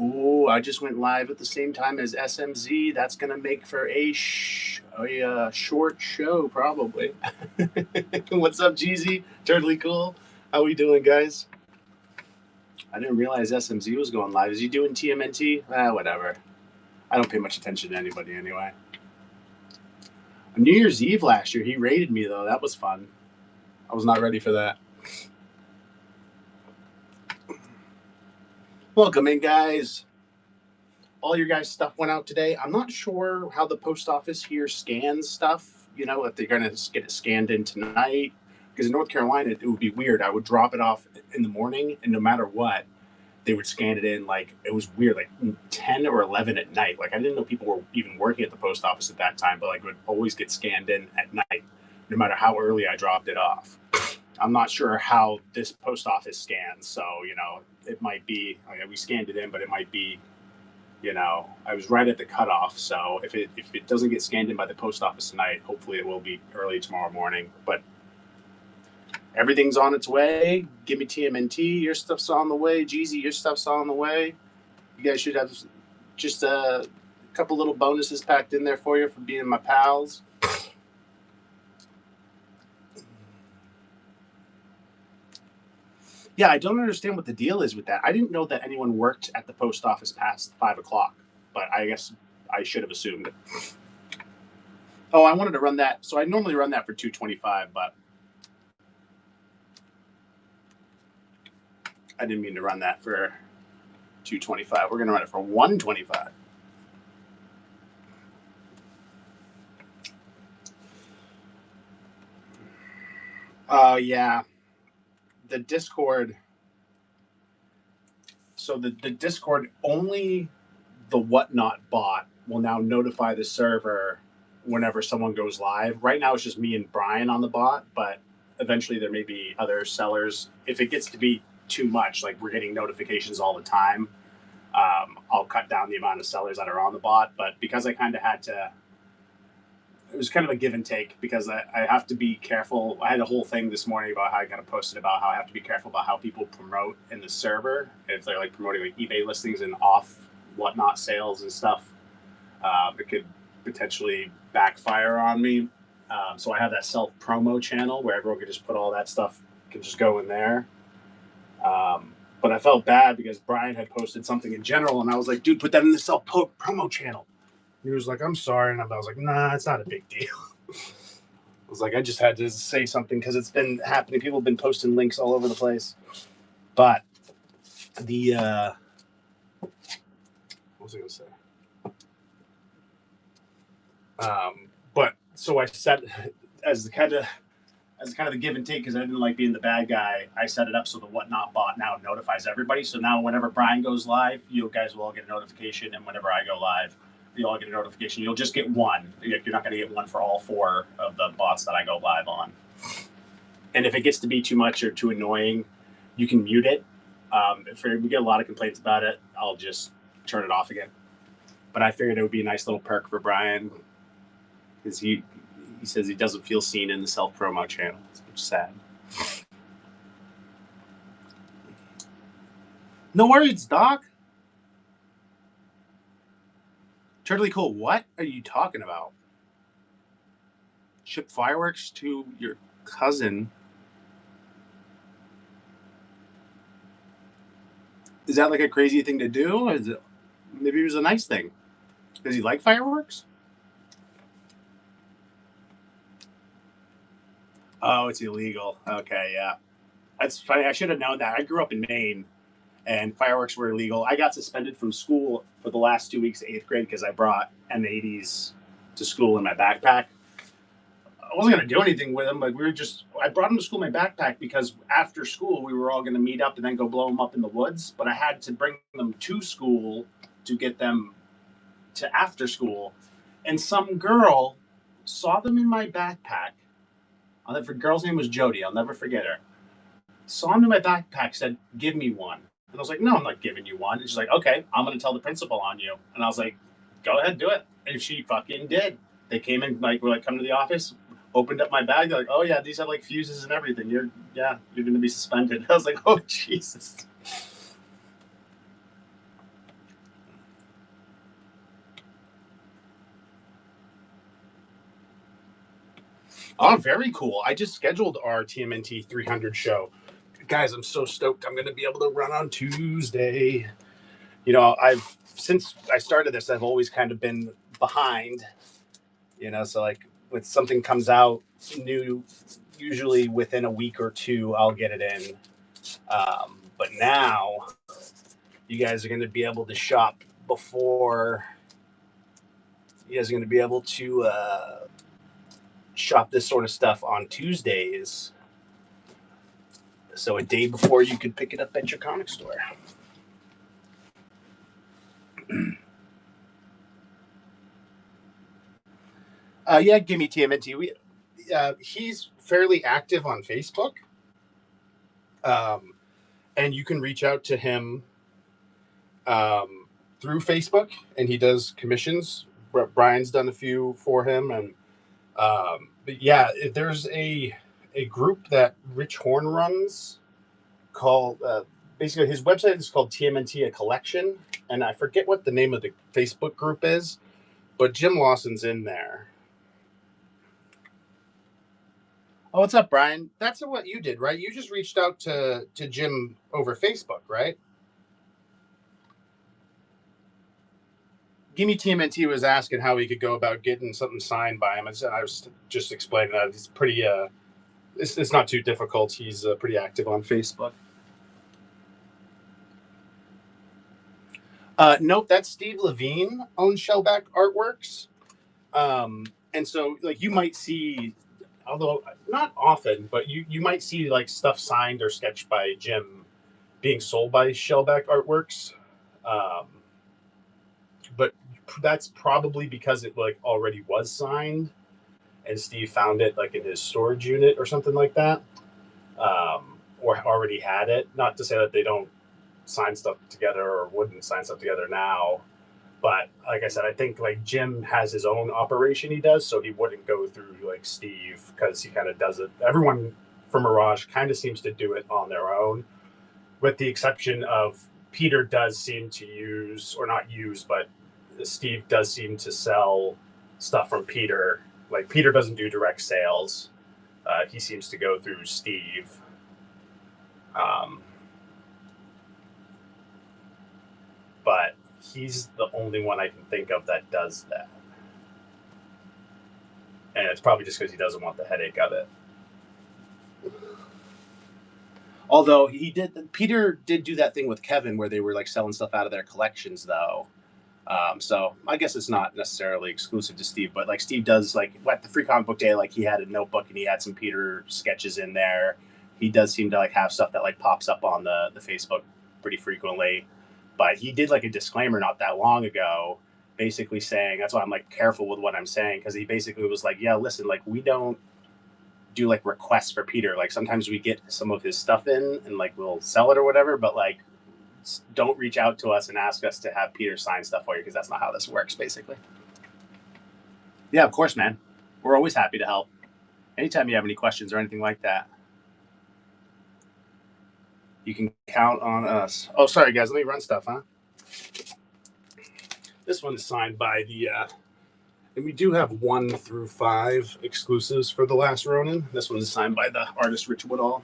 Oh, I just went live at the same time as SMZ. That's going to make for a short show, probably. What's up, Jeezy? Totally cool. How we doing, guys? I didn't realize SMZ was going live. Is he doing TMNT? Whatever. I don't pay much attention to anybody anyway. On New Year's Eve last year, he raided me, though. That was fun. I was not ready for that. Welcome in, guys. All your guys' stuff went out today. I'm not sure how the post office here scans stuff, if they're going to get it scanned in tonight. Because in North Carolina, it would be weird. I would drop it off in the morning, and no matter what, they would scan it in. Like, it was weird, like 10 or 11 at night. Like, I didn't know people were even working at the post office at that time, but like, it would always get scanned in at night, no matter how early I dropped it off. I'm not sure how this post office scans, so, it might be, we scanned it in, but it might be, I was right at the cutoff. So if it doesn't get scanned in by the post office tonight, hopefully it will be early tomorrow morning. But everything's on its way. Give me TMNT. Your stuff's on the way. Jeezy, your stuff's on the way. You guys should have just a couple little bonuses packed in there for you for being my pals. Yeah, I don't understand what the deal is with that. I didn't know that anyone worked at the post office past 5 o'clock, but I guess I should have assumed. Oh, I wanted to run that. So I normally run that for $225, but I didn't mean to run that for $225. We're going to run it for $125. Yeah. The Discord. So the Discord, only the Whatnot bot will now notify the server whenever someone goes live. Right now it's just me and Brian on the bot, but eventually there may be other sellers. If it gets to be too much, like we're getting notifications all the time, I'll cut down the amount of sellers that are on the bot. But because I kind of had to, it was kind of a give and take because I have to be careful. I had a whole thing this morning about how I got to post it about how I have to be careful about how people promote in the server. If they're like promoting like eBay listings and off Whatnot sales and stuff, it could potentially backfire on me. So I have that self promo channel where everyone can just put all that stuff, can just go in there. But I felt bad because Brian had posted something in general, and I was like, dude, put that in the self promo channel. He was like, I'm sorry. And I was like, nah, it's not a big deal. I was like, I just had to say something because it's been happening. People have been posting links all over the place. But the, what was I going to say? But so I said, as kind of the give and take, because I didn't like being the bad guy, I set it up so the Whatnot bot now notifies everybody. So now whenever Brian goes live, you guys will all get a notification. And whenever I go live, you'll all get a notification. You'll just get one. You're not going to get one for all 4 of the bots that I go live on. And if it gets to be too much or too annoying, you can mute it. If we get a lot of complaints about it, I'll just turn it off again. But I figured it would be a nice little perk for Brian because he says he doesn't feel seen in the self promo channel, which is sad. No worries, Doc. Totally cool. What are you talking about? Ship fireworks to your cousin. Is that like a crazy thing to do? Is it, maybe it was a nice thing. Does he like fireworks? Oh, it's illegal. Okay, yeah. That's funny. I should have known that. I grew up in Maine, and fireworks were illegal. I got suspended from school for the last 2 weeks of 8th grade because I brought M80s to school in my backpack. I wasn't going to do anything with them, but I brought them to school in my backpack because after school we were all going to meet up and then go blow them up in the woods. But I had to bring them to school to get them to after school. And some girl saw them in my backpack. The girl's name was Jody. I'll never forget her. Saw them in my backpack, said, give me one. And I was like, no, I'm not giving you one. And she's like, okay, I'm going to tell the principal on you. And I was like, go ahead, do it. And she fucking did. They came in, we're like, come to the office, opened up my bag. They're like, oh, yeah, these have like fuses and everything. You're going to be suspended. I was like, oh, Jesus. Oh, very cool. I just scheduled our TMNT 300 show. Guys, I'm so stoked. I'm going to be able to run on Tuesday. You know, since I started this, I've always kind of been behind, so like when something comes out new, usually within a week or two, I'll get it in. But now you guys are going to be able to shop before. You guys are going to be able to shop this sort of stuff on Tuesdays. So a day before you could pick it up at your comic store. Yeah, give me TMNT. He's fairly active on Facebook, and you can reach out to him through Facebook, and he does commissions. Brian's done a few for him, and but yeah, there's a group that Rich Horn runs called basically his website is called TMNT a Collection, and I forget what the name of the Facebook group is, but Jim Lawson's in there. Oh, what's up, Brian? That's what you did, right? You just reached out to Jim over Facebook, right? Gimme TMNT was asking how he could go about getting something signed by him. I was just explaining that it's pretty. It's not too difficult. He's pretty active on Facebook. Nope, that's Steve Levine owns Shellback Artworks. And so like you might see, although not often, but you might see like stuff signed or sketched by Jim being sold by Shellback Artworks. But that's probably because it like already was signed and Steve found it like in his storage unit or something like that. Or already had it. Not to say that they don't sign stuff together or wouldn't sign stuff together now. But like I said, I think like Jim has his own operation he does, so he wouldn't go through like Steve because he kind of does it. Everyone from Mirage kind of seems to do it on their own, with the exception of Peter does seem to use, or not use, but Steve does seem to sell stuff from Peter. Like Peter doesn't do direct sales. He seems to go through Steve. But he's the only one I can think of that does that. And it's probably just because he doesn't want the headache of it. Although Peter did do that thing with Kevin where they were like selling stuff out of their collections, though. So I guess it's not necessarily exclusive to Steve, but like Steve does, like at the Free Comic Book Day, like he had a notebook and he had some Peter sketches in there. He does seem to like have stuff that like pops up on the Facebook pretty frequently. But he did like a disclaimer not that long ago, basically saying, that's why I'm like careful with what I'm saying, because he basically was like, yeah, listen, like we don't do like requests for Peter. Like sometimes we get some of his stuff in and like we'll sell it or whatever, but like don't reach out to us and ask us to have Peter sign stuff for you, because that's not how this works, basically. Yeah, of course, man. We're always happy to help. Anytime you have any questions or anything like that, you can count on us. Oh, sorry, guys. Let me run stuff, huh? This one is signed by the, and we do have 1 through 5 exclusives for The Last Ronin. This one is signed by the artist Rich Woodall.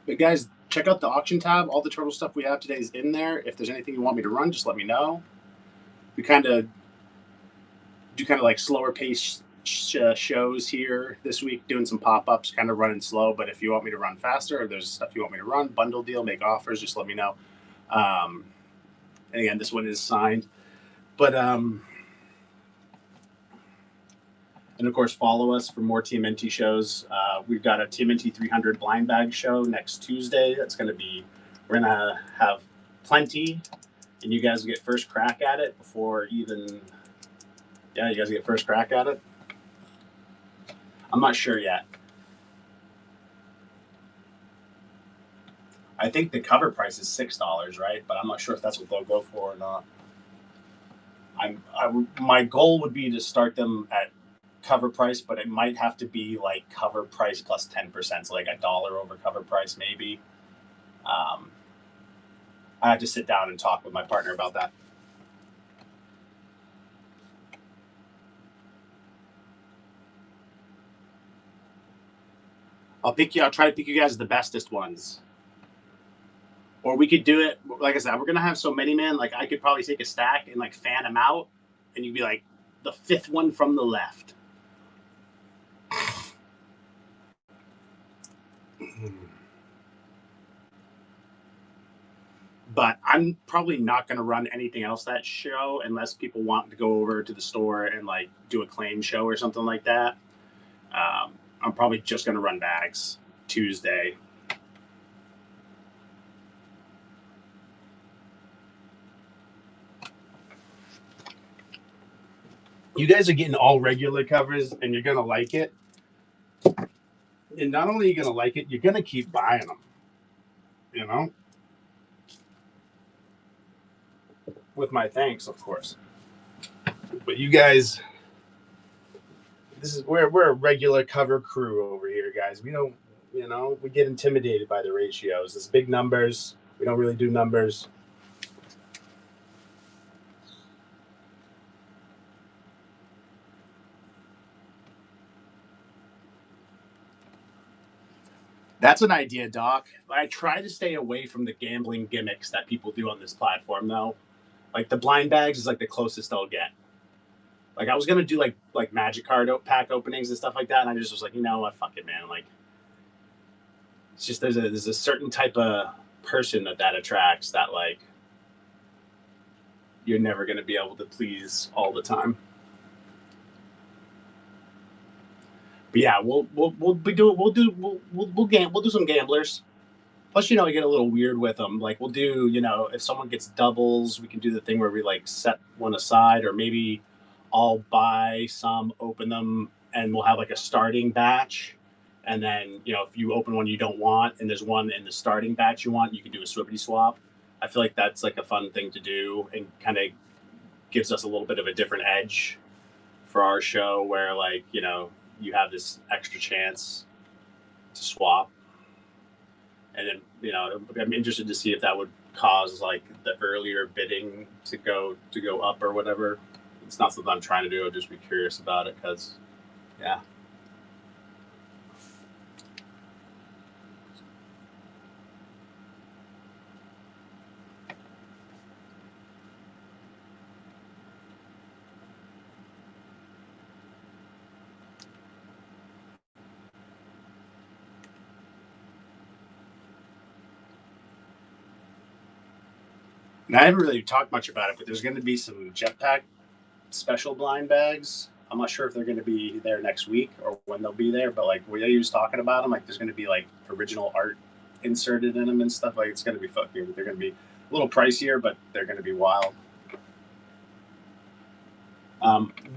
But guys, check out the auction tab. All the Turtle stuff we have today is in there. If there's anything you want me to run, just let me know. We kind of do like slower pace shows here this week, doing some pop-ups, kind of running slow. But if you want me to run faster, or there's stuff you want me to run, bundle deal, make offers, just let me know. And again, this one is signed. But and of course, follow us for more TMNT shows. We've got a TMNT 300 blind bag show next Tuesday. That's going to be, we're going to have plenty, and you guys will get first crack at it before even, yeah, you guys get first crack at it. I'm not sure yet. I think the cover price is $6, right? But I'm not sure if that's what they'll go for or not. My goal would be to start them at cover price, but it might have to be like cover price plus 10%, so like $1 over cover price, maybe. I have to sit down and talk with my partner about that. I'll try to pick you guys the bestest ones. Or we could do it, like I said, we're gonna have so many, man. Like I could probably take a stack and like fan them out, and you'd be like the fifth one from the left. But I'm probably not going to run anything else that show unless people want to go over to the store and like do a claim show or something like that. I'm probably just going to run bags Tuesday. You guys are getting all regular covers, and you're going to like it. And not only are you going to like it, you're going to keep buying them. You know? With my thanks, of course. But you guys, we're a regular cover crew over here, guys. We don't, we get intimidated by the ratios. It's big numbers. We don't really do numbers. That's an idea, Doc. I try to stay away from the gambling gimmicks that people do on this platform, though. Like the blind bags is like the closest I'll get. Like I was gonna do like magic card pack openings and stuff like that, and I just was like, you know what, fuck it, man. Like it's just there's a certain type of person that attracts that like you're never gonna be able to please all the time. But yeah, we'll do some gamblers. Plus, we get a little weird with them. Like we'll do, if someone gets doubles, we can do the thing where we like set one aside, or maybe I'll buy some, open them, and we'll have like a starting batch. And then, if you open one you don't want, and there's one in the starting batch you want, you can do a swippity swap. I feel like that's like a fun thing to do, and kind of gives us a little bit of a different edge for our show, where like you have this extra chance to swap. And then I'm interested to see if that would cause like the earlier bidding to go up or whatever. It's not something I'm trying to do. I'll just be curious about it because, yeah. And I haven't really talked much about it, but there's going to be some jetpack special blind bags. I'm not sure if they're going to be there next week or when they'll be there, but like where he was talking about them, like there's going to be like original art inserted in them and stuff. Like it's going to be fucking. They're going to be a little pricier, but they're going to be wild.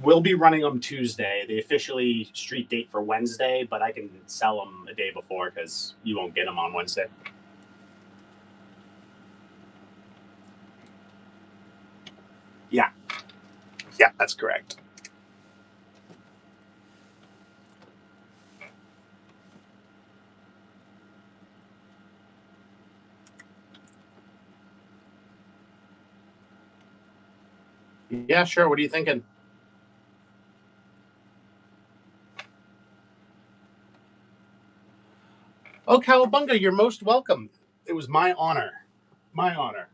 We'll be running them Tuesday. They officially street date for Wednesday, but I can sell them a day before because you won't get them on Wednesday. Yeah. Yeah, that's correct. Yeah, sure. What are you thinking? Oh, Cowabunga, you're most welcome. It was my honor. My honor.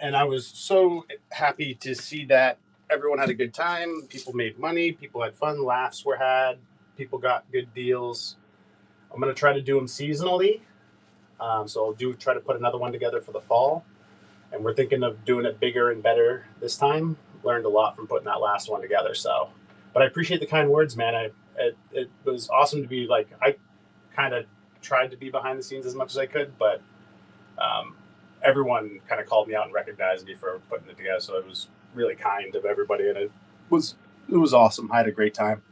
And I was so happy to see that everyone had a good time. People made money. People had fun. Laughs were had. People got good deals. I'm going to try to do them seasonally. So I'll try to put another one together for the fall. And we're thinking of doing it bigger and better this time. Learned a lot from putting that last one together. So, but I appreciate the kind words, man. It was awesome to be like, I kind of tried to be behind the scenes as much as I could, but everyone kind of called me out and recognized me for putting it together. So it was really kind of everybody, and it was awesome. I had a great time.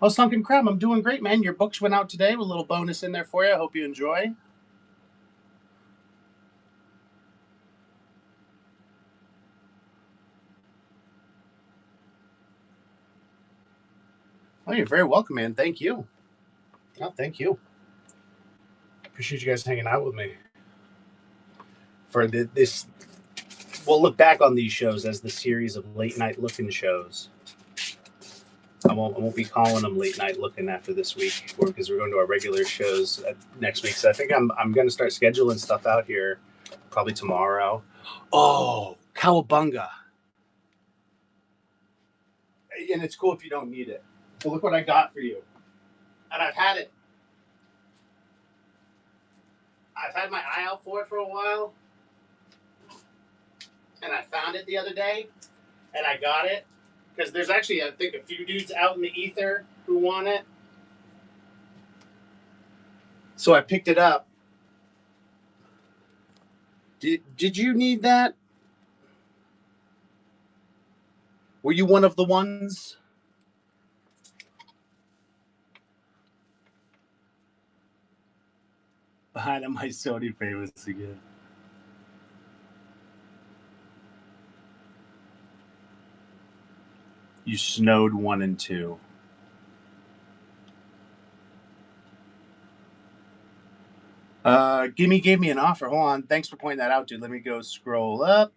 Oh, Sunken Crab, I'm doing great, man. Your books went out today with a little bonus in there for you. I hope you enjoy. Oh, you're very welcome, man. Thank you. Oh, thank you. Appreciate you guys hanging out with me for this. We'll look back on these shows as the series of late night lookin shows. won't be calling them late night looking after this week, because we're going to our regular shows next week. So I think I'm going to start scheduling stuff out here probably tomorrow. Oh, cowabunga! And it's cool if you don't need it. So look what I got for you, and I've had it. I've had my eye out for it for a while, and I found it the other day, and I got it because there's actually, I think, a few dudes out in the ether who want it. So I picked it up. Did you need that? Were you one of the ones? Behind my Sony favorites again. You snowed 1 and 2. Gimme gave me an offer. Hold on. Thanks for pointing that out, dude. Let me go scroll up.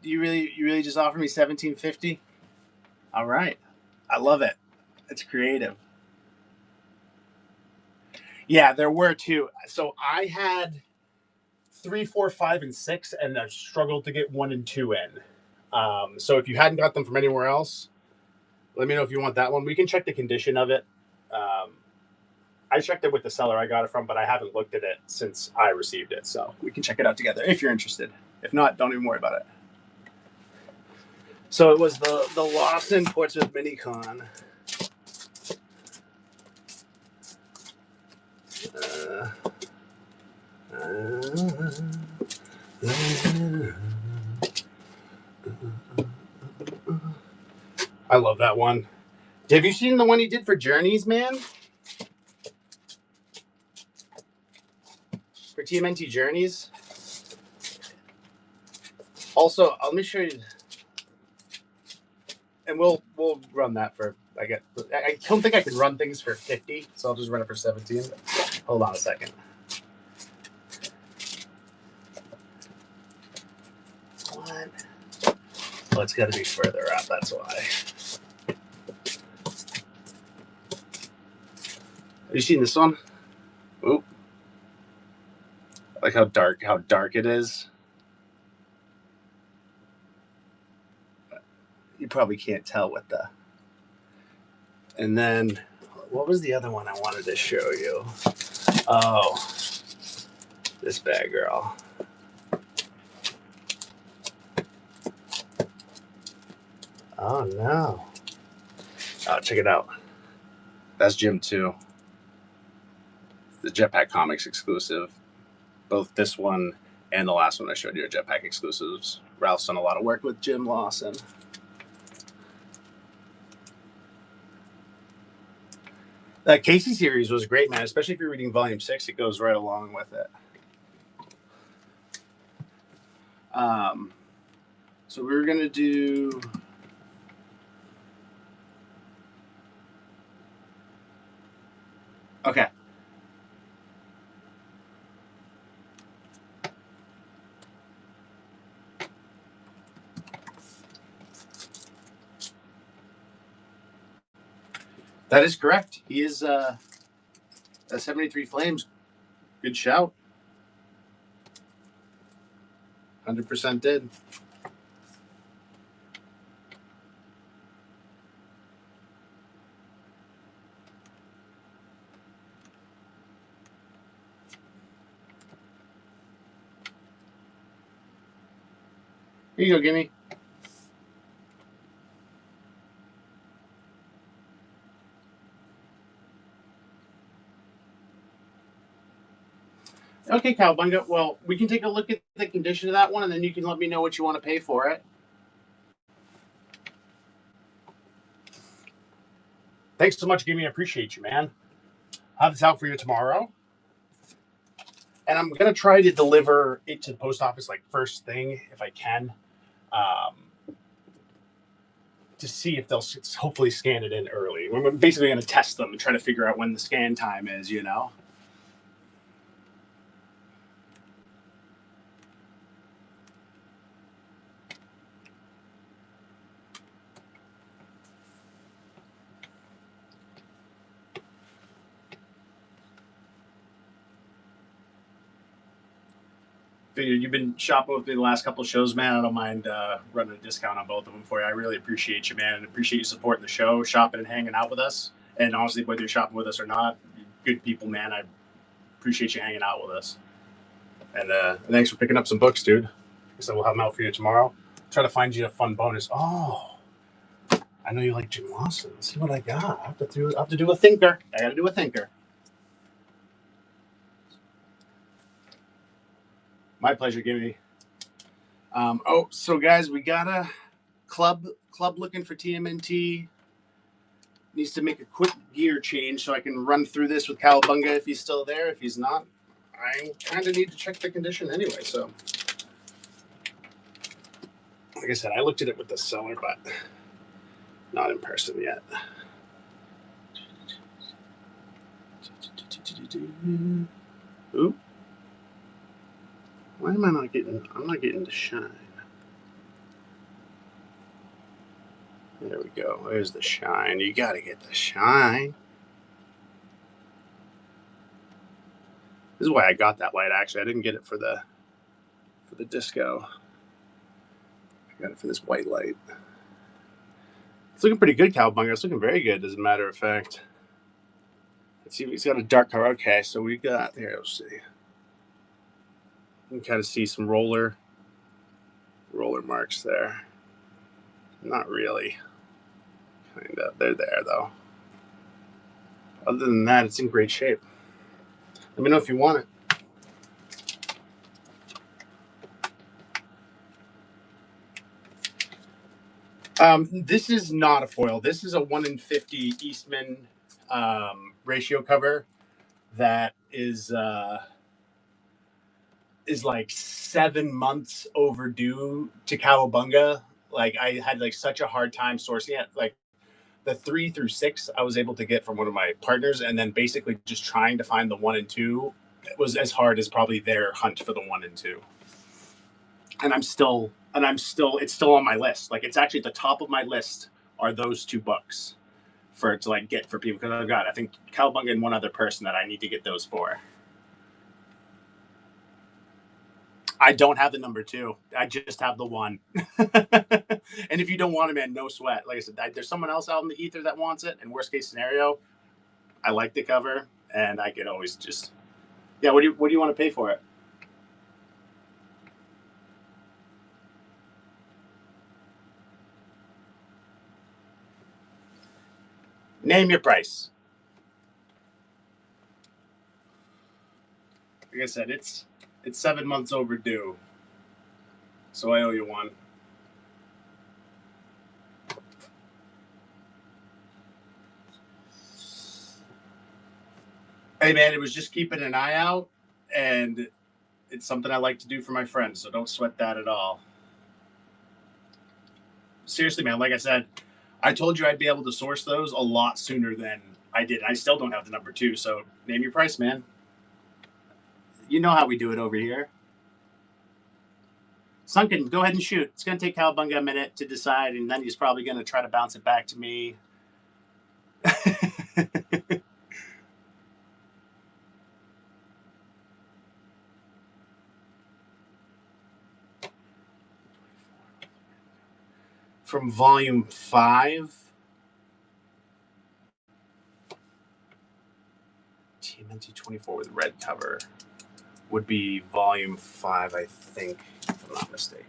You really just offered me $17.50? All right. I love it. It's creative. Yeah, there were 2. So I had 3, 4, 5, and 6, and I struggled to get 1 and 2 in. So if you hadn't got them from anywhere else, let me know if you want that one. We can check the condition of it. I checked it with the seller I got it from, but I haven't looked at it since I received it. So we can check it out together if you're interested. If not, don't even worry about it. So it was the Lawson Portsmouth Minicon. I love that one. Have you seen the one he did for Journeys, man? For TMNT Journeys? Also, let me show you. And we'll run that for, I don't think I can run things for 50, so I'll just run it for 17. Hold on a second. What? Oh, it's got to be further up, that's why. Have you seen this one? Oop. Like how dark it is. You probably can't tell what the. And then, what was the other one I wanted to show you? Oh, this bad girl. Oh no. Oh, check it out. That's Jim 2. The Jetpack Comics exclusive. Both this one and the last one I showed you are Jetpack exclusives. Ralph's done a lot of work with Jim Lawson. That Casey series was great, man. Especially if you're reading Volume 6, it goes right along with it. So we're gonna do. Okay. That is correct. He is a 73 Flames. Good shout. 100% did. Here you go, Gimme. Okay, Cowabunga. Well, we can take a look at the condition of that one, and then you can let me know what you want to pay for it. Thanks so much, Gimme. I appreciate you, man. I'll have this out for you tomorrow. And I'm going to try to deliver it to the post office like first thing if I can, to see if they'll hopefully scan it in early. We're basically going to test them and try to figure out when the scan time is, you know? Figured you've been shopping with me the last couple of shows, man. I don't mind running a discount on both of them for you. I really appreciate you, man, and appreciate you supporting the show, shopping and hanging out with us. And honestly, whether you're shopping with us or not, good people, man. I appreciate you hanging out with us. And thanks for picking up some books, dude. So we'll have them out for you tomorrow. Try to find you a fun bonus. Oh, I know you like Jim Lawson. Let's see what I got. I have to do a thinker. I got to do a thinker. My pleasure, Gimme. So guys, we got a club looking for TMNT. Needs to make a quick gear change so I can run through this with Cowabunga if he's still there. If he's not, I kind of need to check the condition anyway. So, like I said, I looked at it with the seller, but not in person yet. Ooh. Why am I not getting? I'm not getting the shine. There we go. There's the shine. You got to get the shine. This is why I got that light. Actually, I didn't get it for the disco. I got it for this white light. It's looking pretty good, Cowabunga. It's looking very good, as a matter of fact. Let's see if he's got a dark color. Okay, so we got here. Let's see. You can kind of see some roller marks there. Not really. Kind of. They're there though. Other than that, it's in great shape. Let me know if you want it. This is not a foil. This is a 1 in 50 Eastman ratio cover that is like 7 months overdue to Cowabunga. Like I had like such a hard time sourcing it. Like the 3 through 6 I was able to get from one of my partners, and then basically just trying to find the 1 and 2 was as hard as probably their hunt for the 1 and 2. And it's still on my list. Like it's actually at the top of my list are those 2 books for it to like get for people, because I've got, I think, Cowabunga and one other person that I need to get those for. I don't have the number 2. I just have the 1. And if you don't want it, man, no sweat. Like I said, there's someone else out in the ether that wants it. And worst case scenario, I like the cover, and I could always just, yeah. What do you want to pay for it? Name your price. Like I said, it's 7 months overdue, so I owe you one. Hey man, it was just keeping an eye out, and it's something I like to do for my friends, so don't sweat that at all. Seriously, man, like I said, I told you I'd be able to source those a lot sooner than I did. I still don't have the number 2, so name your price, man. You know how we do it over here. Sunken, go ahead and shoot. It's going to take Cowabunga a minute to decide, and then he's probably going to try to bounce it back to me. From volume 5. TMNT 24 with red cover would be volume 5, I think, if I'm not mistaken.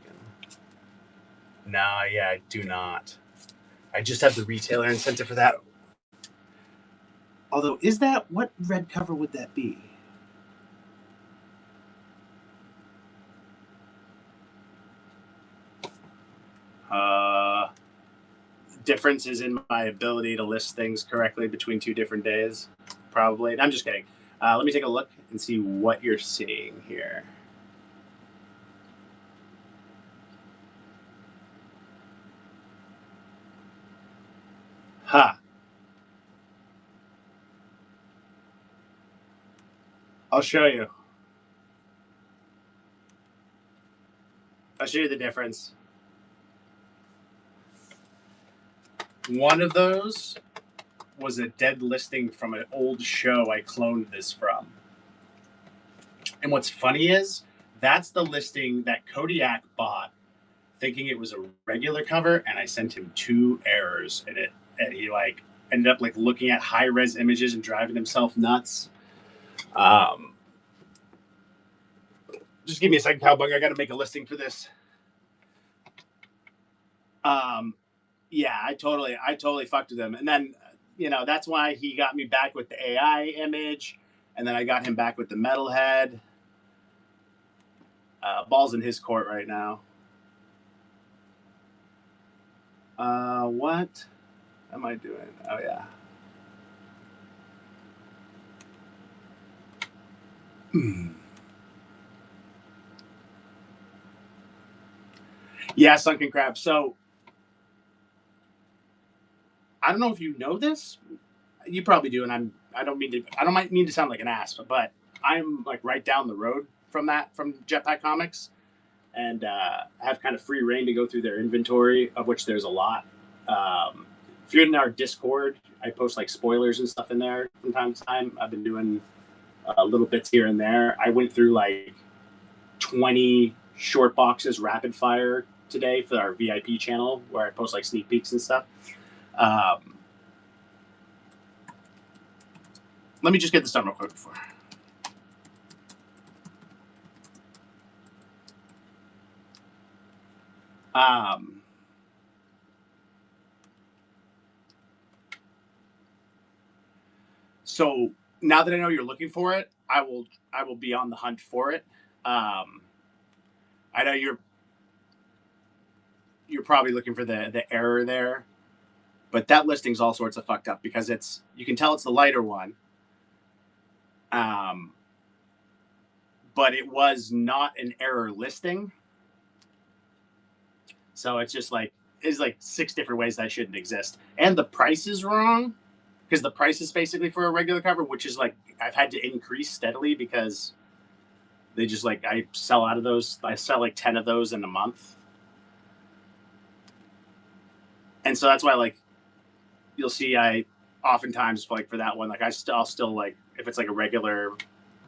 Nah, yeah, I do not. I just have the retailer incentive for that. Although, what red cover would that be? Difference is in my ability to list things correctly between 2 different days, probably. I'm just kidding. Let me take a look and see what you're seeing here. Ha. I'll show you. I'll show you the difference. One of those was a dead listing from an old show I cloned this from. And what's funny is That's the listing that Kodiak bought, thinking it was a regular cover, and I sent him 2 errors in it, and he like ended up like looking at high res images and driving himself nuts. Just give me a second, Cowbug. I got to make a listing for this. Yeah, I totally fucked with him, and then that's why he got me back with the AI image, and then I got him back with the metalhead. Ball's in his court right now. What am I doing? Oh yeah. Yeah, sunken crab. So I don't know if you know this. You probably do, and I don't mean to sound like an ass, but I'm like right down the road from Jetpack Comics, and have kind of free reign to go through their inventory, of which there's a lot. If you're in our Discord, I post like spoilers and stuff in there from time to time. I've been doing little bits here and there. I went through like 20 short boxes rapid fire today for our VIP channel, where I post like sneak peeks and stuff. Let me just get this done real quick before. So now that I know you're looking for it, I will be on the hunt for it. I know you're probably looking for the error there, but that listing's all sorts of fucked up because you can tell it's the lighter one. But it was not an error listing. So it's just like, it's like 6 different ways that shouldn't exist. And the price is wrong, because the price is basically for a regular cover, which is like, I've had to increase steadily because they just like, I sell out of those. I sell like 10 of those in a month. And so that's why, like, you'll see I oftentimes, like, for that one, like I'll still like, if it's like a regular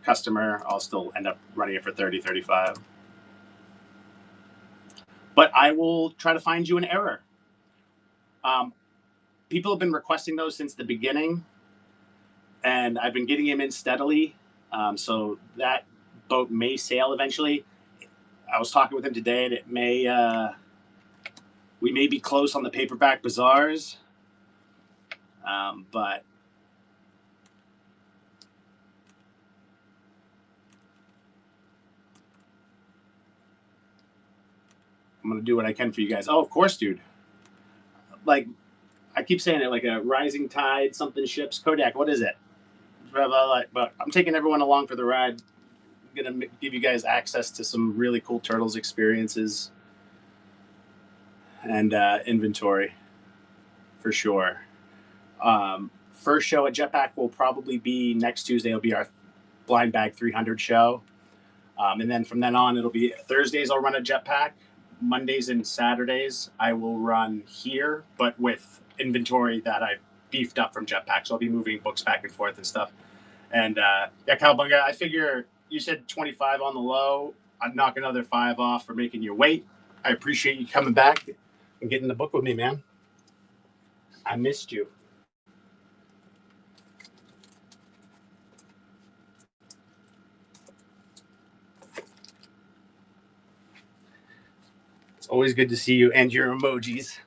customer, I'll still end up running it for 30, 35. But I will try to find you an error. People have been requesting those since the beginning, and I've been getting them in steadily. So that boat may sail eventually. I was talking with him today, and it may we may be close on the paperback bazaars, but I'm gonna do what I can for you guys. Oh, of course, dude. Like, I keep saying it, like a rising tide, something ships. Kodak, what is it? But I'm taking everyone along for the ride. I'm gonna give you guys access to some really cool Turtles experiences and inventory for sure. First show at Jetpack will probably be next Tuesday. It'll be our Blind Bag 300 show. And then from then on, it'll be Thursdays I'll run a Jetpack. Mondays and Saturdays I will run here, but with inventory that I've beefed up from Jetpack. So I'll be moving books back and forth and stuff. And yeah, Cowbunga, I figure you said 25 on the low. I'd knock another 5 off for making you wait. I appreciate you coming back and getting the book with me, man. I missed you. It's always good to see you and your emojis.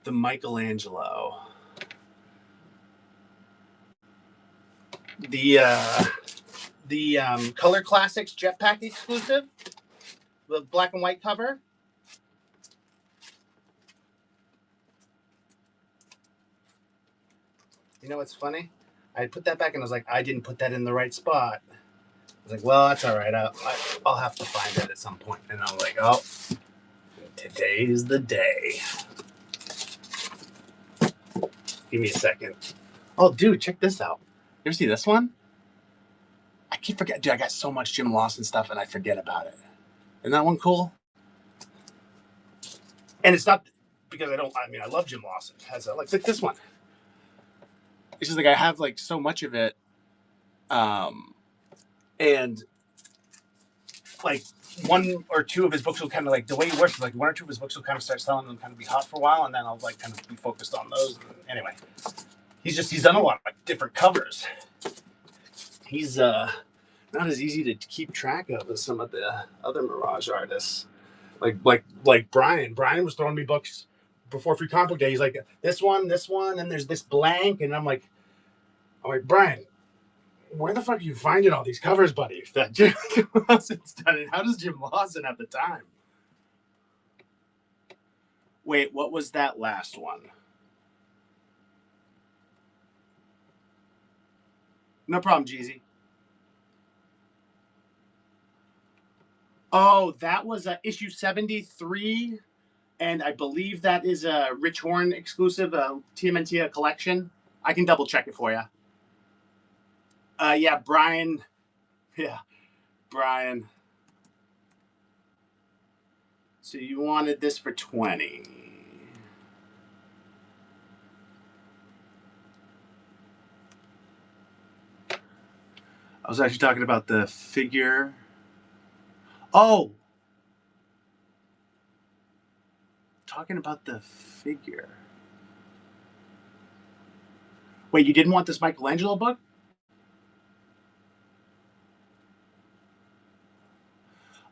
The Michelangelo. The Color Classics Jetpack exclusive. The black and white cover. You know what's funny? I put that back and I was like, I didn't put that in the right spot. I was like, well, that's all right. I'll have to find it at some point. And I'm like, oh, today's the day. Give me a second. Oh, dude, check this out. You ever see this one? I keep forgetting. Dude, I got so much Jim Lawson stuff and I forget about it. Isn't that one cool? And it's not because I love Jim Lawson. It has like this one. It's just like I have like so much of it. And like one or two of his books will kind of like, the way he works is like one or two of his books will kind of start selling and kind of be hot for a while, and then I'll like kind of be focused on those. Anyway, he's done a lot of like different covers. He's not as easy to keep track of as some of the other Mirage artists. Like Brian. Brian was throwing me books before Free Comic Book Day. He's like, this one, and there's this blank, and I'm like, Brian, where the fuck are you finding all these covers, buddy? That Jim Lawson's done it. How does Jim Lawson have the time? Wait, what was that last one? No problem, Jeezy. Oh, that was issue 73, and I believe that is a Rich Horn exclusive, TMNT collection. I can double check it for you. Yeah, Brian. Yeah, Brian. So you wanted this for 20. I was actually talking about the figure. Oh! Talking about the figure. Wait, you didn't want this Michelangelo book?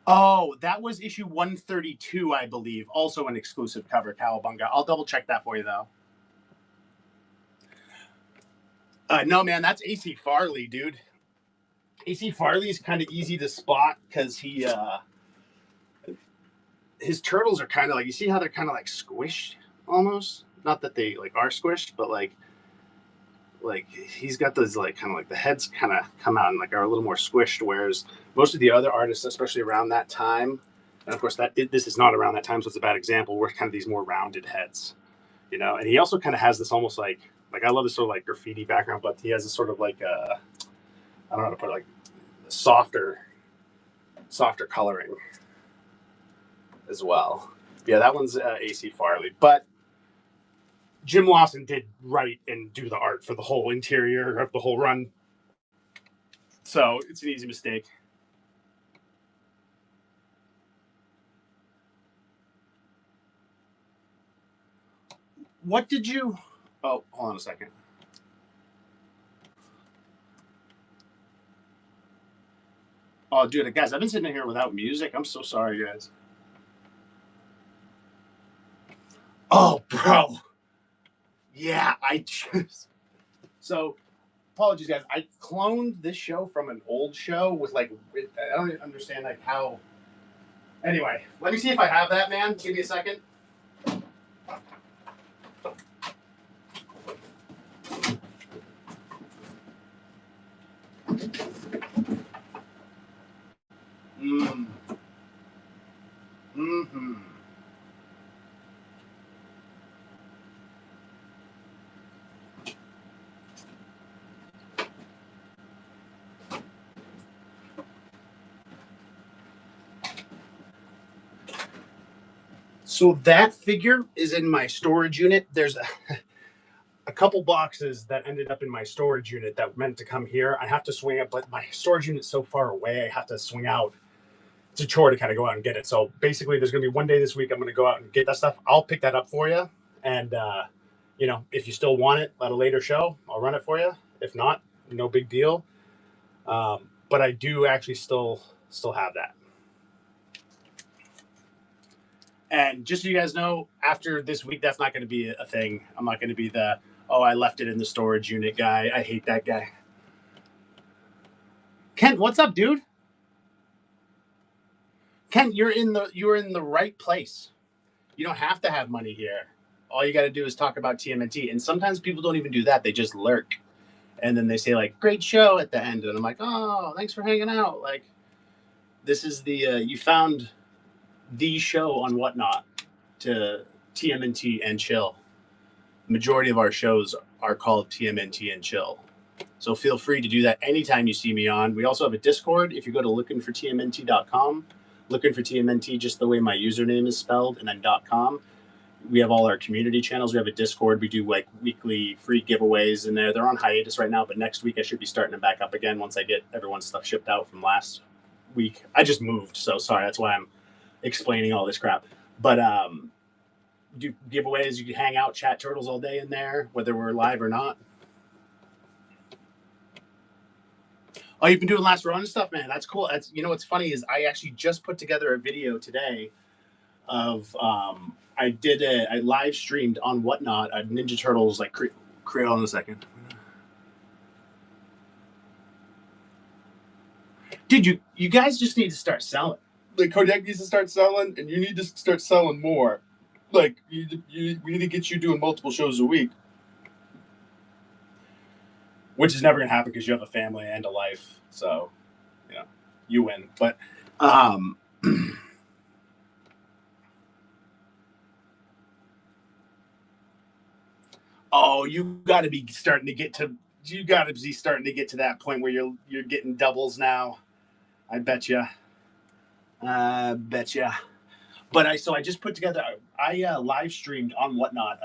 Oh, that was issue 132, I believe. Also an exclusive cover, Cowabunga. I'll double check that for you, though. No, man, that's AC Farley, dude. AC Farley is kind of easy to spot because his turtles are kind of like, you see how they're kind of like squished almost? Not that they like are squished, but like he's got those like kind of like the heads kind of come out and like are a little more squished, whereas most of the other artists, especially around that time, and of course this is not around that time, so it's a bad example, were kind of these more rounded heads, you know. And he also kind of has this almost like I love this sort of like graffiti background, but he has this sort of like I don't know how to put it, like softer coloring as well. Yeah, that one's AC Farley, but Jim Lawson did write and do the art for the whole interior of the whole run, so it's an easy mistake. What did you? Oh, hold on a second. Oh, dude, guys, I've been sitting here without music. I'm so sorry, guys. Oh, bro. Yeah, I just. So, apologies, guys. I cloned this show from an old show with like, I don't even understand like how. Anyway, let me see if I have that, man. Give me a second. Mm-hmm. So that figure is in my storage unit. There's a couple boxes that ended up in my storage unit that meant to come here. I have to swing it, but my storage unit's so far away, I have to swing out. It's a chore to kind of go out and get it. So basically, there's going to be one day this week I'm going to go out and get that stuff. I'll pick that up for you. And, you know, if you still want it at a later show, I'll run it for you. If not, no big deal. But I do actually still have that. And just so you guys know, after this week, that's not going to be a thing. I'm not going to be the, oh, I left it in the storage unit guy. I hate that guy. Kent, what's up, dude? Kent, you're in the right place. You don't have to have money here. All you got to do is talk about TMNT. And sometimes people don't even do that. They just lurk. And then they say, like, great show at the end. And I'm like, oh, thanks for hanging out. Like, this is the, you found the show on Whatnot to TMNT and Chill. The majority of our shows are called TMNT and Chill. So feel free to do that anytime you see me on. We also have a Discord. If you go to lookinfortmnt.com, looking for TMNT just the way my username is spelled, and then .com. we have all our community channels. We have a Discord. We do like weekly free giveaways in there. They're on hiatus right now, but next week I should be starting them back up again once I get everyone's stuff shipped out from last week. I just moved, so sorry. That's why I'm explaining all this crap. But do giveaways. You can hang out, chat turtles all day in there, whether we're live or not. Oh, you've been doing last run and stuff, man. That's cool. That's, you know, what's funny is I actually just put together a video today of I live streamed on Whatnot a Ninja Turtles like create on a second. Dude, you guys just need to start selling. Like Kodak needs to start selling, and you need to start selling more. Like we need to get you doing multiple shows a week, which is never gonna happen because you have a family and a life. So, you know, you win. But oh, you got to be starting to get to that point where you're getting doubles now. I bet you. But I just put together. I live streamed on Whatnot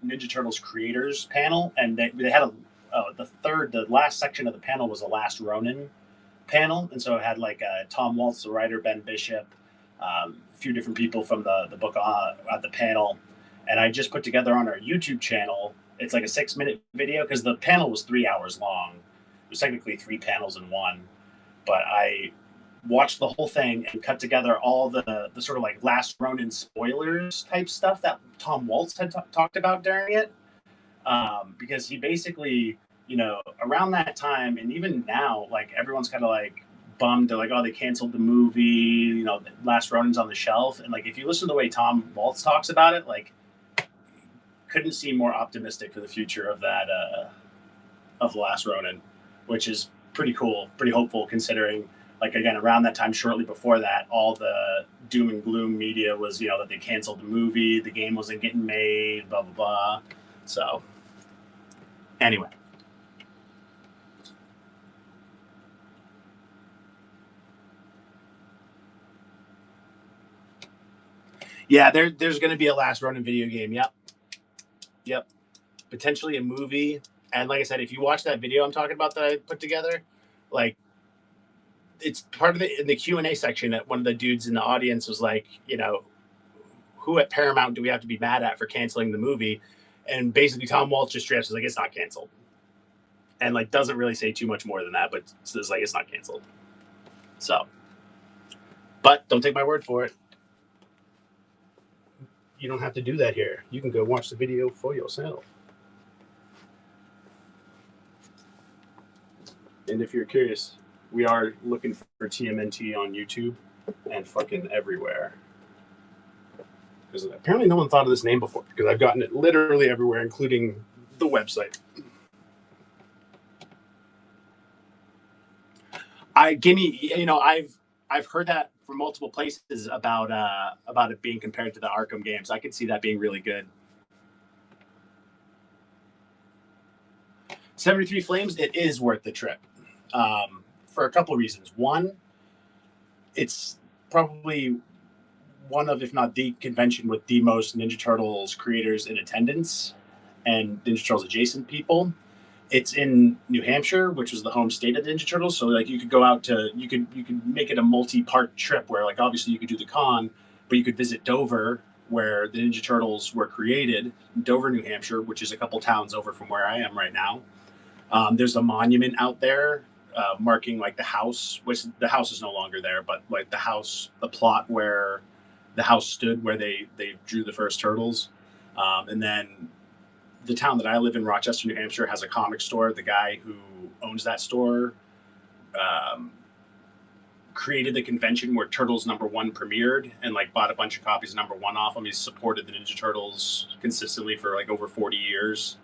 Ninja Turtles creators panel, and they had the last section of the panel was a Last Ronin panel, and so it had like Tom Waltz, the writer, Ben Bishop, a few different people from the book at the panel, and I just put together on our YouTube channel. It's like a 6-minute video because the panel was 3 hours long. It was technically 3 panels in one, but I watched the whole thing and cut together all the sort of like Last Ronin spoilers type stuff that Tom Waltz had talked about during it, because he basically, you know, around that time and even now, like everyone's kind of like bummed. They're like, oh, they canceled the movie. You know, Last Ronin's on the shelf. And like, if you listen to the way Tom Waltz talks about it, like, couldn't seem more optimistic for the future of that of the Last Ronin, which is pretty cool, pretty hopeful considering. Like again, around that time, shortly before that, all the doom and gloom media was, you know, that they canceled the movie, the game wasn't getting made, blah blah blah. So, anyway, yeah, there's going to be a Last Ronin video game. Yep, potentially a movie. And like I said, if you watch that video I'm talking about that I put together, like, it's part of it in the Q&A section. That one of the dudes in the audience was like, you know, who at Paramount do we have to be mad at for canceling the movie? And basically Tom Waltz just straight up says like, it's not canceled, and like doesn't really say too much more than that, but says like it's not canceled. So, but don't take my word for it. You don't have to do that here. You can go watch the video for yourself. And if you're curious, we are looking for TMNT on YouTube and fucking everywhere. Because apparently no one thought of this name before, because I've gotten it literally everywhere, including the website. I've heard that from multiple places about it being compared to the Arkham games. I could see that being really good. 73 Flames, it is worth the trip, for a couple of reasons. One, it's probably one of, if not the convention with the most Ninja Turtles creators in attendance and Ninja Turtles adjacent people. It's in New Hampshire, which was the home state of the Ninja Turtles. So like you could go out to, you could make it a multi-part trip where like obviously you could do the con, but you could visit Dover, where the Ninja Turtles were created, Dover, New Hampshire, which is a couple towns over from where I am right now. There's a monument out there marking like the house, which the house is no longer there, but like the house, the plot where the house stood, where they drew the first turtles. And then the town that I live in, Rochester, New Hampshire, has a comic store. The guy who owns that store created the convention where Turtles #1 premiered and like bought a bunch of copies of #1 off him. He's supported the Ninja Turtles consistently for like over 40 years.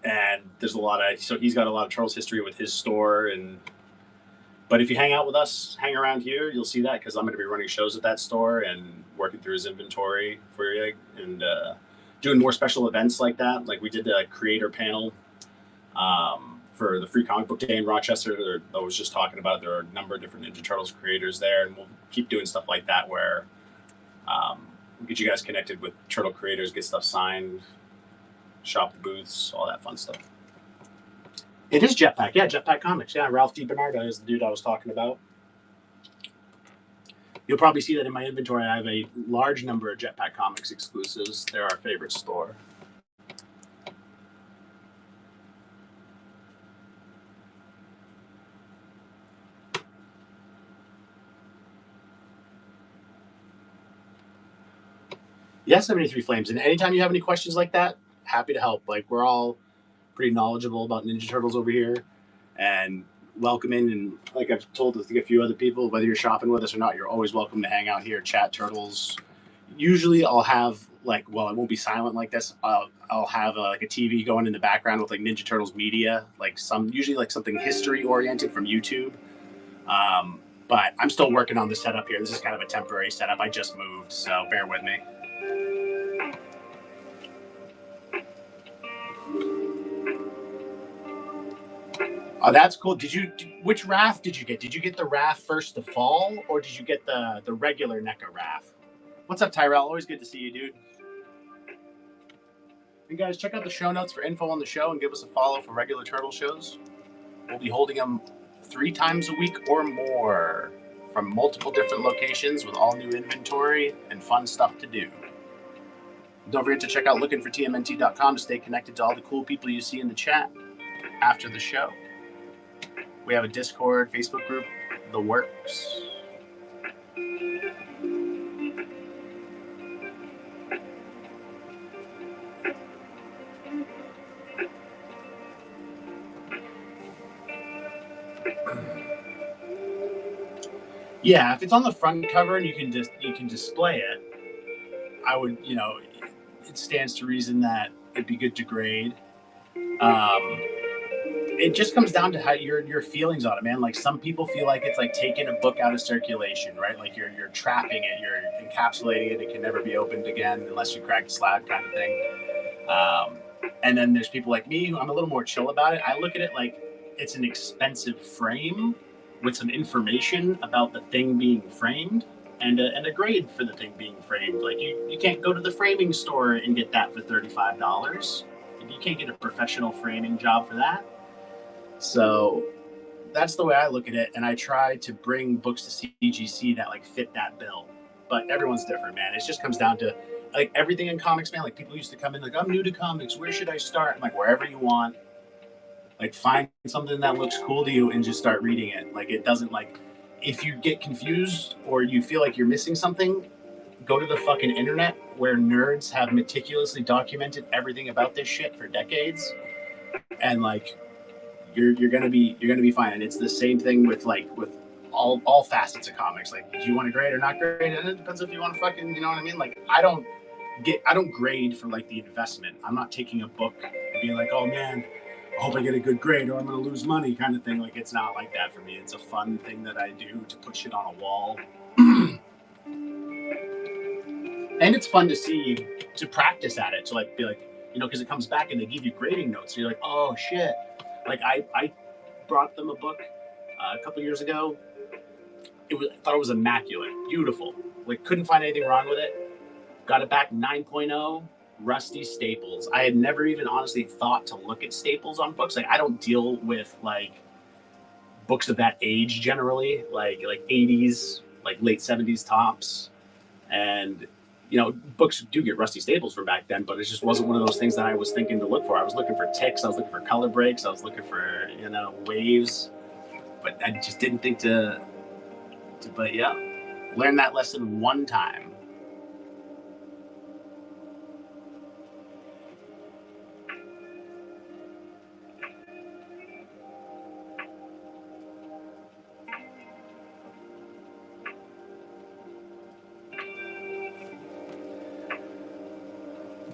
And there's so he's got a lot of Turtles history with his store. But if you hang out with us, hang around here, you'll see that, because I'm going to be running shows at that store and working through his inventory for you, and doing more special events like that. Like we did a creator panel for the Free Comic Book Day in Rochester. I was just talking about it. There are a number of different Ninja Turtles creators there, and we'll keep doing stuff like that where We'll get you guys connected with turtle creators, get stuff signed, shop the booths, all that fun stuff. It is Jetpack, yeah, Jetpack Comics. Yeah, Ralph DiBernardo is the dude I was talking about. You'll probably see that in my inventory. I have a large number of Jetpack Comics exclusives. They're our favorite store. Yeah, 73 Flames. And anytime you have any questions like that, happy to help. Like, we're all pretty knowledgeable about Ninja Turtles over here and welcoming. And like I've told a few other people, whether you're shopping with us or not, you're always welcome to hang out here, chat Turtles. Usually I'll have like, well, it won't be silent like this. I'll have like a TV going in the background with like Ninja Turtles media, like usually like something history oriented from YouTube. But I'm still working on the setup here. This is kind of a temporary setup. I just moved, so bear with me. Oh, that's cool. Which raft did you get? Did you get the raft first to fall, or did you get the regular NECA raft? What's up, Tyrell? Always good to see you, dude. You guys, check out the show notes for info on the show and give us a follow for regular turtle shows. We'll be holding them 3 times a week or more from multiple different locations with all new inventory and fun stuff to do. Don't forget to check out lookinfortmnt.com to stay connected to all the cool people you see in the chat after the show. We have a Discord, Facebook group, the works. Yeah, if it's on the front cover and you can display it, I would, it stands to reason that it'd be good to grade. It just comes down to how your feelings on it, man. Like, some people feel like it's like taking a book out of circulation, right? Like you're trapping it, you're encapsulating it. It can never be opened again unless you crack the slab, kind of thing. And then there's people like me who I'm a little more chill about it. I look at it like it's an expensive frame with some information about the thing being framed and a grade for the thing being framed. Like, you can't go to the framing store and get that for $35. You can't get a professional framing job for that. So that's the way I look at it, and I try to bring books to CGC that like fit that bill. But everyone's different, man. It just comes down to like everything in comics, man. Like, people used to come in like, I'm new to comics. Where should I start? I'm like, wherever you want. Like, find something that looks cool to you and just start reading it. Like, it doesn't, like, if you get confused or you feel like you're missing something, go to the fucking internet where nerds have meticulously documented everything about this shit for decades, and like you're gonna be fine. And it's the same thing with all facets of comics. Like, do you want to grade or not grade? And it depends if you want to fucking, you know what I mean? Like, I don't grade for like the investment. I'm not taking a book and being like, oh man, I hope I get a good grade or I'm gonna lose money, kind of thing. Like, it's not like that for me. It's a fun thing that I do to put shit on a wall. And it's fun to see, to practice at it, to like be like, because it comes back and they give you grading notes. And you're like, oh shit. Like, I brought them a book a couple years ago. I thought it was immaculate, beautiful. Like, couldn't find anything wrong with it. Got it back 9.0, rusty staples. I had never even honestly thought to look at staples on books. Like, I don't deal with like books of that age generally, like 80s, like late 70s tops. And books do get rusty staples from back then, but it just wasn't one of those things that I was thinking to look for. I was looking for ticks, I was looking for color breaks, I was looking for, waves, but I just didn't think but yeah, learn that lesson one time.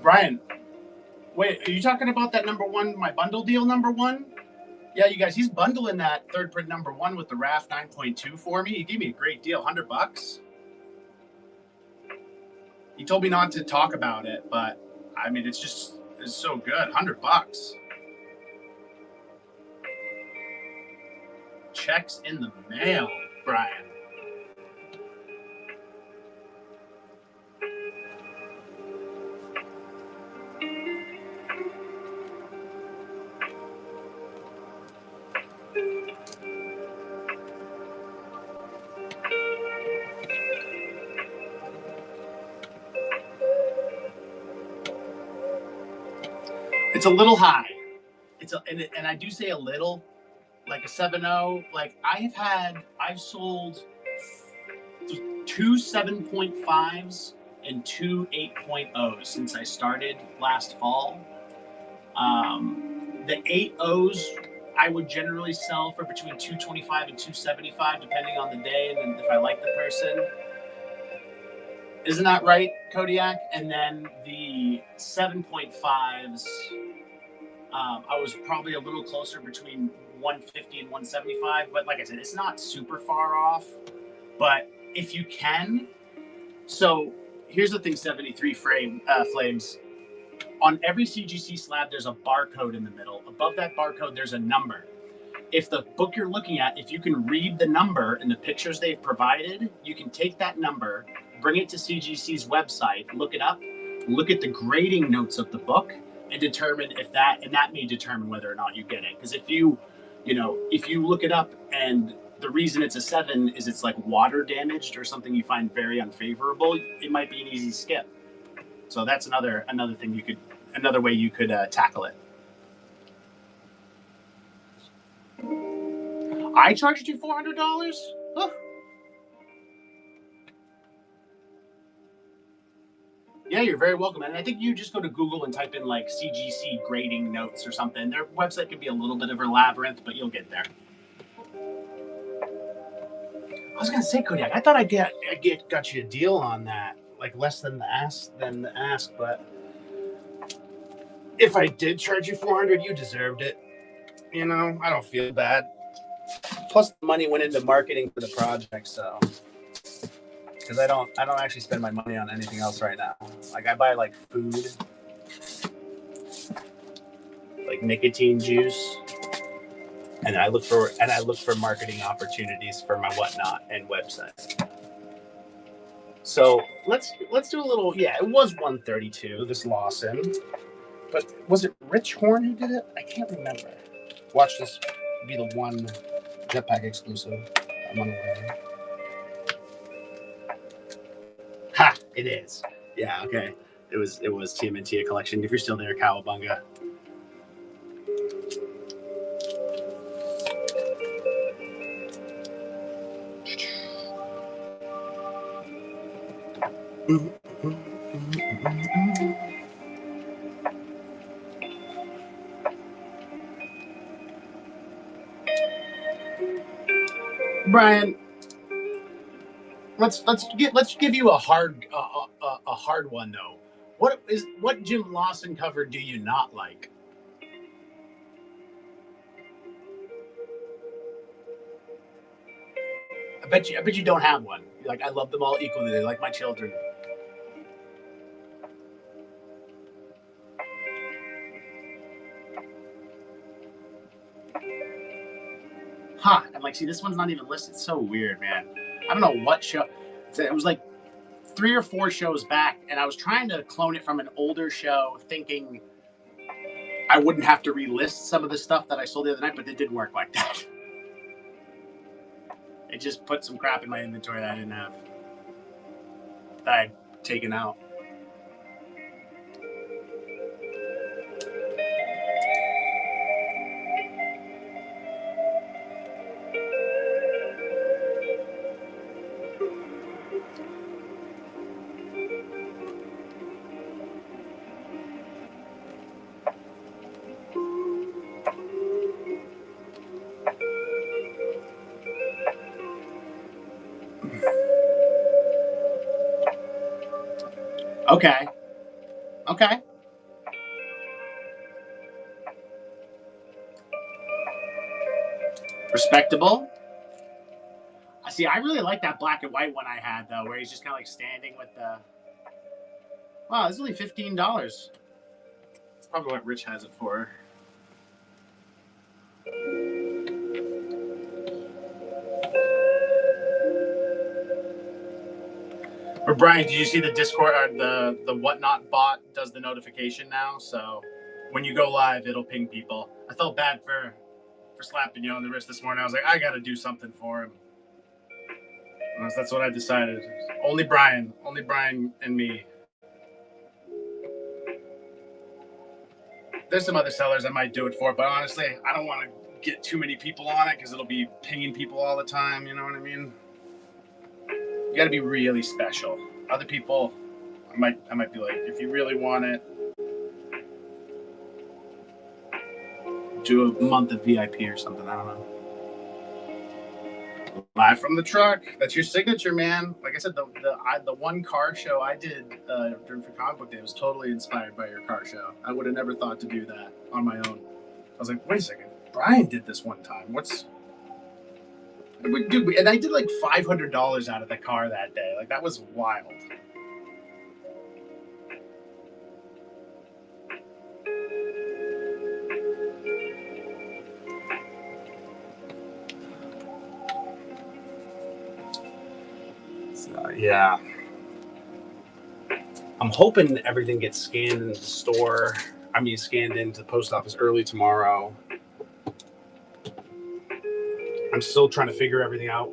Brian, wait, are you talking about that #1, my bundle deal #1? Yeah, you guys, he's bundling that third print #1 with the RAF 9.2 for me. He gave me a great deal, $100. He told me not to talk about it, but I mean, it's so good, $100. Checks in the mail, Brian. It's a little high. And I do say a little, like a 7.0. Like I've sold two 7.5s and two 8.0s since I started last fall. The 8.0s I would generally sell for between 225 and 275, depending on the day and if I like the person. Isn't that right, Kodiak? And then the 7.5s, I was probably a little closer between 150 and 175. But like I said, it's not super far off. But if you can, so here's the thing, 73 flames. On every CGC slab, there's a barcode in the middle. Above that barcode, there's a number. If the book you're looking at, if you can read the number in the pictures they've provided, you can take that number, bring it to CGC's website, look it up, look at the grading notes of the book, and determine if that, and that may determine whether or not you get it. Because if you look it up and the reason it's a 7 is it's like water damaged or something you find very unfavorable, it might be an easy skip. So that's another thing another way you could tackle it. I charged you $400? Huh. Yeah, you're very welcome. And I think you just go to Google and type in like CGC grading notes or something. Their website can be a little bit of a labyrinth, but you'll get there. I was gonna say, Kodiak, I thought I got you a deal on that, like less than the ask, but if I did charge you $400, you deserved it. You know, I don't feel bad. Plus, the money went into marketing for the project, so because I don't actually spend my money on anything else right now. Like I buy like food, like nicotine juice, and I look for marketing opportunities for my whatnot and website. So let's do a little. Yeah, it was 132. This Lawson, but was it Rich Horn who did it? I can't remember. Watch this be the one Jetpack exclusive I'm unaware. Ha! It is. Yeah. Okay. It was TMNT collection. If you're still there, Cowabunga. Brian, let's give you a hard one though. What Jim Lawson cover do you not like? I bet you don't have one. Like I love them all equally. They're like my children. Huh. I'm like, see, this one's not even listed. It's so weird, man. I don't know what show. It was like 3 or 4 shows back, and I was trying to clone it from an older show, thinking I wouldn't have to relist some of the stuff that I sold the other night, but it didn't work like that. It just put some crap in my inventory that I didn't have, that I'd taken out. Okay. Respectable. See, I really like that black and white one I had though, where he's just kind of like standing with the. Wow, this is only $15. That's probably what Rich has it for. Or Brian, did you see the Discord or the whatnot bot does the notification now? So when you go live, it'll ping people. I felt bad for slapping you on the wrist this morning. I was like, I got to do something for him. That's what I decided. Only Brian and me. There's some other sellers I might do it for, but honestly, I don't want to get too many people on it because it'll be pinging people all the time. You know what I mean? You got to be really special. Other people, I might be like, if you really want it, do a month of VIP or something. I don't know. Live from the truck. That's your signature, man. Like I said, the one car show I did during for Comic Book Day was totally inspired by your car show. I would have never thought to do that on my own. I was like, wait a second, Brian did this one time. Dude, and I did like $500 out of the car that day. Like, that was wild. So, yeah. I'm hoping everything gets scanned into the store. Scanned into the post office early tomorrow. I'm still trying to figure everything out.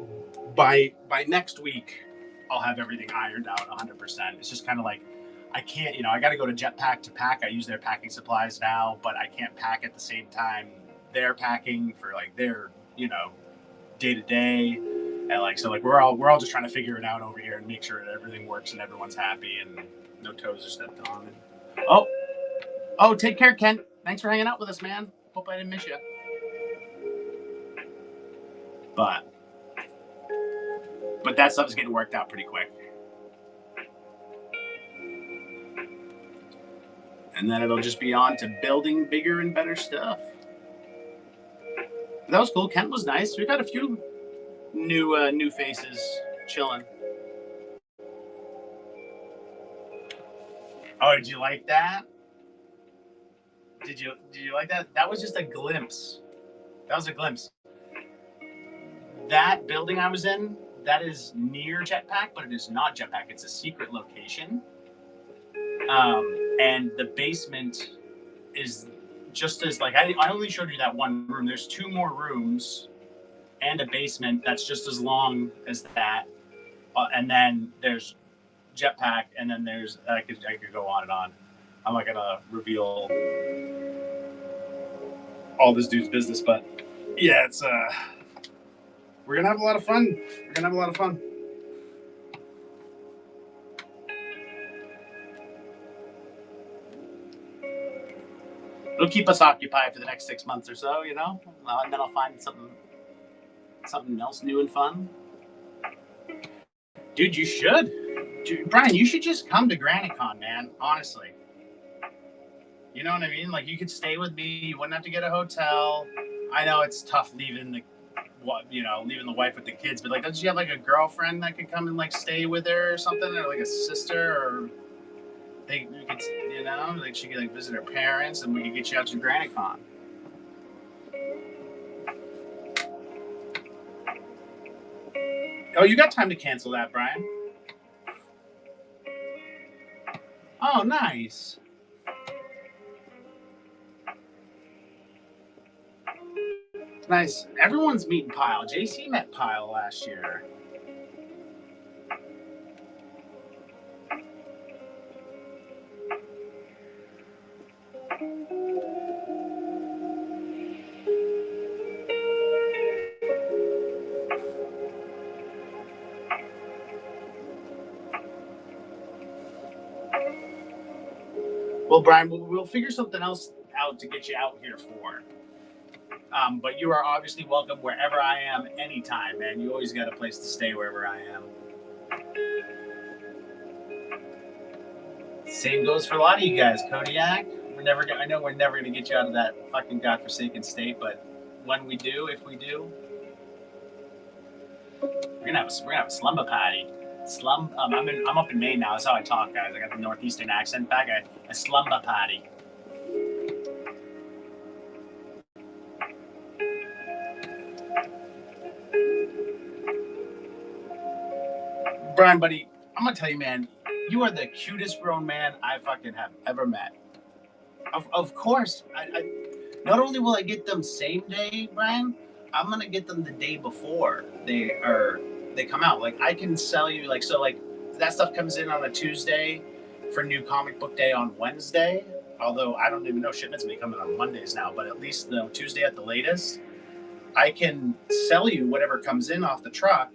By next week, I'll have everything ironed out 100%. It's just kind of like, I can't, I got to go to Jetpack to pack. I use their packing supplies now, but I can't pack at the same time they're packing for like their, day to day. And like, so like we're all just trying to figure it out over here and make sure that everything works and everyone's happy and no toes are stepped on. Oh, take care, Ken. Thanks for hanging out with us, man. Hope I didn't miss you. But that stuff is getting worked out pretty quick. And then it'll just be on to building bigger and better stuff. That was cool. Kent was nice. We've had a few new faces chilling. Oh, did you like that? Did you like that? That was just a glimpse. That was a glimpse. That building I was in, that is near Jetpack, but it is not Jetpack. It's a secret location. And the basement is just as like, I only showed you that one room. There's 2 more rooms and a basement that's just as long as that. And then there's Jetpack, and then there's, I could go on and on. I'm not gonna reveal all this dude's business, but yeah, it's we're gonna have a lot of fun. It'll keep us occupied for the next 6 months or so, and then I'll find something else new and fun. Dude, you should. Dude, Brian, you should just come to GraniteCon, man. Honestly. You know what I mean? Like, you could stay with me. You wouldn't have to get a hotel. I know it's tough leaving the wife with the kids, but like, doesn't she have like a girlfriend that could come and like stay with her or something, or like a sister, or we could, like she could like visit her parents, and we could get you out to GraniteCon. Oh, you got time to cancel that, Brian? Oh, nice. Nice. Everyone's meeting Pyle. JC met Pyle last year. Well, Brian, we'll figure something else out to get you out here for. But you are obviously welcome wherever I am anytime, man. You always got a place to stay wherever I am. Same goes for a lot of you guys. Kodiak, I know we're never gonna get you out of that fucking godforsaken state, but when we do, if we do, we're gonna have a slumber party. I'm up in Maine now. That's how I talk, guys. I got the northeastern accent back. A slumber party. Brian, buddy, I'm gonna tell you, man, you are the cutest grown man I fucking have ever met. Of course, I not only will I get them same day, Brian, I'm gonna get them the day before they come out. Like, I can sell you like that stuff comes in on a Tuesday for New Comic Book Day on Wednesday. although I don't even know, shipments may come in on Mondays now, but at least Tuesday at the latest, I can sell you whatever comes in off the truck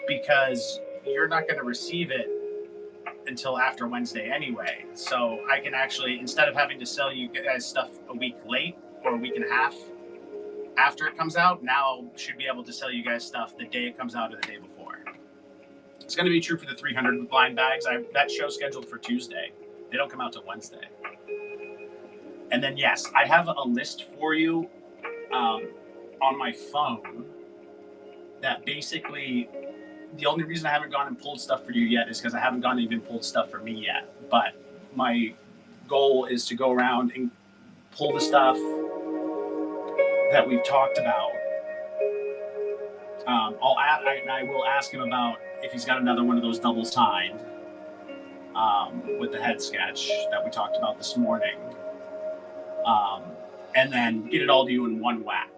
because you're not going to receive it until after Wednesday anyway. So I can actually, instead of having to sell you guys stuff a week late or a week and a half after it comes out, now should be able to sell you guys stuff the day it comes out or the day before. It's going to be true for the 300 blind bags. That show's scheduled for Tuesday. They don't come out till Wednesday. And then, yes, I have a list for you on my phone that basically, the only reason I haven't gone and pulled stuff for you yet is because I haven't gone and even pulled stuff for me yet. But my goal is to go around and pull the stuff that we've talked about. I will ask him about if he's got another one of those double signed with the head sketch that we talked about this morning. And then get it all to you in one whack.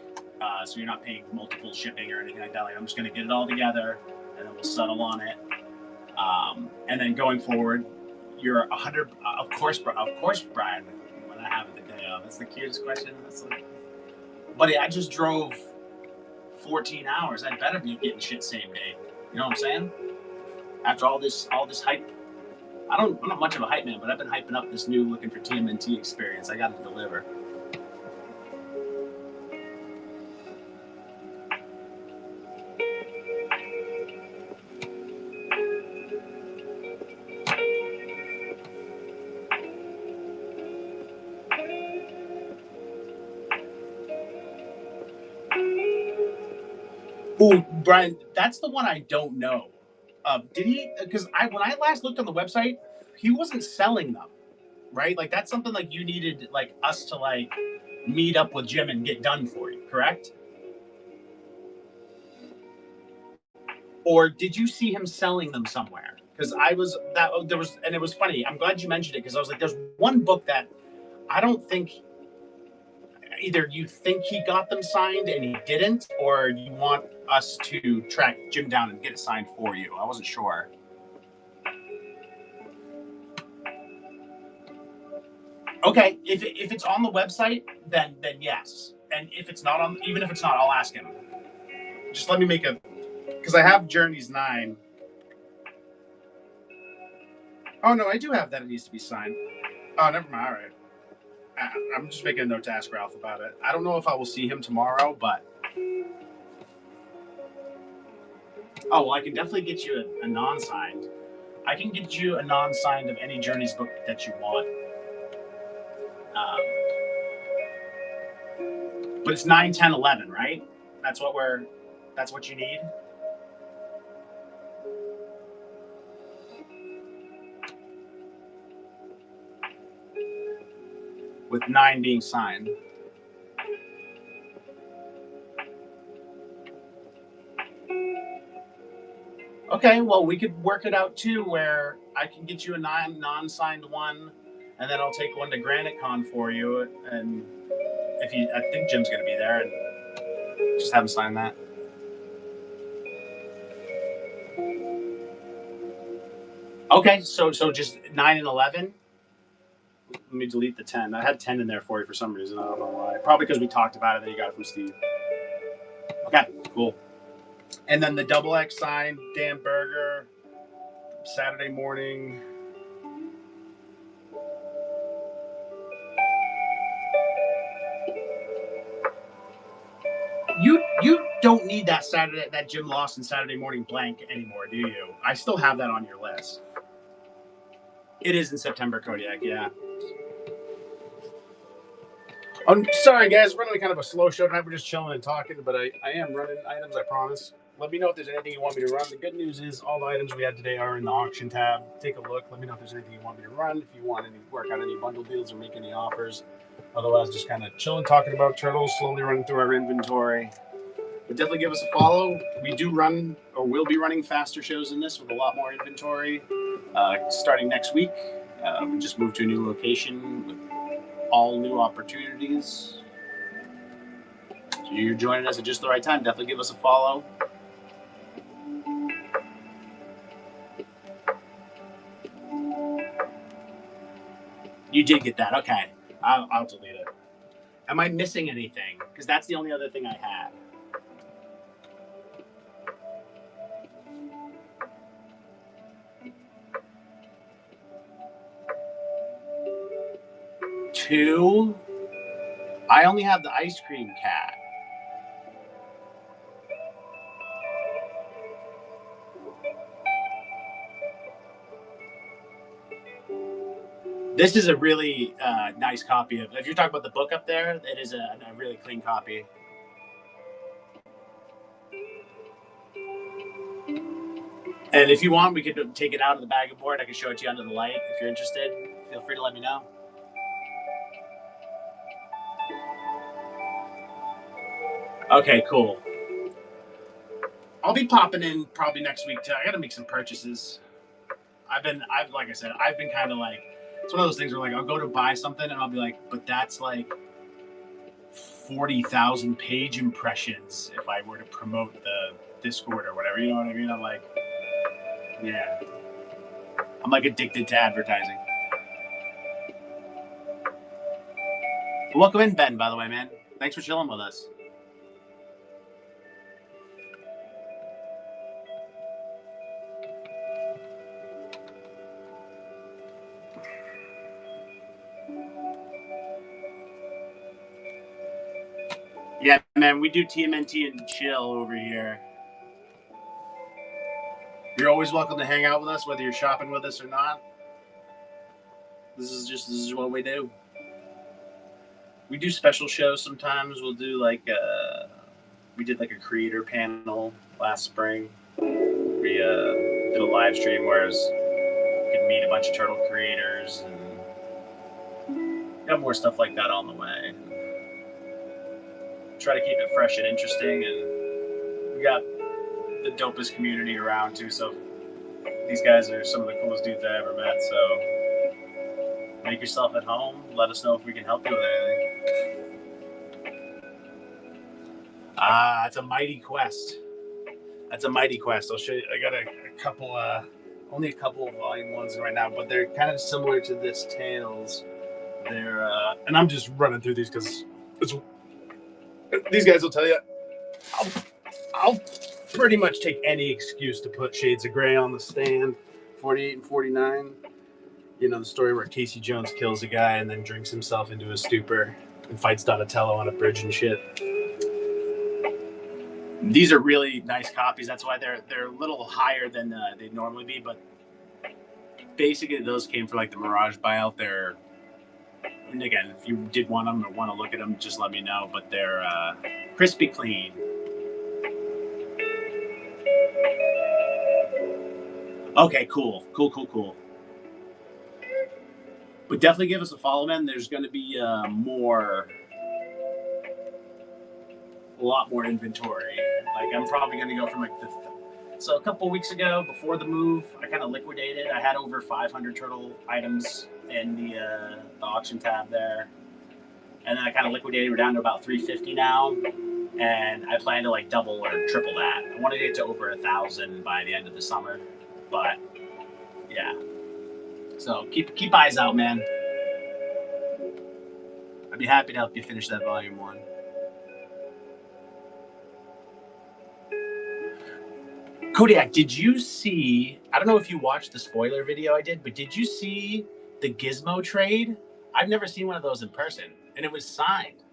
So you're not paying multiple shipping or anything like that. Like, I'm just going to get it all together and then we'll settle on it. And then going forward, you're 100. Of course, Brian. When I have it the day of, that's the cutest question. That's like, buddy, I just drove 14 hours. I better be getting shit same day. You know what I'm saying? After all this hype, I'm not much of a hype man, but I've been hyping up this new looking for TMNT experience. I got to deliver. Ooh, Brian, that's the one I don't know. Did he? Because when I last looked on the website, he wasn't selling them, right? Like that's something like you needed like us to like meet up with Jim and get done for you, correct? Or did you see him selling them somewhere? Because and it was funny. I'm glad you mentioned it because I was like, there's one book that I don't think either you think he got them signed and he didn't, or you want us to track Jim down and get it signed for you. I wasn't sure. Okay, if it's on the website, then yes. And if it's not on, even if it's not, I'll ask him. Just let me make a, because I have Journeys 9. Oh no, I do have that. It needs to be signed. Oh, never mind. All right. I'm just making a note to ask Ralph about it. I don't know if I will see him tomorrow, but well, I can definitely get you a non-signed. I can get you a non-signed of any Journeys book that you want. But it's 9, 10, 11, right? That's what you need. With 9 being signed. Okay, well, we could work it out too, where I can get you a non-signed one, and then I'll take one to GraniteCon for you. And I think Jim's going to be there, and just have him sign that. Okay, so just 9 and 11. Let me delete the 10. I had 10 in there for you for some reason. I don't know why. Probably because we talked about it, then you got it from Steve. Okay, cool. And then the double X sign, Dan Berger, Saturday morning. You don't need that Jim Lawson Saturday morning blank anymore, do you? I still have that on your list. It is in September, Kodiak, yeah. I'm sorry, guys. We're running kind of a slow show tonight. We're just chilling and talking, but I am running items, I promise. Let me know if there's anything you want me to run. The good news is all the items we had today are in the auction tab. Take a look. Let me know if there's anything you want me to run, if you want any work on any bundle deals or make any offers. Otherwise, just kind of chilling, talking about turtles, slowly running through our inventory. But definitely give us a follow. We do run, or will be running faster shows than this with a lot more inventory starting next week. We just moved to a new location with all new opportunities. So you're joining us at just the right time. Definitely give us a follow. You did get that. Okay. I'll delete it. Am I missing anything? Because that's the only other thing I had. Two. I only have the ice cream cat. This is a really nice copy of. If you're talking about the book up there, it is a really clean copy. And if you want, we could take it out of the bagging board. I can show it to you under the light. If you're interested, feel free to let me know. Okay, cool. I'll be popping in probably next week too. I got to make some purchases. Like I said, I've been kind of like, it's one of those things where like I'll go to buy something and I'll be like, but that's like 40,000 page impressions if I were to promote the Discord or whatever. You know what I mean? I'm like, yeah. I'm like addicted to advertising. Well, welcome in, Ben, by the way, man. Thanks for chilling with us. Yeah, man, we do TMNT and chill over here. You're always welcome to hang out with us, whether you're shopping with us or not. This is what we do. We do special shows sometimes. We'll do like we did like a creator panel last spring. We did a live stream where you could meet a bunch of turtle creators, and got more stuff like that on the way. Try to keep it fresh and interesting, and we got the dopest community around too. So these guys are some of the coolest dudes I ever met. So make yourself at home. Let us know if we can help you with anything. It's a mighty quest. That's a mighty quest. I'll show you. I got a couple, only a couple of volume ones right now, but they're kind of similar to this Tales. They're, and I'm just running through these because these guys will tell you, I'll pretty much take any excuse to put Shades of Grey on the stand. 48 and 49. You know, the story where Casey Jones kills a guy and then drinks himself into a stupor and fights Donatello on a bridge and shit. These are really nice copies. That's why they're a little higher than they'd normally be. But basically, those came for like the Mirage buyout. And again, if you did want them or want to look at them, just let me know. But they're crispy clean. Okay, cool. But definitely give us a follow, man. There's going to be a lot more inventory. Like I'm probably going to go from like so a couple weeks ago, before the move, I kind of liquidated. I had over 500 turtle items in the auction tab there, and then I kind of liquidated. We're down to about 350 now, and I plan to like double or triple that. I want to get to over 1,000 by the end of the summer, but yeah. So keep eyes out, man. I'd be happy to help you finish that volume 1. Kodiak, did you see, I don't know if you watched the spoiler video I did, but did you see the Gizmo trade? I've never seen one of those in person, and it was signed.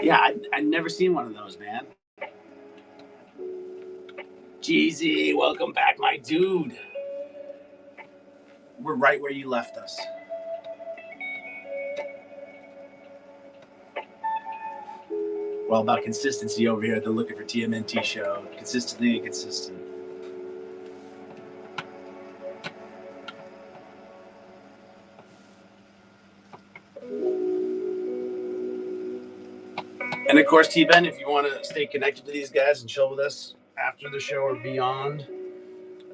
Yeah, I'd never seen one of those, man. Jeezy, welcome back, my dude. We're right where you left us. Well, about consistency over here at the Looking for TMNT show. Consistently inconsistent. And of course, T-Ben, if you want to stay connected to these guys and chill with us after the show or beyond,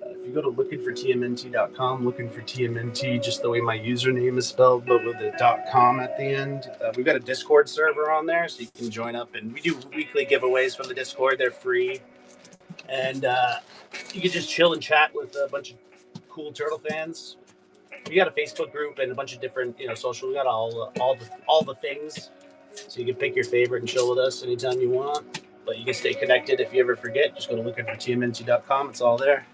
if you go to lookinfortmnt.com, looking for TMNT, just the way my username is spelled, but with the .com at the end. We've got a Discord server on there, so you can join up. And we do weekly giveaways from the Discord. They're free. and you can just chill and chat with a bunch of cool turtle fans. We got a Facebook group and a bunch of different, social. We got all the things, so you can pick your favorite and chill with us anytime you want. But you can stay connected if you ever forget. Just go to lookinfortmnt.com. It's all there.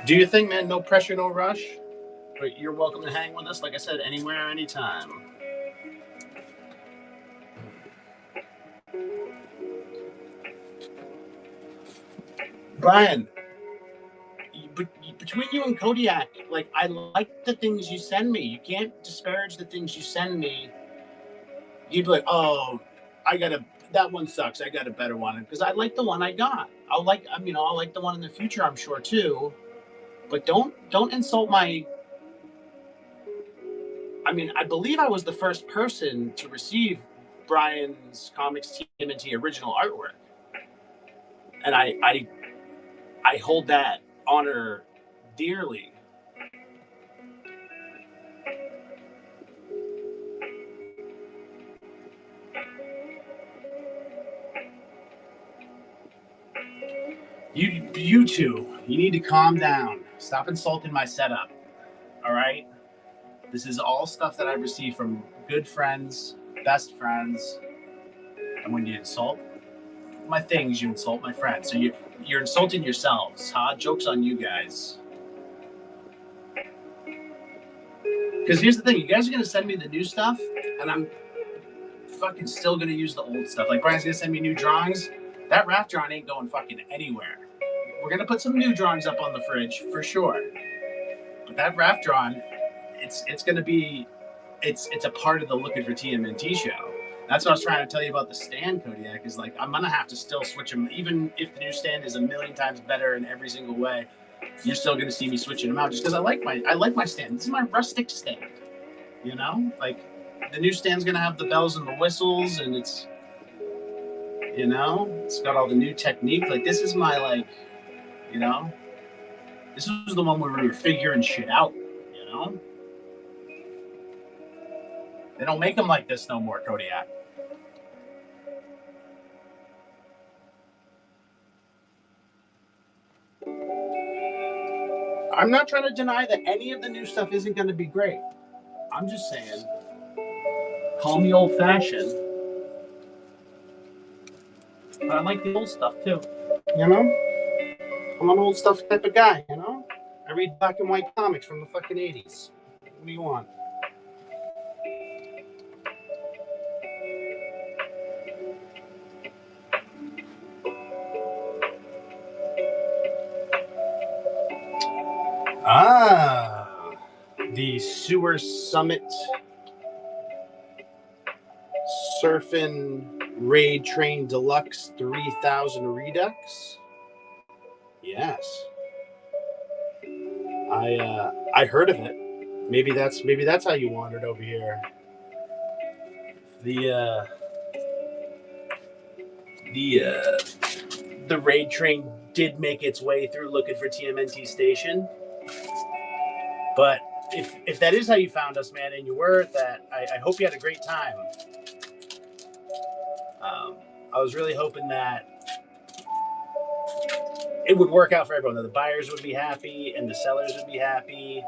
Do your thing, man. No pressure, no rush. But you're welcome to hang with us, like I said, anywhere, anytime. Brian, between you and Kodiak, like, I like the things you send me. You can't disparage the things you send me. You'd be like, oh, that one sucks. I got a better one. Because I like the one I got. I'll like the one in the future, I'm sure, too. But don't insult my. I believe I was the first person to receive Brian's Comics TMNT original artwork. And I hold that honor dearly. You two, you need to calm down. Stop insulting my setup. All right? This is all stuff that I received from good friends, best friends. And when you insult my things, you insult my friends. So you're insulting yourselves, huh? Joke's on you guys. Because here's the thing, you guys are gonna send me the new stuff, and I'm fucking still gonna use the old stuff. Like, Brian's gonna send me new drawings. That raft drawing ain't going fucking anywhere. We're gonna put some new drawings up on the fridge for sure. But that raft drawing, it's gonna be it's a part of the Looking for TMNT show. That's what I was trying to tell you about the stand, Kodiak, is like, I'm gonna have to still switch them. Even if the new stand is a million times better in every single way, you're still gonna see me switching them out just because I like my stand. This is my rustic stand. Like, the new stand's gonna have the bells and the whistles, and it's got all the new technique. Like, this is my, like, this was the one where we were figuring shit out. They don't make them like this no more, Kodiak. I'm not trying to deny that any of the new stuff isn't going to be great. I'm just saying, call me old-fashioned, but I like the old stuff too. I'm an old stuff type of guy. I read black and white comics from the fucking 80s. What do you want? The Sewer Summit Surfin' Raid Train Deluxe 3000 Redux. Yes, I heard of it. Maybe that's how you wandered over here. The raid train did make its way through Looking for TMNT Station. But if that is how you found us, man, and you were at that, I hope you had a great time. I was really hoping that it would work out for everyone, that the buyers would be happy and the sellers would be happy.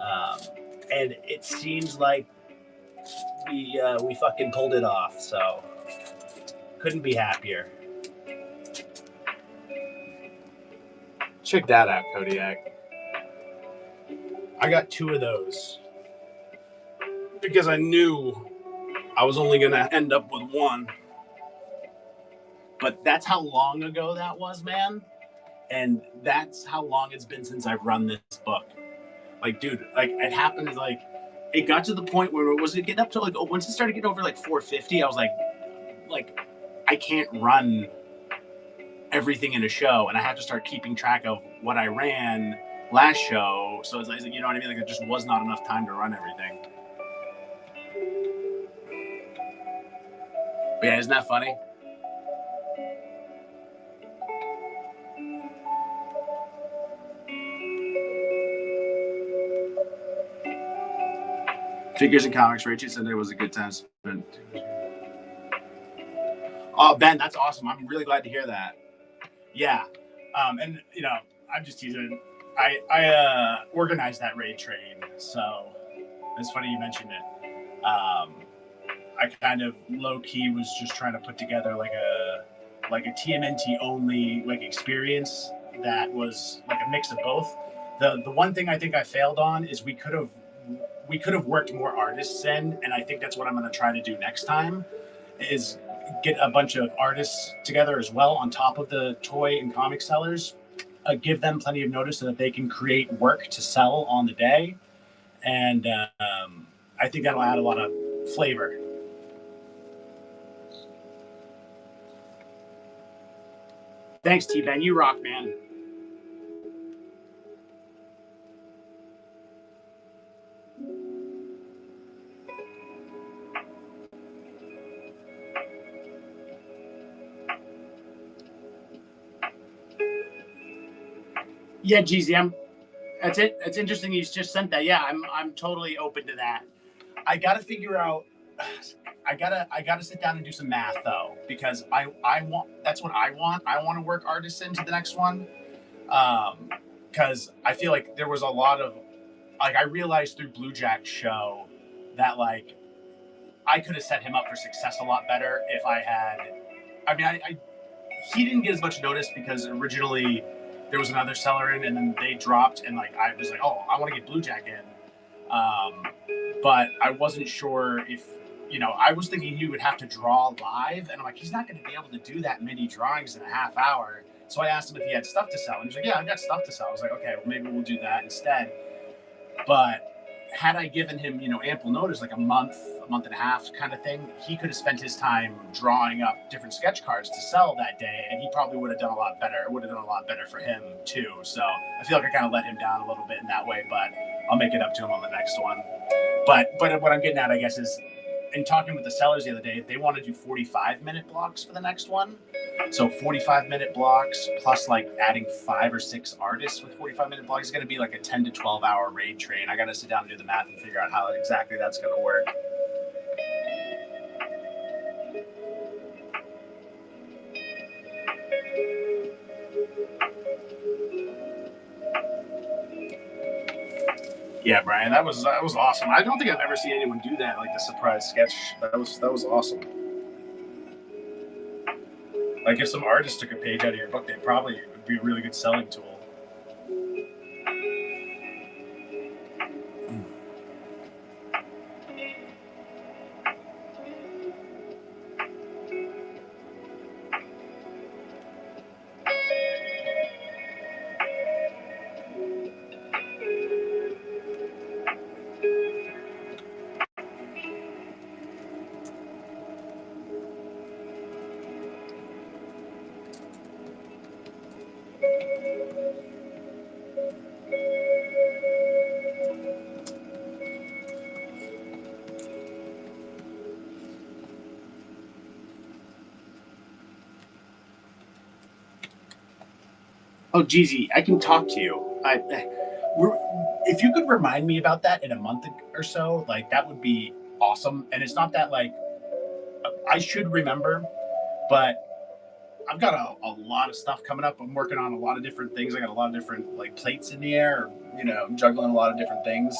And it seems like we fucking pulled it off, so couldn't be happier. Check that out, Kodiak. I got 2 of those because I knew I was only going to end up with 1. But that's how long ago that was, man. And that's how long it's been since I've run this book. Like, dude, like, it happened, like, it got to the point where it getting up to, like, once it started getting over, like, 450, I was like, I can't run everything in a show, and I have to start keeping track of what I ran last show. So it's like, you know what I mean? Like, there just was not enough time to run everything. But yeah, isn't that funny? Figures and comics. Rachel said it was a good time spent. Oh, Ben, that's awesome. I'm really glad to hear that. Yeah. And, you know, I'm just teasing. I organized that raid train, so it's funny you mentioned it. I kind of low-key was just trying to put together like a TMNT only like experience that was like a mix of both. The one thing I think I failed on is we could have worked more artists in, and I think that's what I'm going to try to do next time is get a bunch of artists together as well on top of the toy and comic sellers, give them plenty of notice so that they can create work to sell on the day, and I think that'll add a lot of flavor. Thanks, T-Ben. You rock, man. Yeah, GZ, that's it. It's interesting you just sent that. Yeah, I'm totally open to that. I gotta figure out. I gotta sit down and do some math though, because I want that's what I want. I want to work artists into the next one, because I feel like there was a lot of like I realized through Blue Jack's show that like I could have set him up for success a lot better if I had. I mean, he didn't get as much notice because originally there was another seller in, and then they dropped, and like I was like, oh, I want to get Blue Jack in, but I wasn't sure if I was thinking he would have to draw live, and I'm like, he's not going to be able to do that many drawings in a half hour. So I asked him if he had stuff to sell, and he's like, yeah, I've got stuff to sell. I was like, okay, well maybe we'll do that instead. But had I given him, ample notice, like a month and a half kind of thing, he could have spent his time drawing up different sketch cards to sell that day, and he probably would have done a lot better. It would have done a lot better for him too. So I feel like I kind of let him down a little bit in that way, but I'll make it up to him on the next one. But what I'm getting at, I guess, is in talking with the sellers the other day, they want to do 45-minute blocks for the next one. So 45-minute blocks plus like adding 5 or 6 artists with 45-minute blocks is going to be like a 10 to 12 hour raid train. I got to sit down and do the math and figure out how exactly that's going to work. Yeah, Brian, that was awesome. I don't think I've ever seen anyone do that, like the surprise sketch. That was awesome. Like if some artist took a page out of your book, they probably would be a really good selling tool. Oh, Jeezy, I can talk to you. If you could remind me about that in a month or so, like that would be awesome. And it's not that like I should remember, but I've got a lot of stuff coming up. I'm working on a lot of different things. I got a lot of different like plates in the air. I'm juggling a lot of different things.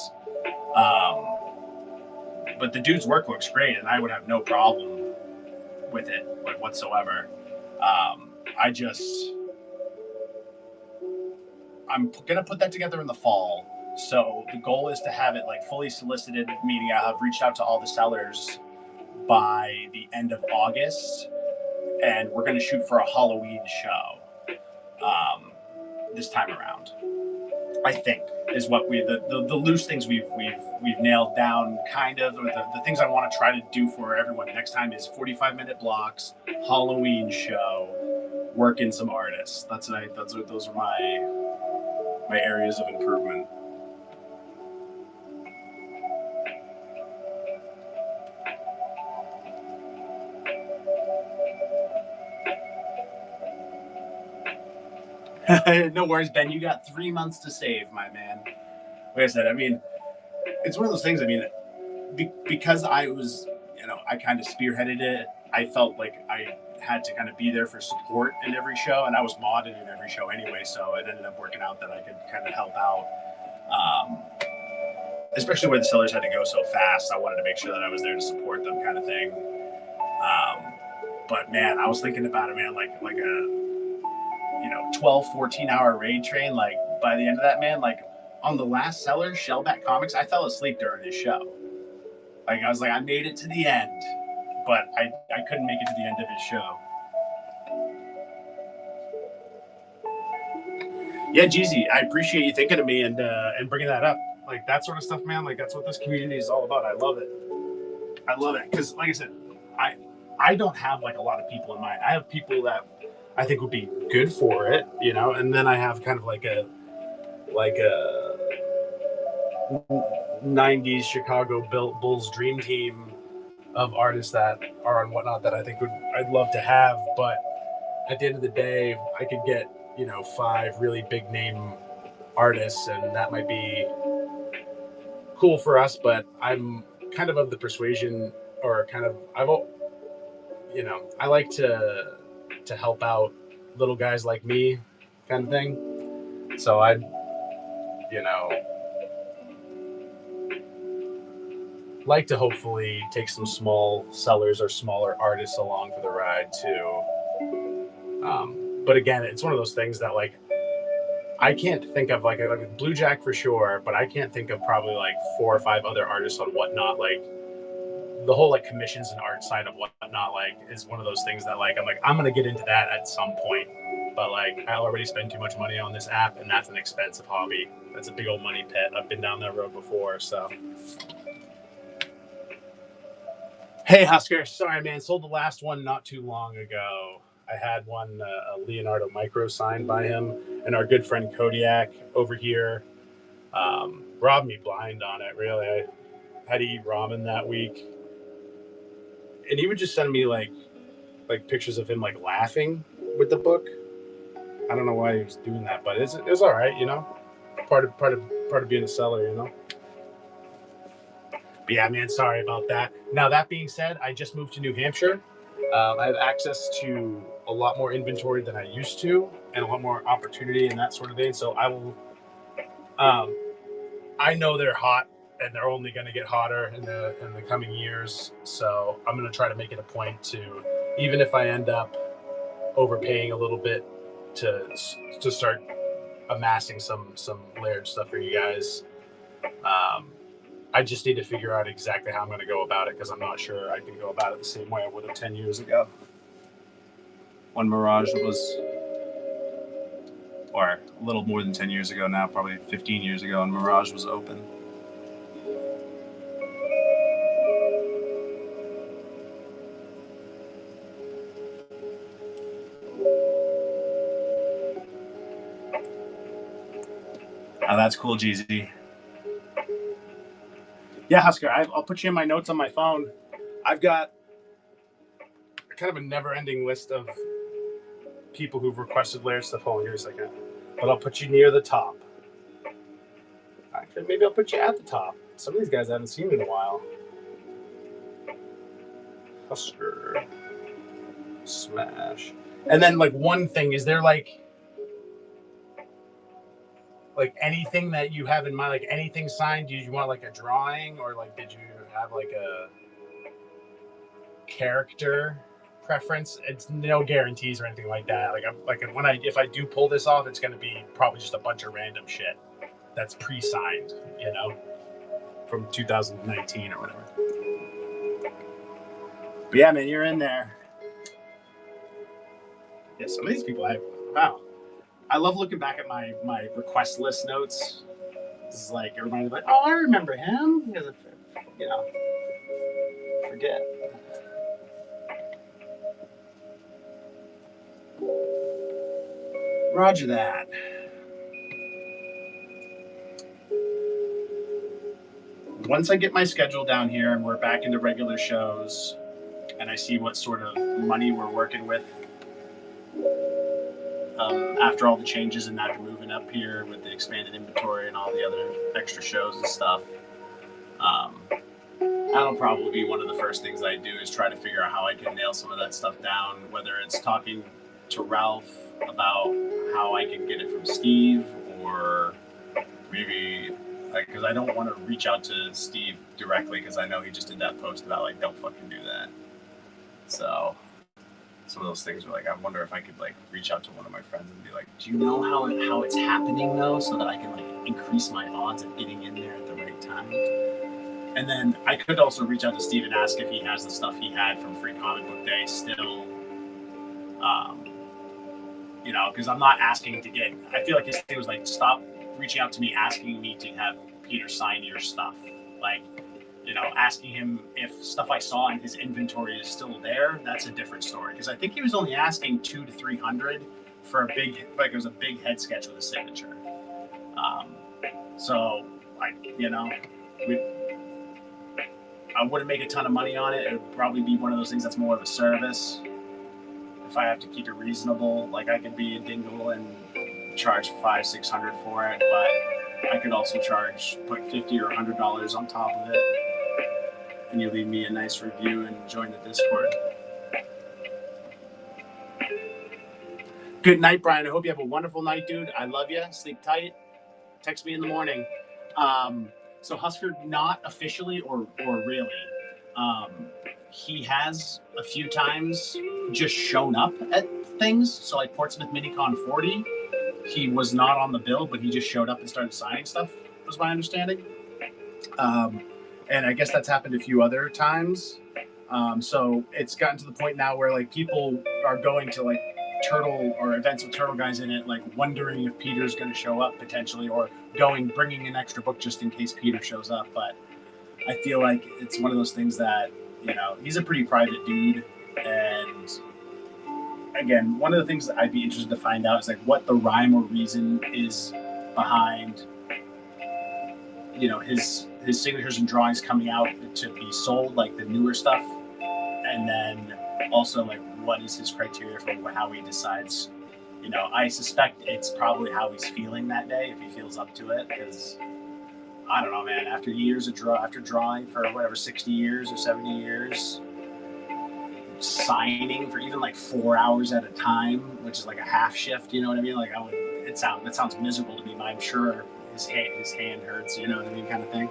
But the dude's work looks great, and I would have no problem with it like whatsoever. I'm gonna put that together in the fall. So the goal is to have it like fully solicited, meaning I have reached out to all the sellers by the end of August, and we're gonna shoot for a Halloween show this time around. I think is what the loose things we've nailed down kind of, or the things I want to try to do for everyone next time is 45-minute blocks, Halloween show, work in some artists. Those are my areas of improvement. No worries, Ben. You got 3 months to save, my man. Like I said, I mean, it's one of those things. I mean, because I was, I kind of spearheaded it. I felt like I had to kind of be there for support in every show, and I was modded in every show anyway, so it ended up working out that I could kind of help out. Especially where the sellers had to go so fast, I wanted to make sure that I was there to support them, kind of thing. But man, I was thinking about it, man, like a 12, 14-hour raid train. Like by the end of that, man, like on the last seller, Shellback Comics, I fell asleep during his show. Like I was like, I made it to the end, but I couldn't make it to the end of his show. Yeah, Jeezy, I appreciate you thinking of me and bringing that up. Like that sort of stuff, man. Like that's what this community is all about. I love it. I love it because, like I said, I don't have like a lot of people in mind. I have people that I think would be good for it, and then I have kind of like a 90s Chicago Bulls dream team of artists that are on Whatnot that I think I'd love to have. But at the end of the day, I could get 5 really big name artists, and that might be cool for us. But I'm kind of the persuasion, or kind of I like to help out little guys like me, kind of thing. So I'd like to hopefully take some small sellers or smaller artists along for the ride too. But again, it's one of those things that like I can't think of like Blue Jack for sure, but I can't think of probably like 4 or 5 other artists on Whatnot. Like the whole like commissions and art side of Whatnot like is one of those things that like I'm gonna get into that at some point. But like I already spend too much money on this app, and that's an expensive hobby. That's a big old money pit. I've been down that road before, so. Hey Husker, sorry man, sold the last one not too long ago. I had one, a Leonardo Micro signed by him, and our good friend Kodiak over here robbed me blind on it, really. I had to eat ramen that week, and he would just send me like pictures of him like laughing with the book. I don't know why he was doing that, but it was all right, part of being a seller, But yeah, man, sorry about that. Now, that being said, I just moved to New Hampshire. I have access to a lot more inventory than I used to, and a lot more opportunity and that sort of thing. So I will. I know they're hot, and they're only going to get hotter in the coming years. So I'm going to try to make it a point to, even if I end up overpaying a little bit, to start amassing some layered stuff for you guys. I just need to figure out exactly how I'm going to go about it, because I'm not sure I can go about it the same way I would have 10 years ago. When Mirage was, or a little more than 10 years ago now, probably 15 years ago, and Mirage was open. Oh, that's cool, GZ. Yeah, Husker, I'll put you in my notes on my phone. I've got kind of a never-ending list of people who've requested layered stuff. Hold on here a second. But I'll put you near the top. Actually, maybe I'll put you at the top. Some of these guys I haven't seen in a while. Husker. Smash. And then, like, one thing, is there, like anything that you have in mind, like anything signed? Do you want like a drawing, or like did you have like a character preference? It's no guarantees or anything like that. If I do pull this off, it's going to be probably just a bunch of random shit that's pre-signed, from 2019 or whatever. But yeah, man, you're in there. Yeah, some of these people, wow. I love looking back at my request list notes. This is like, it reminds me, like, oh, I remember him. Because, forget. Roger that. Once I get my schedule down here and we're back into regular shows, and I see what sort of money we're working with, after all the changes and now moving up here with the expanded inventory and all the other extra shows and stuff, that'll probably be one of the first things I do is try to figure out how I can nail some of that stuff down, whether it's talking to Ralph about how I can get it from Steve, or maybe like, because I don't want to reach out to Steve directly because I know he just did that post about like, don't fucking do that. So some of those things are like, I wonder if I could like reach out to one of my friends and be like, do you know how it's happening though, so that I can like increase my odds of getting in there at the right time. And then I could also reach out to Steve and ask if he has the stuff he had from Free Comic Book Day still. You know, because I'm not asking to get. I feel like his thing was like, stop reaching out to me asking me to have Peter sign your stuff. Like, you know, asking him if stuff I saw in his inventory is still there. That's a different story. Because I think he was only asking 200 to 300 for a big, like it was a big head sketch with a signature. So, like, you know, I wouldn't make a ton of money on it. It would probably be one of those things that's more of a service. If I have to keep it reasonable, like I could be a dingle and charge $500-600 for it, but I could also put $50 or $100 on top of it, and you leave me a nice review and join the Discord. Good night, Brian. I hope you have a wonderful night, dude. I love you. Sleep tight. Text me in the morning. So Husker, not officially or really. He has a few times just shown up at things. So like Portsmouth Minicon 40, he was not on the bill, but he just showed up and started signing stuff, was my understanding. And I guess that's happened a few other times. So it's gotten to the point now where like people are going to like turtle or events with turtle guys in it, like wondering if Peter's going to show up potentially, or bringing an extra book just in case Peter shows up. But I feel like it's one of those things that, you know, he's a pretty private dude. And again, one of the things that I'd be interested to find out is like what the rhyme or reason is behind, you know, his signatures and drawings coming out to be sold, like the newer stuff. And then also like what is his criteria for how he decides. You know, I suspect it's probably how he's feeling that day, if he feels up to it, because I don't know, man. After years of drawing for whatever 60 years or 70 years, signing for even like 4 hours at a time, which is like a half shift. You know what I mean? Like that sounds miserable to me. But I'm sure his hand hurts. You know what I mean, kind of thing.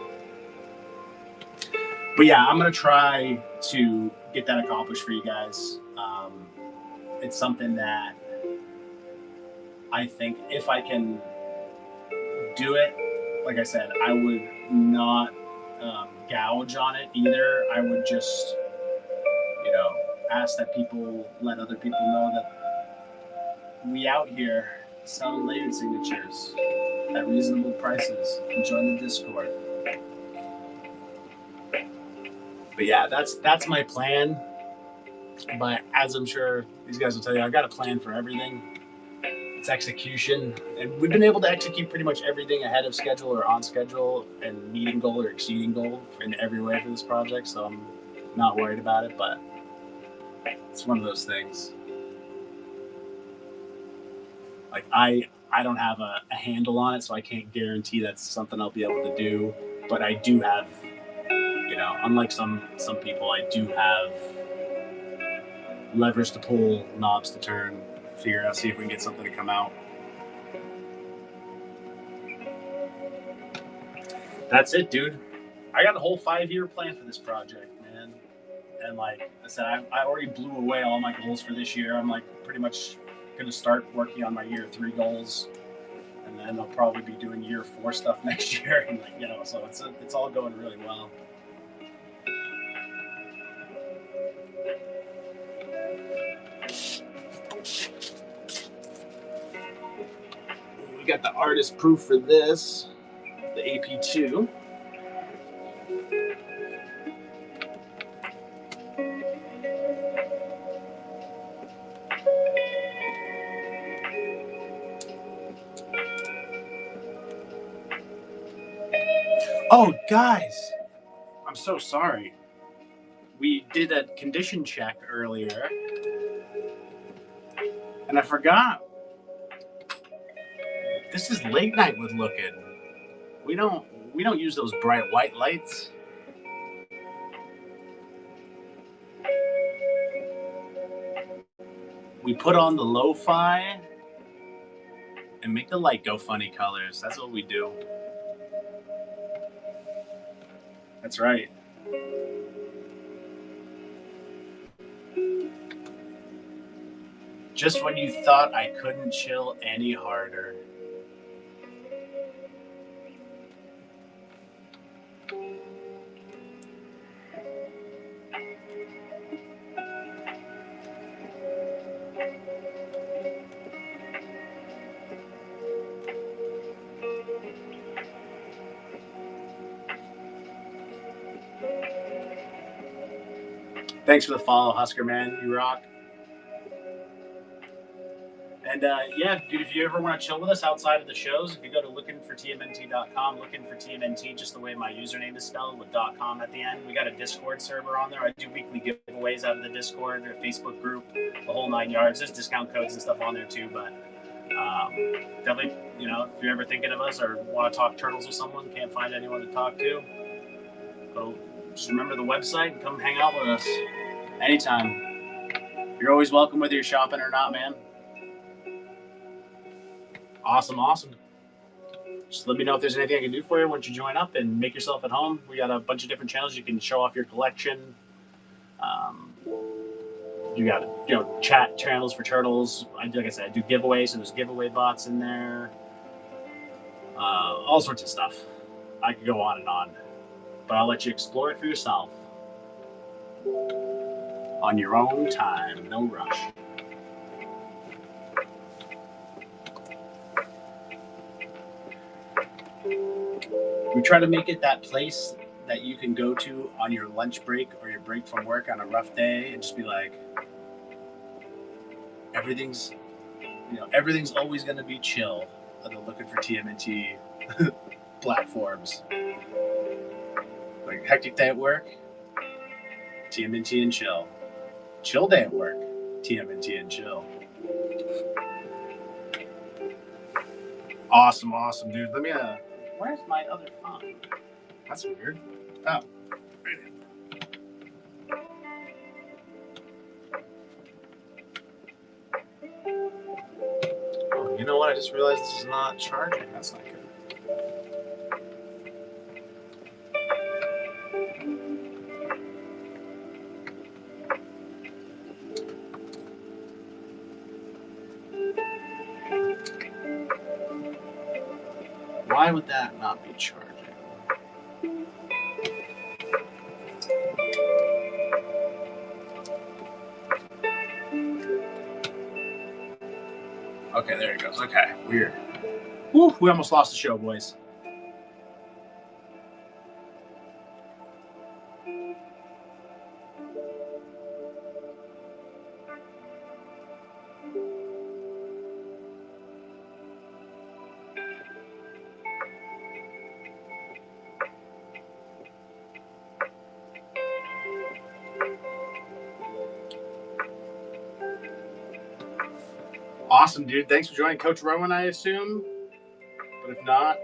But yeah, I'm gonna try to get that accomplished for you guys. It's something that I think if I can do it, like I said, I would not gouge on it either. I would just, you know, ask that people let other people know that we out here selling layered signatures at reasonable prices. And join the Discord. But yeah, that's my plan. But as I'm sure these guys will tell you, I've got a plan for everything. It's execution, and we've been able to execute pretty much everything ahead of schedule or on schedule, and meeting goal or exceeding goal in every way for this project. So I'm not worried about it, but it's one of those things. Like I don't have a handle on it, so I can't guarantee that's something I'll be able to do. But I do have, you know, unlike some people, I do have levers to pull, knobs to turn, figure out, see if we can get something to come out. That's it, dude. I got a whole 5-year plan for this project, man. And like I said, I already blew away all my goals for this year. I'm like pretty much going to start working on my year 3 goals. And then I'll probably be doing year 4 stuff next year. And like, you know, so it's all going really well. We got the artist proof for this, the AP2. Oh, guys, I'm so sorry. We did a condition check earlier, and I forgot. This is late night with Lookin. We don't use those bright white lights. we put on the lo-fi and make the light go funny colors. That's what we do. That's right. Just when you thought I couldn't chill any harder. Thanks for the follow, Husker Man. You rock. And yeah, dude, if you ever want to chill with us outside of the shows, if you go to lookinfortmnt.com, looking for TMNT, just the way my username is spelled with .com at the end. We got a Discord server on there. I do weekly giveaways out of the Discord, a Facebook group, the whole 9 yards. There's discount codes and stuff on there too, but definitely, you know, if you're ever thinking of us or want to talk turtles with someone, can't find anyone to talk to, go just remember the website and come hang out with us anytime. You're always welcome whether you're shopping or not, man. Awesome. Just let me know if there's anything I can do for you once you join up and make yourself at home. We got a bunch of different channels you can show off your collection. You got, you know, chat channels for turtles. Like I said, I do giveaways, so there's giveaway bots in there. All sorts of stuff. I could go on and on, but I'll let you explore it for yourself on your own time. No rush. We try to make it that place that you can go to on your lunch break or your break from work on a rough day and just be like, everything's always going to be chill on the Looking for TMNT platforms. Like hectic day at work, TMNT and chill. Chill day at work, TMNT and chill. Awesome, dude. Let me where's my other phone? That's weird. Oh. Oh, you know what? I just realized this is not charging. That's not good. Why would that not be charging? Okay, there it goes. Okay, weird. Woo, we almost lost the show, boys. Awesome, dude. Thanks for joining. Coach Rowan, I assume. But if not,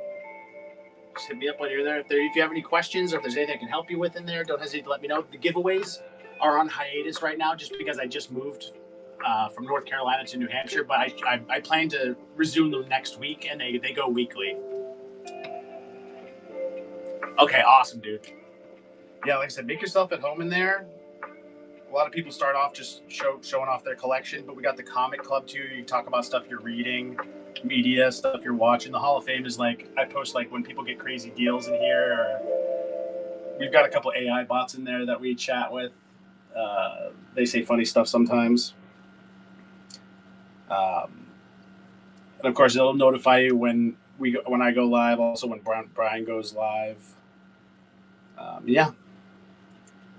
just hit me up when you're there. If you have any questions or if there's anything I can help you with in there, don't hesitate to let me know. The giveaways are on hiatus right now just because I just moved from North Carolina to New Hampshire. But I plan to resume them next week, and they go weekly. Okay, awesome, dude. Yeah, like I said, make yourself at home in there. A lot of people start off just showing off their collection, but we got the comic club too. You talk about stuff you're reading, media, stuff you're watching. The Hall of Fame is like, I post like when people get crazy deals in here. Or we've got a couple AI bots in there that we chat with. They say funny stuff sometimes. And of course, it'll notify you when I go live. Also, when Brian goes live. Yeah.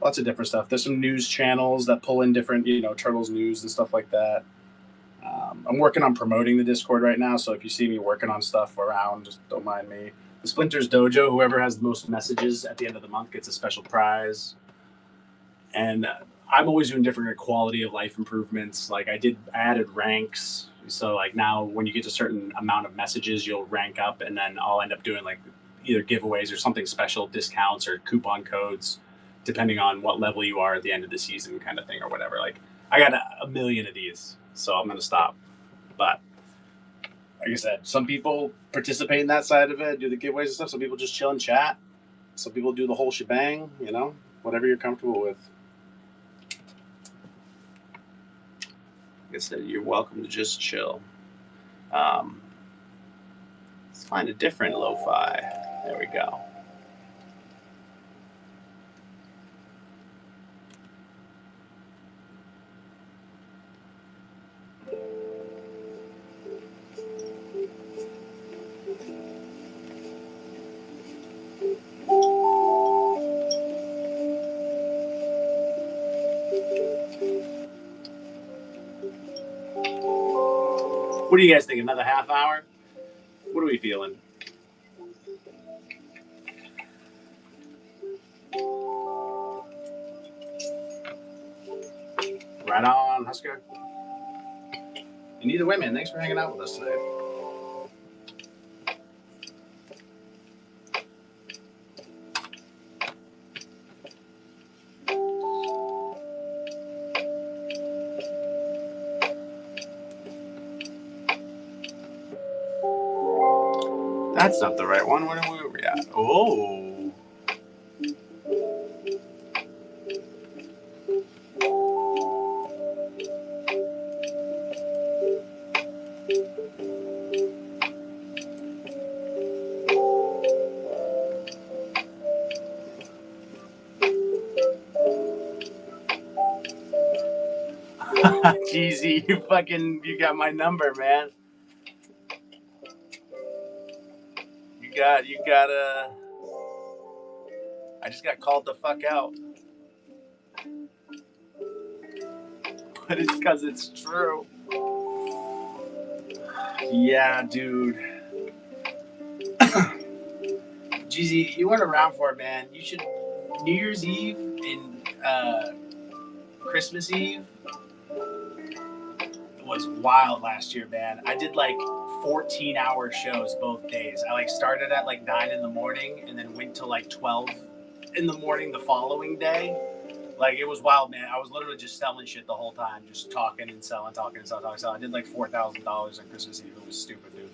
Lots of different stuff. There's some news channels that pull in different, Turtles news and stuff like that. I'm working on promoting the Discord right now, so if you see me working on stuff around, just don't mind me. The Splinters Dojo, whoever has the most messages at the end of the month gets a special prize. And I'm always doing different quality of life improvements. Like I added ranks. So like now when you get to a certain amount of messages, you'll rank up, and then I'll end up doing like either giveaways or something special, discounts or coupon codes, depending on what level you are at the end of the season kind of thing or whatever. Like I got a million of these. so I'm gonna stop. But like I said, some people participate in that side of it, do the giveaways and stuff. Some people just chill and chat. Some people do the whole shebang. You know, whatever you're comfortable with. Like I said, you're welcome to just chill. Let's find a different lo-fi. There we go. What do you guys think? Another half hour? What are we feeling? Right on, Husker. And either way, man, thanks for hanging out with us today. That's not the right one. Where are we at? Oh. Jeezy, you got my number, man. You got I just got called the fuck out. But it's because it's true. Yeah, dude. Jeezy, you weren't around for it, man. You should. New Year's Eve and Christmas Eve was wild last year, man. I did like 14-hour shows both days. I like started at like 9 in the morning and then went to like 12 in the morning the following day. Like, it was wild, man. I was literally just selling shit the whole time, just talking and selling. I did like $4,000 on Christmas Eve. It was stupid, dude.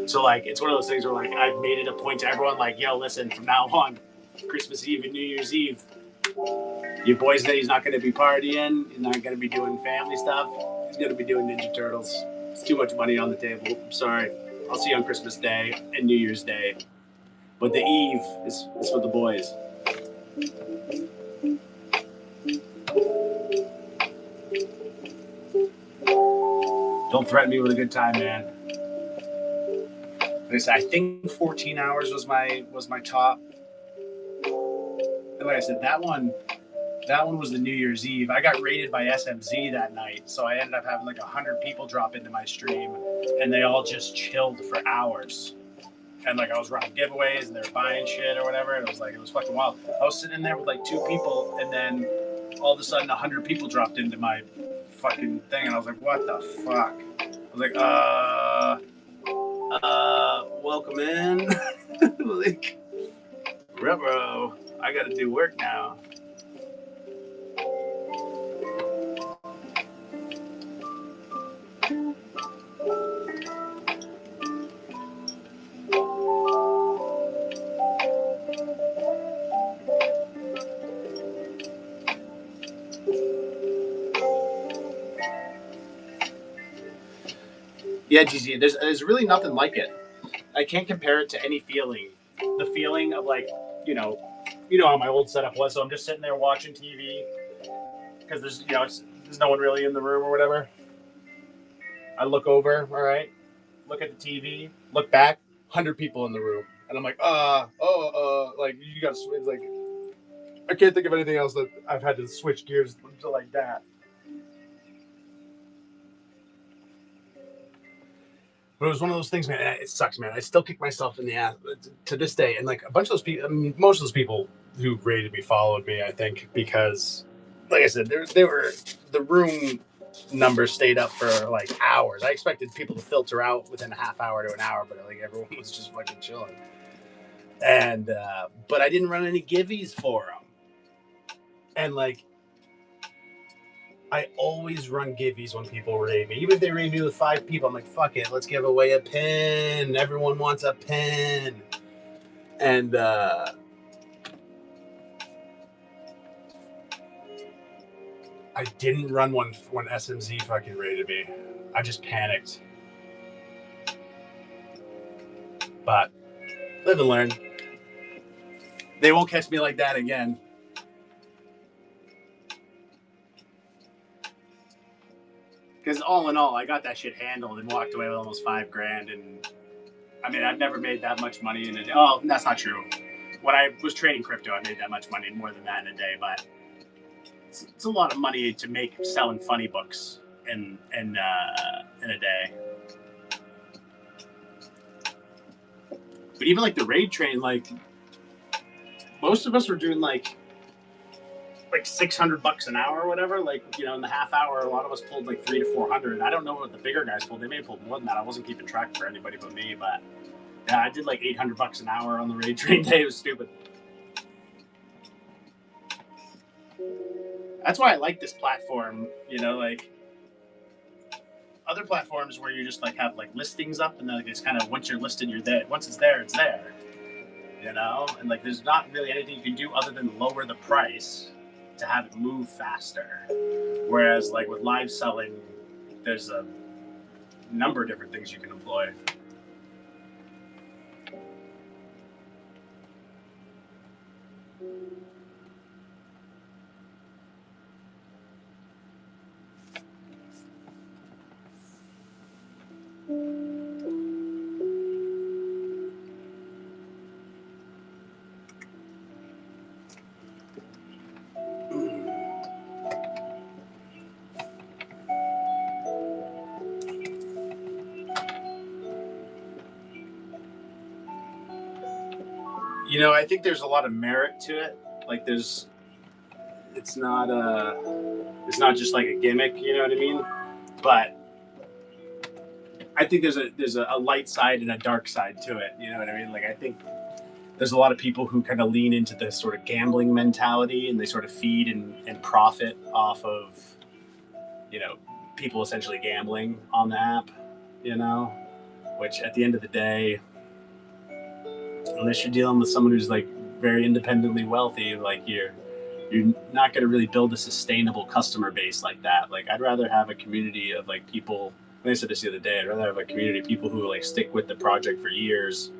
So, like, it's one of those things where, like, I've made it a point to everyone, like, yo, listen, from now on, Christmas Eve and New Year's Eve, your boy said he's not going to be partying, he's not going to be doing family stuff, he's going to be doing Ninja Turtles. It's too much money on the table. I'm sorry. I'll see you on Christmas Day and New Year's Day. But the Eve is for the boys. Don't threaten me with a good time, man. Like I said, I think 14 hours was my top. And like I said, that one was the New Year's Eve. I got raided by SMZ that night, so I ended up having like 100 people drop into my stream, and they all just chilled for hours. And like I was running giveaways, and they were buying shit or whatever. And it was fucking wild. I was sitting in there with like 2 people, and then all of a sudden 100 people dropped into my fucking thing, and I was like, what the fuck? I was like, welcome in. Like, bro, I gotta do work now. Yeah, GZ, there's really nothing like it. I can't compare it to any feeling. The feeling of like, you know how my old setup was. So I'm just sitting there watching TV because there's no one really in the room or whatever. I look over, all right, look at the TV, look back, 100 people in the room, and I'm like, like you got to like, I can't think of anything else that I've had to switch gears to like that. But it was one of those things, man. It sucks, man. I still kick myself in the ass to this day. And like a bunch of those people, I mean, most of those people who rated me followed me, I think, because, like I said, the room numbers stayed up for like hours. I expected people to filter out within a half hour to an hour, but like everyone was just fucking chilling. And but I didn't run any givvies for them. And like, I always run givvies when people raid me. Even if they raid me with 5 people, I'm like, fuck it, let's give away a pin. Everyone wants a pin. And I didn't run one when SMZ fucking raided me. I just panicked. But live and learn. They won't catch me like that again. Because all in all, I got that shit handled and walked away with almost $5,000. And I mean, I've never made that much money in a day. Oh, that's not true. When I was trading crypto, I made that much money, more than that in a day. But it's a lot of money to make selling funny books in a day. But even like the raid train, like most of us were doing like $600 an hour or whatever. Like, you know, in the half hour, a lot of us pulled like 300 to 400. I don't know what the bigger guys pulled. They may have pulled more than that. I wasn't keeping track for anybody but me. But yeah, I did like $800 an hour on the raid train day. It was stupid. That's why I like this platform. You know, like other platforms where you just like have like listings up and then like, it's kind of once you're listed, you're there. Once it's there, it's there. You know, and like there's not really anything you can do other than lower the price to have it move faster. Whereas like with live selling, there's a number of different things you can employ. You know, I think there's a lot of merit to it. Like it's not just like a gimmick, you know what I mean? But I think there's a light side and a dark side to it, you know what I mean? Like I think there's a lot of people who kind of lean into this sort of gambling mentality and they sort of feed and profit off of, you know, people essentially gambling on the app, you know, which at the end of the day, unless you're dealing with someone who's like very independently wealthy, like you're not going to really build a sustainable customer base like that. Like I'd rather have a community of like people. I said this the other day. I'd rather have a community of people who like stick with the project for years,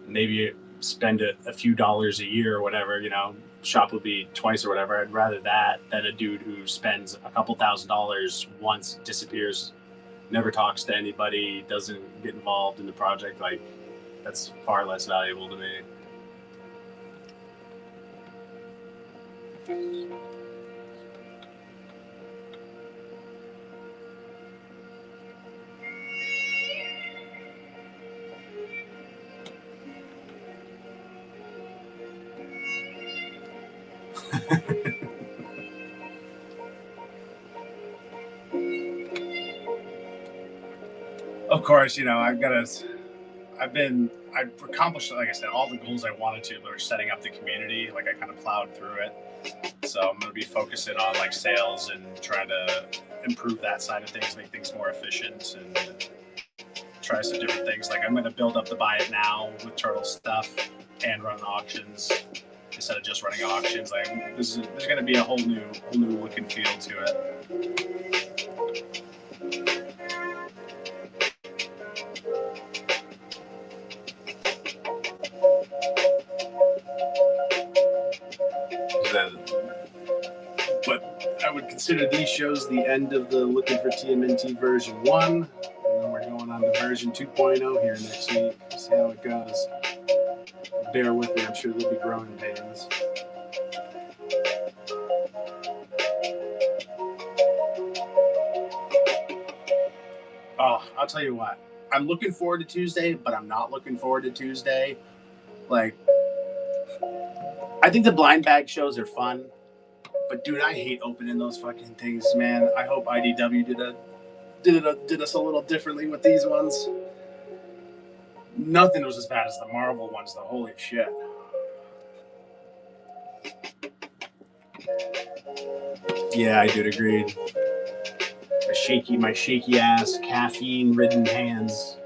maybe spend a few dollars a year or whatever. You know, shop would be twice or whatever. I'd rather that than a dude who spends a couple $1,000s once, disappears, never talks to anybody, doesn't get involved in the project. Like that's far less valuable to me. Of course, you know, I've accomplished, like I said, all the goals I wanted to, but setting up the community, like I kind of plowed through it. So I'm going to be focusing on like sales and trying to improve that side of things, make things more efficient and try some different things. Like I'm going to build up the buy it now with turtle stuff and run auctions instead of just running auctions. Like there's going to be a whole new look and feel to it. But I would consider these shows the end of the Looking for TMNT version 1. And then we're going on to version 2.0 here next week. See how it goes. Bear with me, I'm sure there'll be growing pains. Oh, I'll tell you what. I'm looking forward to Tuesday, but I'm not looking forward to Tuesday. Like, I think the blind bag shows are fun. But dude, I hate opening those fucking things, man. I hope IDW did us a little differently with these ones. Nothing was as bad as the Marvel ones, though. Holy shit. Yeah, I do agree. My shaky ass, caffeine-ridden hands.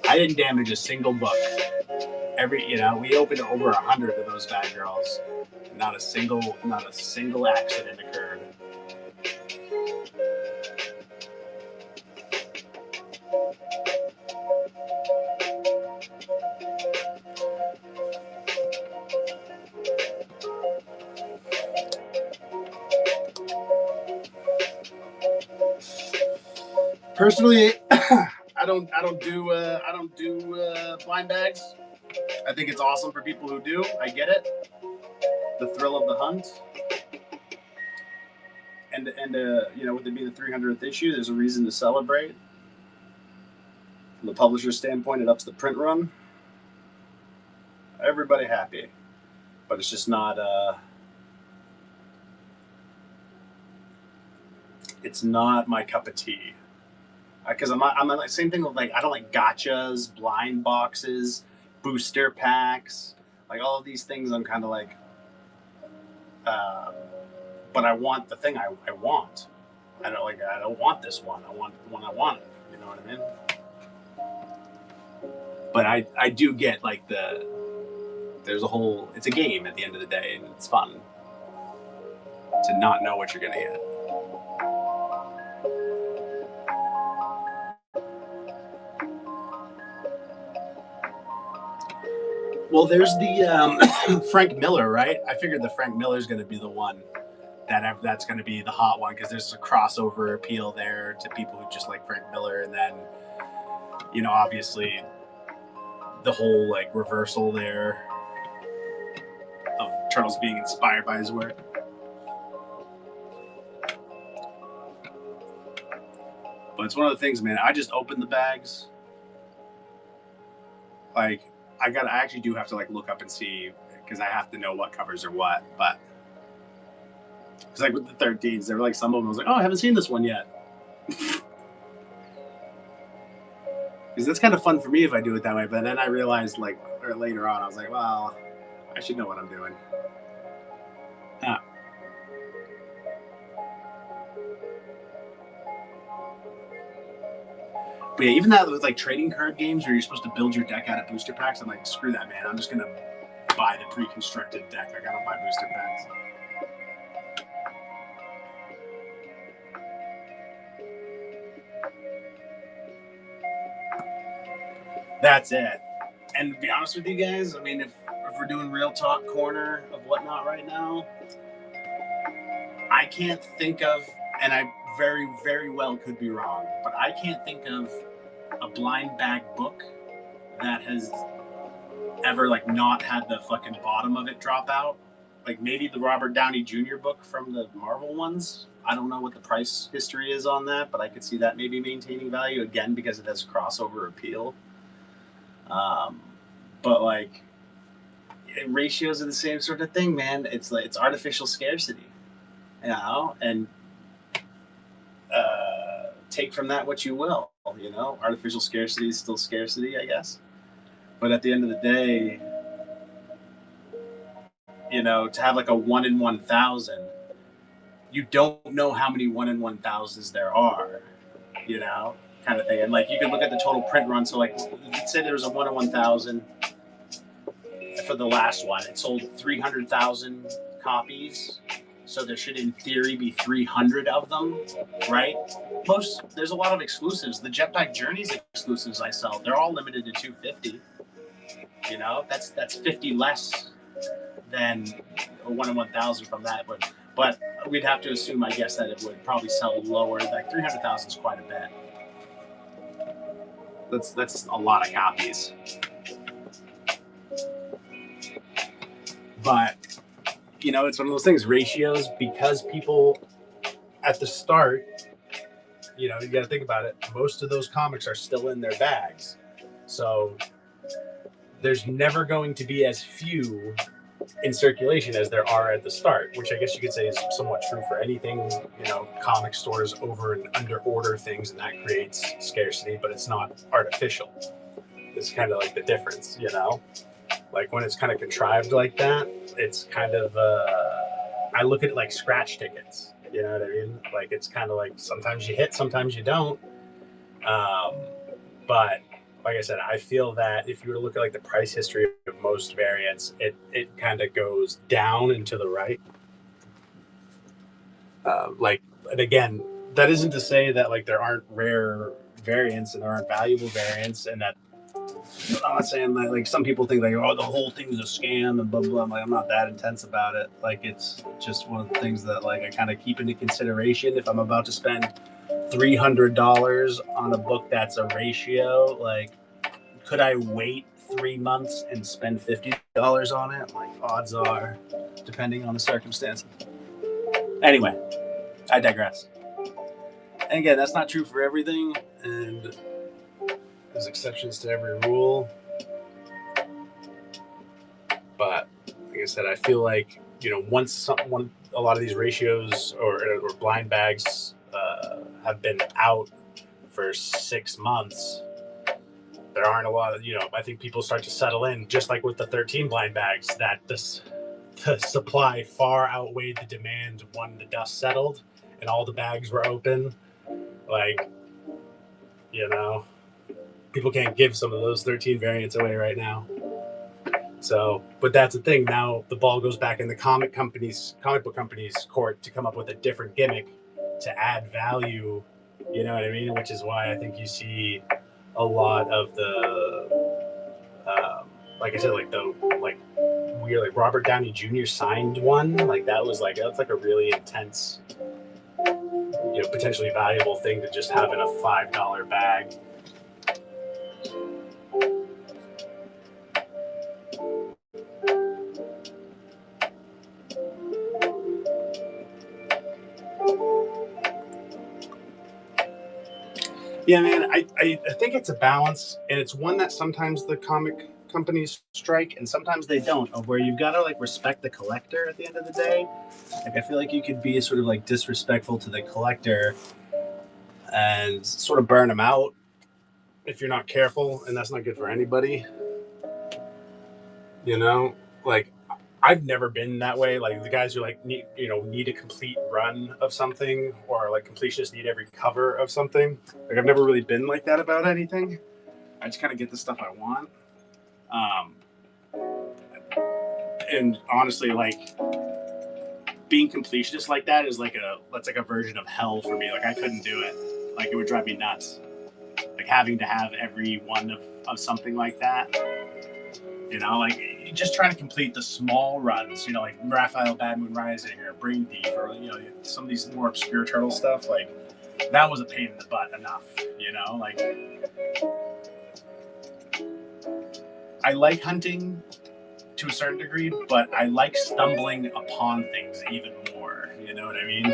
I didn't damage a single book. We opened over 100 of those bad girls. Not a single accident occurred. Personally, I don't do blind bags. I think it's awesome for people who do. I get it. The thrill of the hunt. And with it being the 300th issue, there's a reason to celebrate. From the publisher's standpoint, it ups the print run. Everybody happy, but it's just not. It's not my cup of tea. Because I'm like same thing with, like, I don't like gotchas, blind boxes, booster packs, like all of these things. I'm kind of like, but I want the thing I want. I don't want this one. I want the one I wanted. You know what I mean? But I do get like it's a game at the end of the day, and it's fun to not know what you're gonna get. Well, there's the Frank Miller, right? I figured the Frank Miller's going to be the one that's going to be the hot one, because there's a crossover appeal there to people who just like Frank Miller, and then obviously the whole like reversal there of Turtles being inspired by his work. But it's one of the things, man. I just open the bags. Like, I actually do have to like look up and see, because I have to know what covers are what. But it's like with the 13s, there were like some of them I was like, oh, I haven't seen this one yet. Because that's kind of fun for me if I do it that way. But then I realized later on, I was like, well, I should know what I'm doing. Huh. But yeah, even that with like trading card games where you're supposed to build your deck out of booster packs, I'm like, screw that, man. I'm just gonna buy the pre-constructed deck. Like, I don't buy booster packs. That's it. And to be honest with you guys, I mean, if we're doing real talk corner of whatnot right now, I can't think of, and I very, very well could be wrong, but I can't think of a blind bag book that has ever like not had the fucking bottom of it drop out. Like maybe the Robert Downey Jr. book from the Marvel ones. I don't know what the price history is on that, but I could see that maybe maintaining value again because it has crossover appeal. But like, ratios are the same sort of thing, man. It's like, it's artificial scarcity, and take from that what you will. Artificial scarcity is still scarcity, I guess. But at the end of the day, to have like a 1 in 1,000, you don't know how many 1 in 1,000s there are, kind of thing. And like, you can look at the total print run. So like, let's say there was a 1 in 1,000 for the last one. It sold 300,000 copies. So there should, in theory, be 300 of them, right? There's a lot of exclusives. The Jetpack Journeys exclusives I sell, they're all limited to 250. That's 50 less than a 1 in 1,000 from that. But we'd have to assume, I guess, that it would probably sell lower. Like 300,000 is quite a bit. That's a lot of copies. But it's one of those things, ratios, because people at the start, you got to think about it. Most of those comics are still in their bags. So there's never going to be as few in circulation as there are at the start, which I guess you could say is somewhat true for anything. You know, comic stores over and under order things, and that creates scarcity, but it's not artificial. It's kind of like the difference, you know? Like when it's kind of contrived like that, it's kind of, I look at it like scratch tickets, you know what I mean? Like it's kind of like sometimes you hit, sometimes you don't. But like I said, I feel that if you were to look at like the price history of most variants, it kind of goes down and to the right. And again, that isn't to say that like there aren't rare variants and there aren't valuable variants, and that I'm not saying that like some people think like, oh, the whole thing is a scam and blah blah. I'm like, I'm not that intense about it. Like it's just one of the things that like I kind of keep into consideration if I'm about to spend $300 on a book that's a ratio. Like, could I wait 3 months and spend $50 on it? Like, odds are, depending on the circumstance. Anyway, I digress. And again, that's not true for everything, and there's exceptions to every rule. But like I said, I feel like, you know, once a lot of these ratios or blind bags have been out for 6 months, there aren't a lot of, you know, I think people start to settle in, just like with the 13 blind bags, that the supply far outweighed the demand when the dust settled and all the bags were open. Like, you know, people can't give some of those 13 variants away right now. So, but that's the thing. Now the ball goes back in the comic book companies' court to come up with a different gimmick to add value. You know what I mean? Which is why I think you see a lot of the, like I said, like the weird, like Robert Downey Jr. signed one. Like that's like a really intense, you know, potentially valuable thing to just have in a $5 bag. Yeah, man, I think it's a balance, and it's one that sometimes the comic companies strike, and sometimes they don't. Of where you've got to like respect the collector at the end of the day. Like I feel like you could be sort of like disrespectful to the collector and sort of burn them out if you're not careful, and that's not good for anybody. You know, like I've never been that way. Like the guys who like need a complete run of something, or like completionists need every cover of something. Like I've never really been like that about anything. I just kind of get the stuff I want. And honestly, like being completionist like that is that's like a version of hell for me. Like I couldn't do it. Like it would drive me nuts. Like having to have every one of something like that. You know, like just trying to complete the small runs, you know, like Raphael Bad Moon Rising or Brain Thief or, you know, some of these more obscure turtle stuff. Like that was a pain in the butt enough, you know, like I like hunting to a certain degree, but I like stumbling upon things even more. You know what I mean?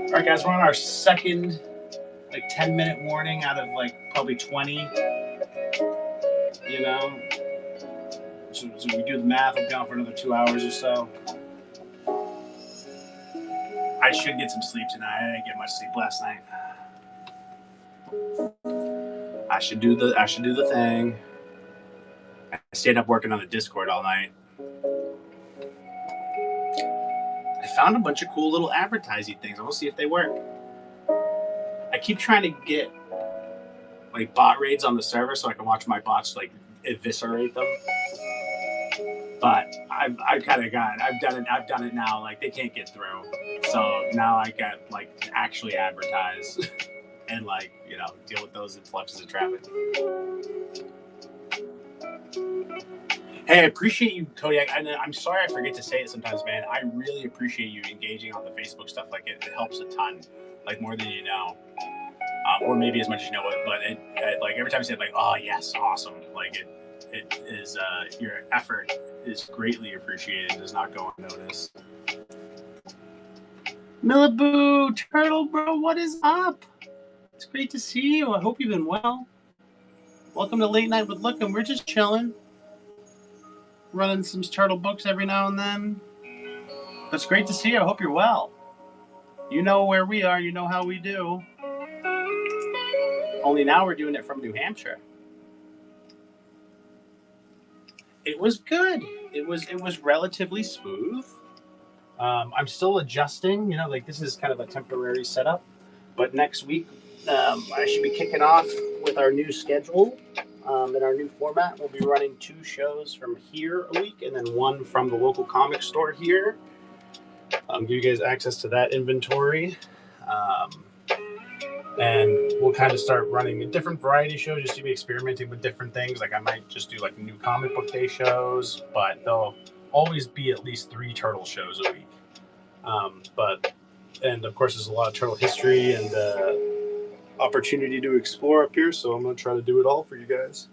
All right, guys, we're on our second, like 10-minute warning out of like probably 20. You know, so we do the math. I'm down for another 2 hours or so. I should get some sleep tonight. I didn't get much sleep last night. I should do the thing. I stayed up working on the Discord all night. I found a bunch of cool little advertising things. I want to see if they work. I keep trying to get like bot raids on the server so I can watch my bots like eviscerate them. But I've done it now. Like they can't get through. So now I got like to actually advertise and like, you know, deal with those influxes of traffic. Hey, I appreciate you, Kodiak. I'm sorry I forget to say it sometimes, man. I really appreciate you engaging on the Facebook stuff. Like it helps a ton, like more than you know, or maybe as much as you know. But it like every time I say it, like, oh yes, awesome. Like it is your effort is greatly appreciated. Does not go unnoticed. Milliboo, Turtle Bro, what is up? It's great to see you. I hope you've been well. Welcome to Late Night with Lookin. We're just chilling, running some turtle books every now and then. It's great to see you. I hope you're well. You know where we are. You know how we do. Only now we're doing it from New Hampshire. It was good. It was relatively smooth. I'm still adjusting. You know, like this is kind of a temporary setup. But next week, I should be kicking off with our new schedule and our new format. We'll be running 2 shows from here a week and then 1 from the local comic store here. Give you guys access to that inventory. And we'll kind of start running a different variety shows just to be experimenting with different things. Like I might just do like new comic book day shows, but there'll always be at least 3 turtle shows a week. And of course, there's a lot of turtle history and opportunity to explore up here, so I'm going to try to do it all for you guys.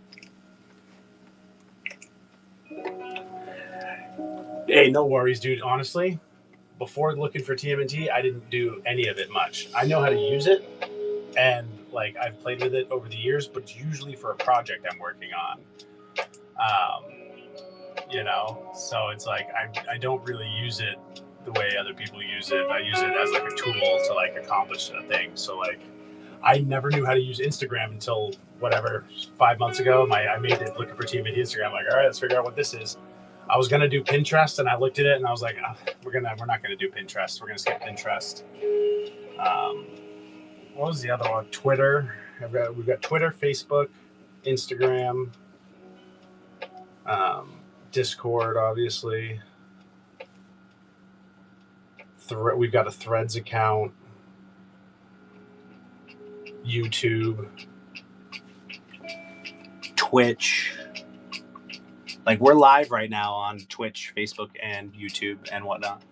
Hey, no worries, dude. Honestly, before looking for TMNT, I didn't do any of it much. I know how to use it, and like I've played with it over the years, but it's usually for a project I'm working on. You know, so it's like I don't really use it the way other people use it. I use it as like a tool to like accomplish a thing. So like I never knew how to use Instagram until whatever 5 months ago. I made it looking for TMNT Instagram. I'm like, all right, let's figure out what this is. I was gonna do Pinterest, and I looked at it, and I was like, we're not gonna do Pinterest. We're gonna skip Pinterest. What was the other one? Twitter. We've got Twitter, Facebook, Instagram, Discord, obviously. We've got a Threads account, YouTube, Twitch. Like we're live right now on Twitch, Facebook, and YouTube and whatnot.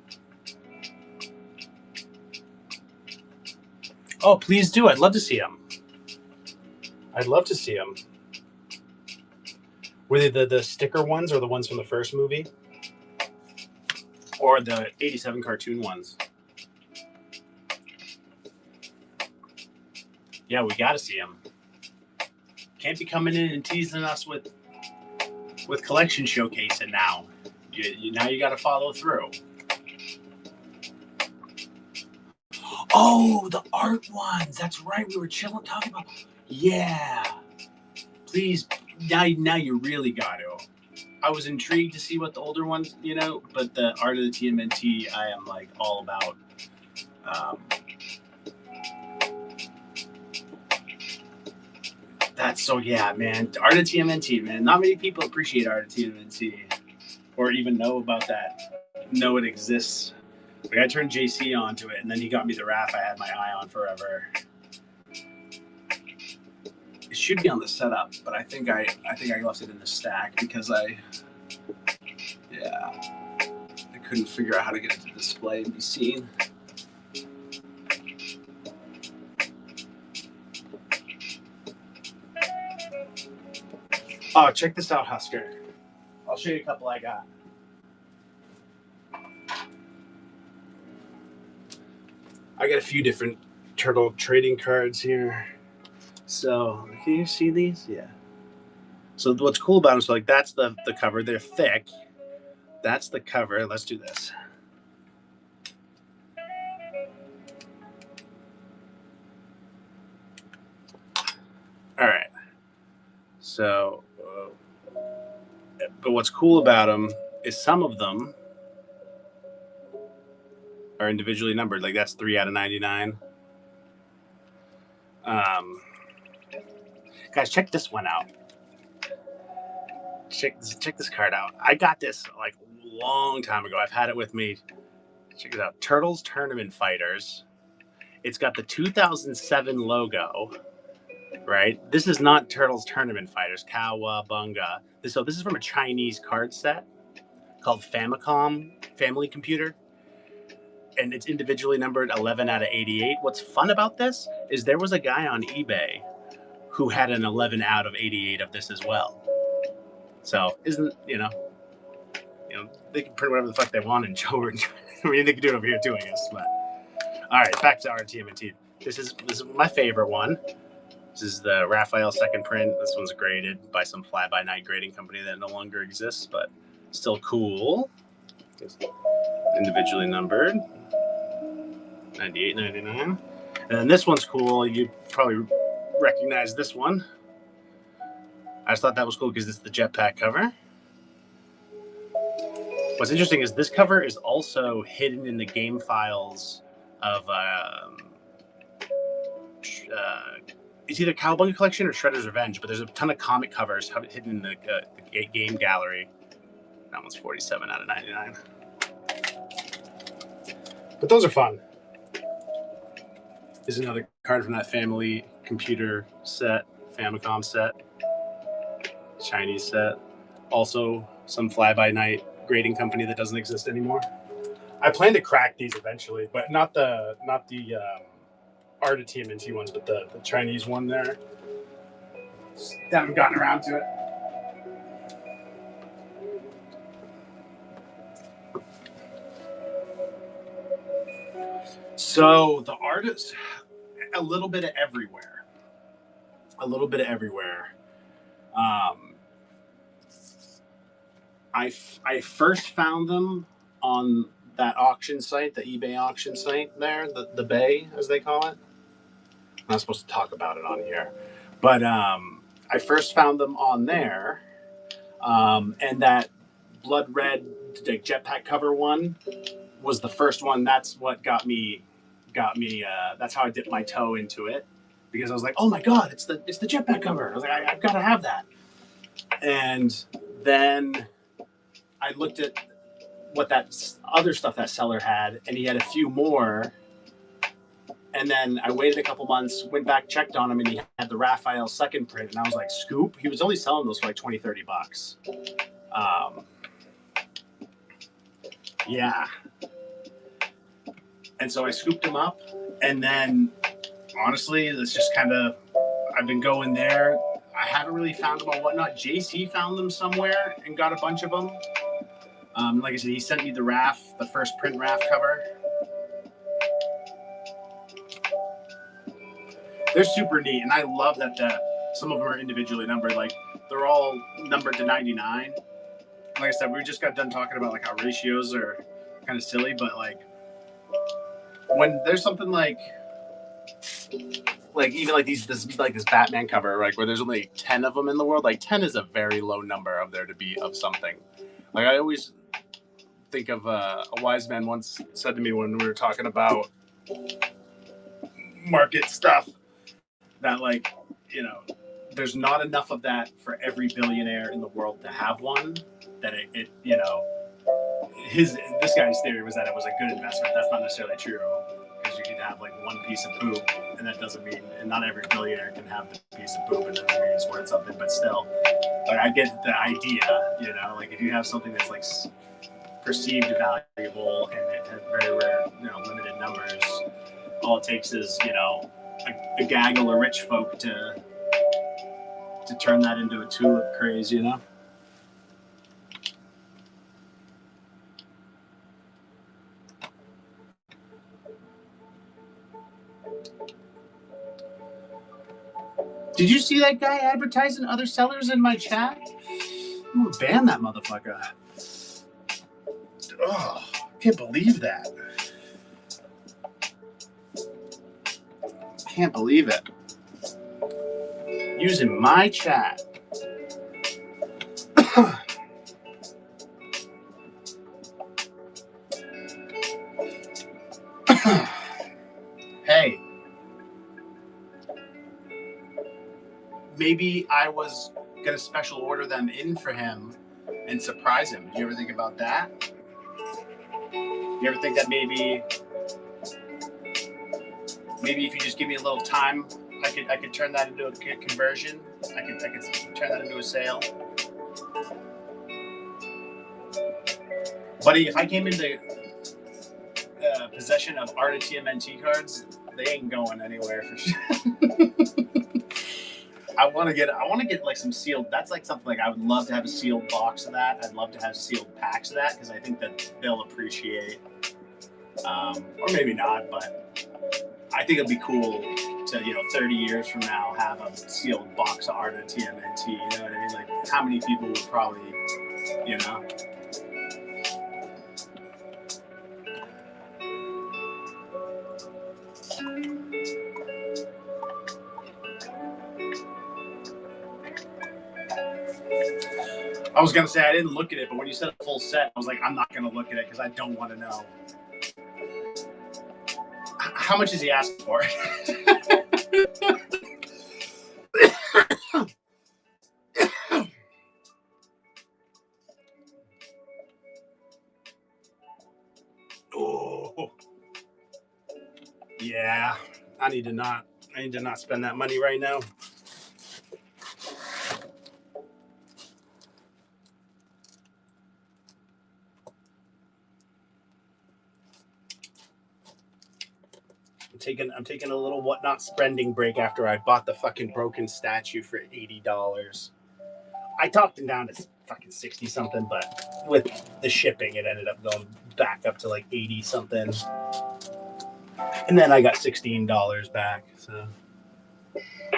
Oh, please do. I'd love to see them. I'd love to see them. Were they the sticker ones or the ones from the first movie? Or the 87 cartoon ones? Yeah, we got to see them. Can't be coming in and teasing us with collection showcasing now. Now you got to follow through. Oh, the art ones. That's right. We were chilling talking about. Yeah. Please. Now you really got to. I was intrigued to see what the older ones, you know, but the art of the TMNT, I am like all about. That's so, yeah, man. Art of TMNT, man. Not many people appreciate art of TMNT or even know about that, know it exists. Like I turned JC onto it, and then he got me the RAF I had my eye on forever. It should be on the setup, but I think I left it in the stack because I couldn't figure out how to get it to display and be seen. Oh, check this out, Husker. I'll show you a couple I got. I got a few different turtle trading cards here. So, can you see these? Yeah. So what's cool about them, so like that's the cover. They're thick. That's the cover. Let's do this. All right. So, but what's cool about them is some of them are individually numbered. Like that's 3 out of 99. Guys, check this one out. Check this card out. I got this like a long time ago. I've had it with me. Check it out. Turtles Tournament Fighters. It's got the 2007 logo, right? This is not Turtles Tournament Fighters, Cowabunga. So this is from a Chinese card set called Famicom, Family Computer. And it's individually numbered 11 out of 88. What's fun about this is there was a guy on eBay who had an 11 out of 88 of this as well. So they can print whatever the fuck they want in Joburg. I mean, they can do it over here too, I guess. But All right, back to our TMNT. This is my favorite one. This is the Raphael second print. This one's graded by some fly-by-night grading company that no longer exists, but still cool. Just individually numbered. 98, 99. And then this one's cool. You probably recognize this one. I just thought that was cool because it's the jetpack cover. What's interesting is this cover is also hidden in the game files of it's either Cowabunga Collection or Shredder's Revenge, but there's a ton of comic covers hidden in the game gallery. That one's 47 out of 99. But those are fun. Here's another card from that family computer set, Famicom set, Chinese set. Also, some fly-by-night grading company that doesn't exist anymore. I plan to crack these eventually, but not the Art of TMNT ones, but the Chinese one there. Just haven't gotten around to it. So the art is a little bit of everywhere. A little bit of everywhere. I first found them on that auction site, the eBay auction site there, the Bay, as they call it. I'm not supposed to talk about it on here. But I first found them on there. And that blood red jetpack cover one was the first one. That's what got me. That's how I dipped my toe into it, because I was like, oh my god, it's the jetpack cover. I was like, I've got to have that. And then I looked at what that other stuff that seller had, and he had a few more. And then I waited a couple months, went back, checked on him, and he had the Raphael second print. And I was like, scoop? He was only selling those for like $20, $30. Yeah. And so I scooped him up. And then, honestly, it's just kind of, I've been going there. I haven't really found them on Whatnot. JC found them somewhere and got a bunch of them. Like I said, he sent me the first print RAF cover. They're super neat, and I love that some of them are individually numbered. Like, they're all numbered to 99. Like I said, we just got done talking about like how ratios are kind of silly, but like when there's something like even like this Batman cover, like where there's only 10 of them in the world, like 10 is a very low number of there to be of something. Like I always think of a wise man once said to me when we were talking about market stuff that, like, you know, there's not enough of that for every billionaire in the world to have one. That it you know, this guy's theory was that it was a good investment. That's not necessarily true, because you can have like one piece of poop, and that doesn't mean, and not every billionaire can have the piece of poop, and it doesn't mean it's worth something. But still, like, I get the idea, you know, like if you have something that's like perceived valuable and it has very rare, you know, limited numbers, all it takes is, you know, a gaggle of rich folk to turn that into a tulip craze, you know. Did you see that guy advertising other sellers in my chat? I'm gonna ban that motherfucker. Oh, I can't believe that. Can't believe it. Using my chat. Hey. Maybe I was going to special order them in for him and surprise him. Did you ever think about that? You ever think that maybe if you just give me a little time, I could turn that into a conversion? I could turn that into a sale? Buddy, if I came into possession of Art of TMNT cards, they ain't going anywhere for sure. I want to get like some sealed. That's like something like I would love to have a sealed box of that. I'd love to have sealed packs of that, because I think that they'll appreciate or maybe not, but I think it'd be cool to, 30 years from now have a sealed box of art at TMNT. You know what I mean? Like, how many people would probably, you know? I was gonna say I didn't look at it, but when you said a full set, I was like, I'm not gonna look at it because I don't want to know. How much is he asking for? Oh, yeah. I need to not spend that money right now. I'm taking a little whatnot spending break after I bought the fucking broken statue for $80. I talked him down to fucking 60 something, but with the shipping, it ended up going back up to like 80 something. And then I got $16 back. So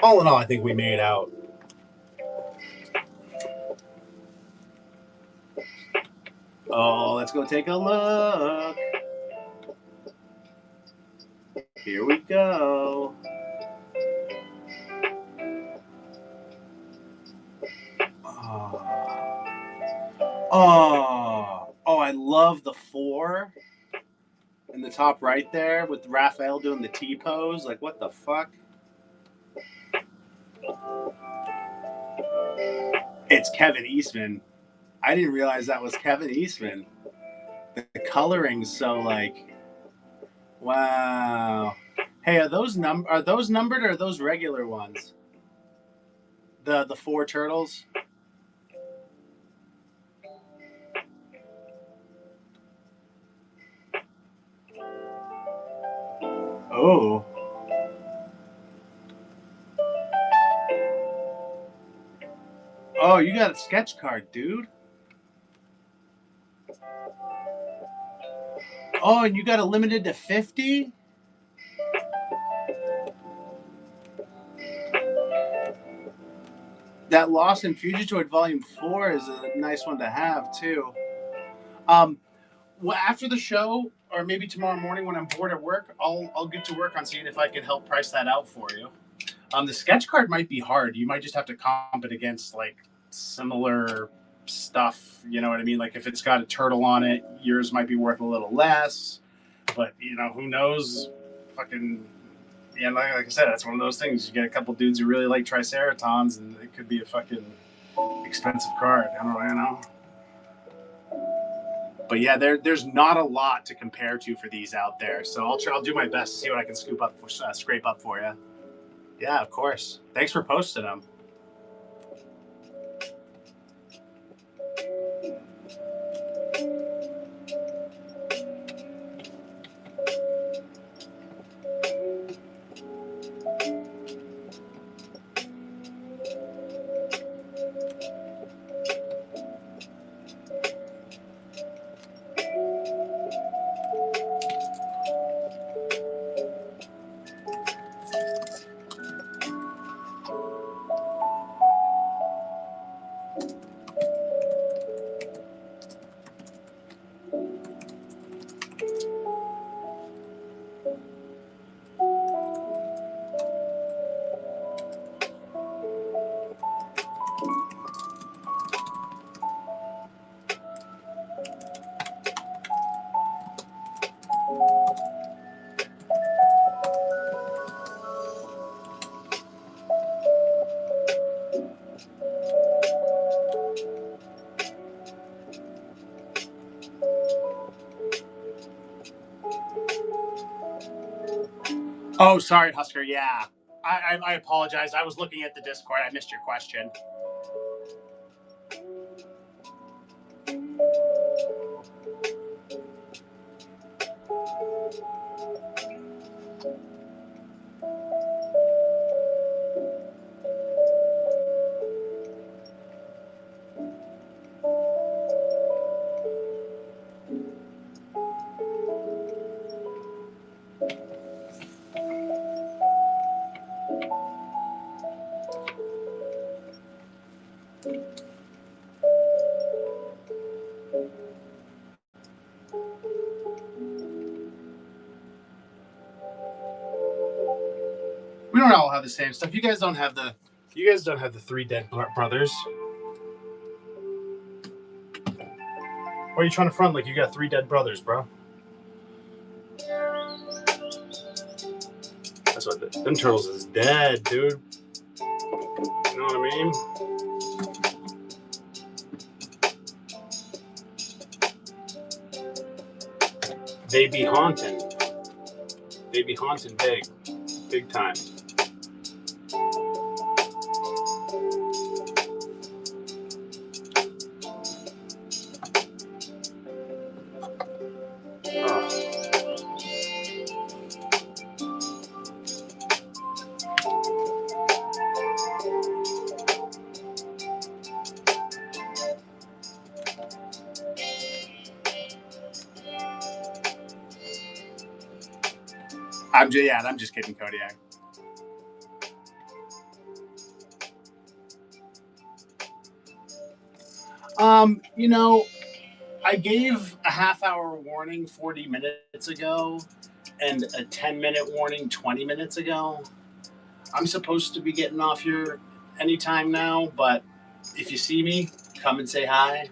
all in all, I think we made out. Oh, let's go take a look. Here we go. Oh, I love the 4 in the top right there with Raphael doing the T pose. Like, what the fuck? It's Kevin Eastman. I didn't realize that was Kevin Eastman. The coloring's so like, wow. Hey, are those numbered or are those regular ones? The 4 turtles. Oh. Oh, you got a sketch card, dude. Oh, and you got it limited to 50? That Lost and Fugitoid Volume 4 is a nice one to have, too. Well, after the show, or maybe tomorrow morning when I'm bored at work, I'll get to work on seeing if I can help price that out for you. The sketch card might be hard. You might just have to comp it against, like, similar stuff. You know what I mean? Like, if it's got a turtle on it, yours might be worth a little less. But, who knows? Fucking, yeah, like I said, that's one of those things. You get a couple dudes who really like Triceratons, and it could be a fucking expensive card. I don't know. But yeah, there's not a lot to compare to for these out there. So I'll do my best to see what I can scrape up for you. Yeah, of course. Thanks for posting them. Oh, sorry, Husker. Yeah. I apologize. I was looking at the Discord. I missed your question. We don't all have the same stuff. You guys don't have the three dead brothers. Why are you trying to front like you got three dead brothers, bro? That's what them turtles is dead, dude. You know what I mean? They be haunting. They be haunting big time. I'm just kidding, Kodiak. You know, I gave a half-hour warning 40 minutes ago and a 10-minute warning 20 minutes ago. I'm supposed to be getting off here anytime now, but if you see me, come and say hi.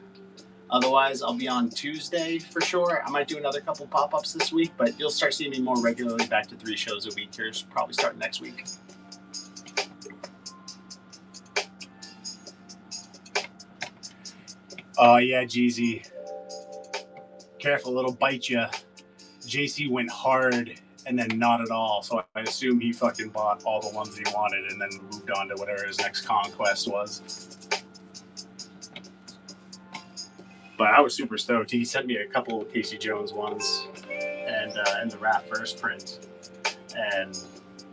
Otherwise, I'll be on Tuesday for sure. I might do another couple pop-ups this week, but you'll start seeing me more regularly, back to 3 shows a week here, probably starting next week. Oh, yeah, Jeezy. Careful, it'll bite you. JC went hard and then not at all, so I assume he fucking bought all the ones he wanted and then moved on to whatever his next conquest was. But I was super stoked. He sent me a couple of Casey Jones ones and the Raph first print. And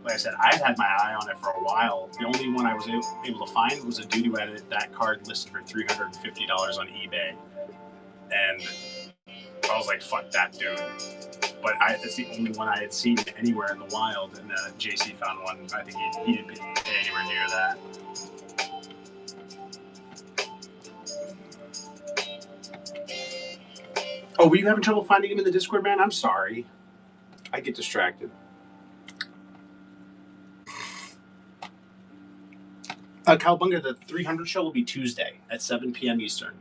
like I said, I've had my eye on it for a while. The only one I was able to find was a dude who had that card listed for $350 on eBay. And I was like, fuck that dude. But that's the only one I had seen anywhere in the wild. And JC found one. I think he didn't pay anywhere near that. Oh, were you having trouble finding him in the Discord, man? I'm sorry. I get distracted. Cowabunga, the 300 show will be Tuesday at 7 p.m. Eastern.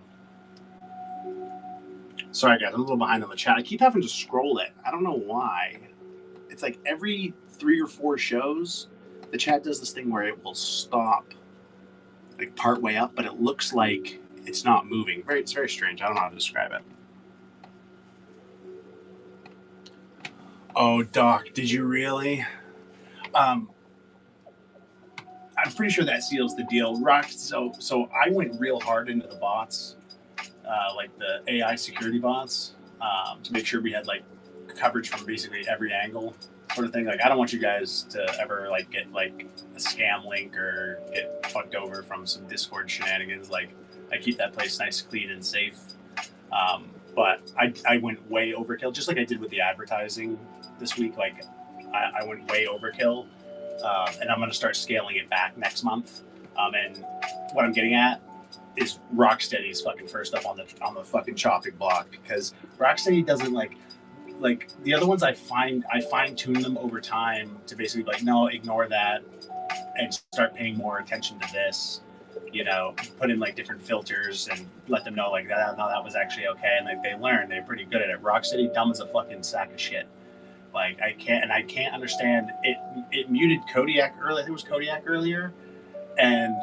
Sorry, guys, I'm a little behind on the chat. I keep having to scroll it. I don't know why. It's like every 3 or 4 shows, the chat does this thing where it will stop like part way up, but it looks like it's not moving. It's very strange. I don't know how to describe it. Oh, Doc, did you really? I'm pretty sure that seals the deal. Rock. So I went real hard into the bots, like the AI security bots, to make sure we had like coverage from basically every angle, sort of thing. Like, I don't want you guys to ever like get like a scam link or get fucked over from some Discord shenanigans. Like, I keep that place nice, clean, and safe. But I went way overkill, just like I did with the advertising this week. Like, I went way overkill, and I'm going to start scaling it back next month. And what I'm getting at is Rocksteady's fucking first up on the fucking chopping block, because Rocksteady doesn't like the other ones. I fine tune them over time to basically like, no, ignore that and start paying more attention to this. You know, put in like different filters and let them know like that. No, that was actually okay, and like they learn. They're pretty good at it. Rocksteady dumb as a fucking sack of shit. Like, I can't understand it. It muted Kodiak earlier. I think it was Kodiak earlier, and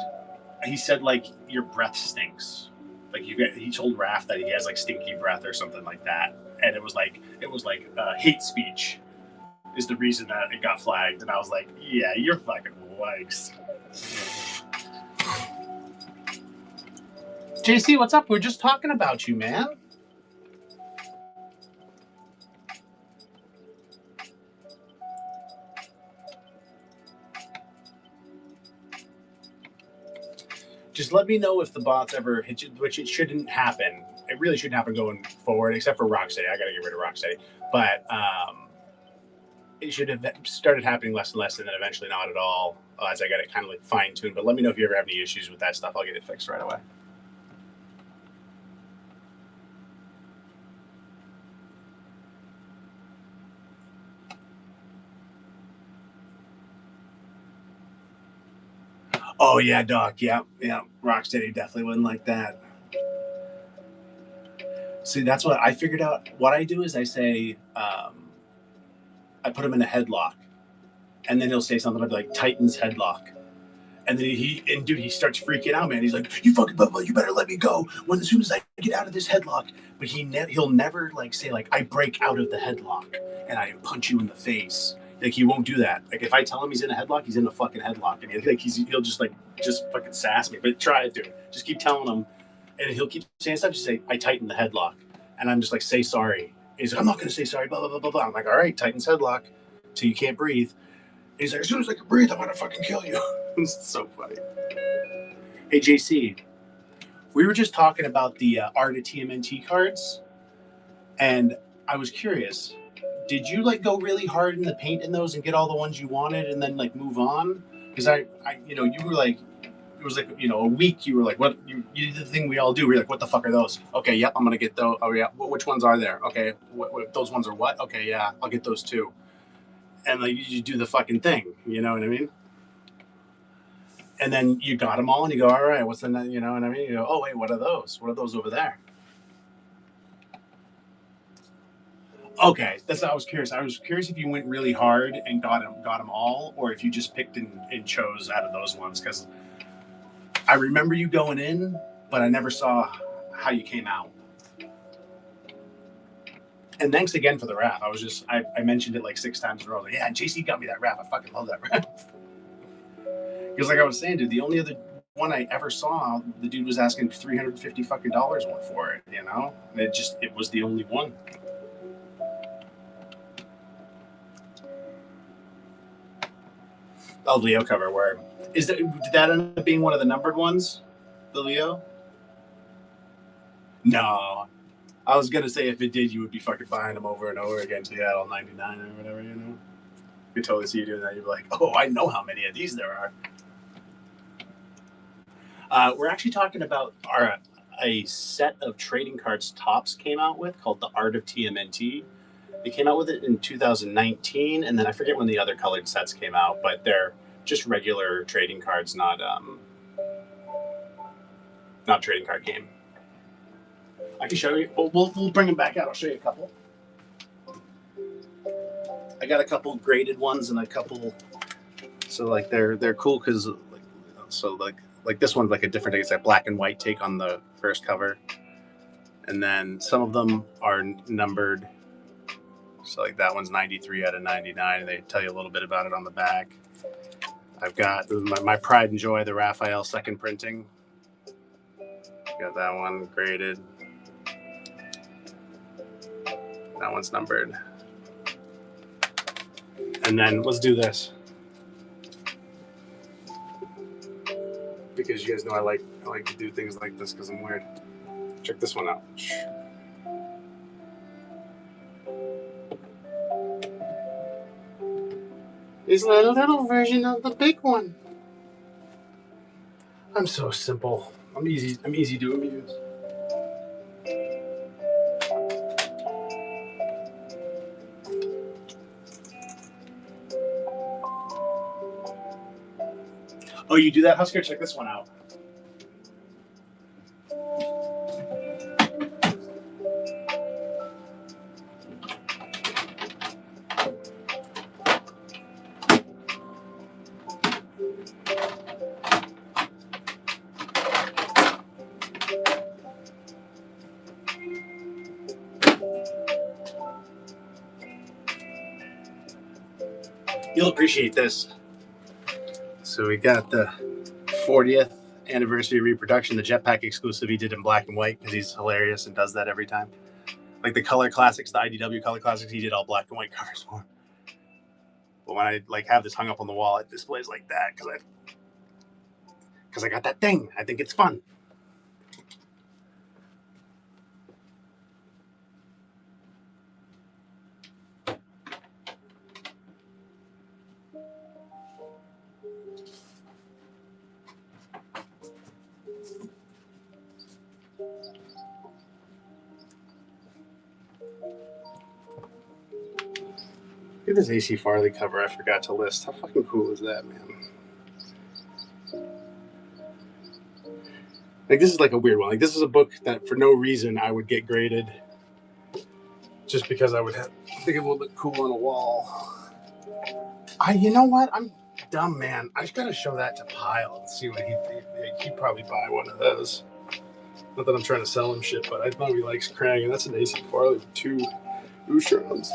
he said like your breath stinks. Like he told Raph that he has like stinky breath or something like that, and it was like hate speech is the reason that it got flagged. And I was like, yeah, you're fucking wikes. JC, what's up? We're just talking about you, man. Just let me know if the bots ever hit you, which it shouldn't happen. It really shouldn't happen going forward, except for Rocksteady. I got to get rid of Rocksteady. But it should have started happening less and less, and then eventually not at all as I got it kind of like fine tuned. But let me know if you ever have any issues with that stuff. I'll get it fixed right away. Oh yeah, Doc. Yeah, Rocksteady definitely wouldn't like that. See, that's what I figured out. What I do is I say, I put him in a headlock, and then he'll say something like Titans headlock. And then he starts freaking out, man. He's like, "You fucking bubba, you better let me go as soon as I get out of this headlock." But he'll never like say like, "I break out of the headlock and I punch you in the face." Like he won't do that. Like if I tell him he's in a headlock, he's in a fucking headlock, and he'll just fucking sass me. But try it, dude. Just keep telling him, and he'll keep saying stuff. Just say, "I tightened the headlock," and I'm just like, "Say sorry." He's like, "I'm not gonna say sorry." Blah blah blah blah blah. I'm like, "All right, Titan's headlock, till you can't breathe." He's like, "As soon as I can breathe, I'm gonna fucking kill you." It's so funny. Hey JC, we were just talking about the art of TMNT cards, and I was curious. Did you like go really hard in the paint in those and get all the ones you wanted, and then like move on? Because you were like, it was like a week. You were like, what? You did the thing we all do. We're like, what the fuck are those? Okay, yep, I'm gonna get those. Oh yeah, which ones are there? Okay, those ones are what? Okay, yeah, I'll get those too. And like you do the fucking thing. You know what I mean? And then you got them all, and you go, all right, what's the, you know what I mean? You go, oh wait, what are those? What are those over there? Okay, that's what I was curious. I was curious if you went really hard and got them all, or if you just picked and chose out of those ones. Because I remember you going in, but I never saw how you came out. And thanks again for the wrap. I mentioned it like 6 times in a row. Like, yeah, JC got me that wrap. I fucking love that wrap. Because like I was saying, dude, the only other one I ever saw, the dude was asking $350 fucking dollars for it. And it was the only one. Oh, Leo cover. Where did that end up being one of the numbered ones? The Leo? No. I was gonna say if it did, you would be fucking buying them over and over again till you had all 99 or whatever. You could totally see you doing that. You'd be like, oh, I know how many of these there are. We're actually talking about a set of trading cards Topps came out with called the Art of TMNT. They came out with it in 2019, and then I forget when the other colored sets came out, but they're just regular trading cards, not trading card game. I can show you. We'll bring them back out. I'll show you a couple. I got a couple graded ones and a couple. So like they're cool because like this one's like a different. It's like black and white take on the first cover, and then some of them are numbered. So like that one's 93 out of 99. And they tell you a little bit about it on the back. I've got my pride and joy, the Raphael second printing. Got that one graded. That one's numbered. And then let's do this. Because you guys know I like to do things like this because I'm weird. Check this one out. It's a little version of the big one. I'm so simple. I'm easy to amuse. Oh, you do that, Husker? Check this one out. You'll appreciate this. So we got the 40th anniversary reproduction, the Jetpack exclusive he did in black and white because he's hilarious and does that every time. Like the color classics, the IDW color classics, he did all black and white covers for. But when I like have this hung up on the wall, it displays like that because I got that thing. I think it's fun. Look at this AC Farley cover I forgot to list. How fucking cool is that, man? Like, this is like a weird one. Like, this is a book that for no reason I would get graded just because I would think it would look cool on a wall. You know what? I'm dumb, man. I just gotta show that to Pyle and see what he'd probably buy one of those. Not that I'm trying to sell him shit, but I know he likes Krang, and that's an AC Farley with 2 Boucherons.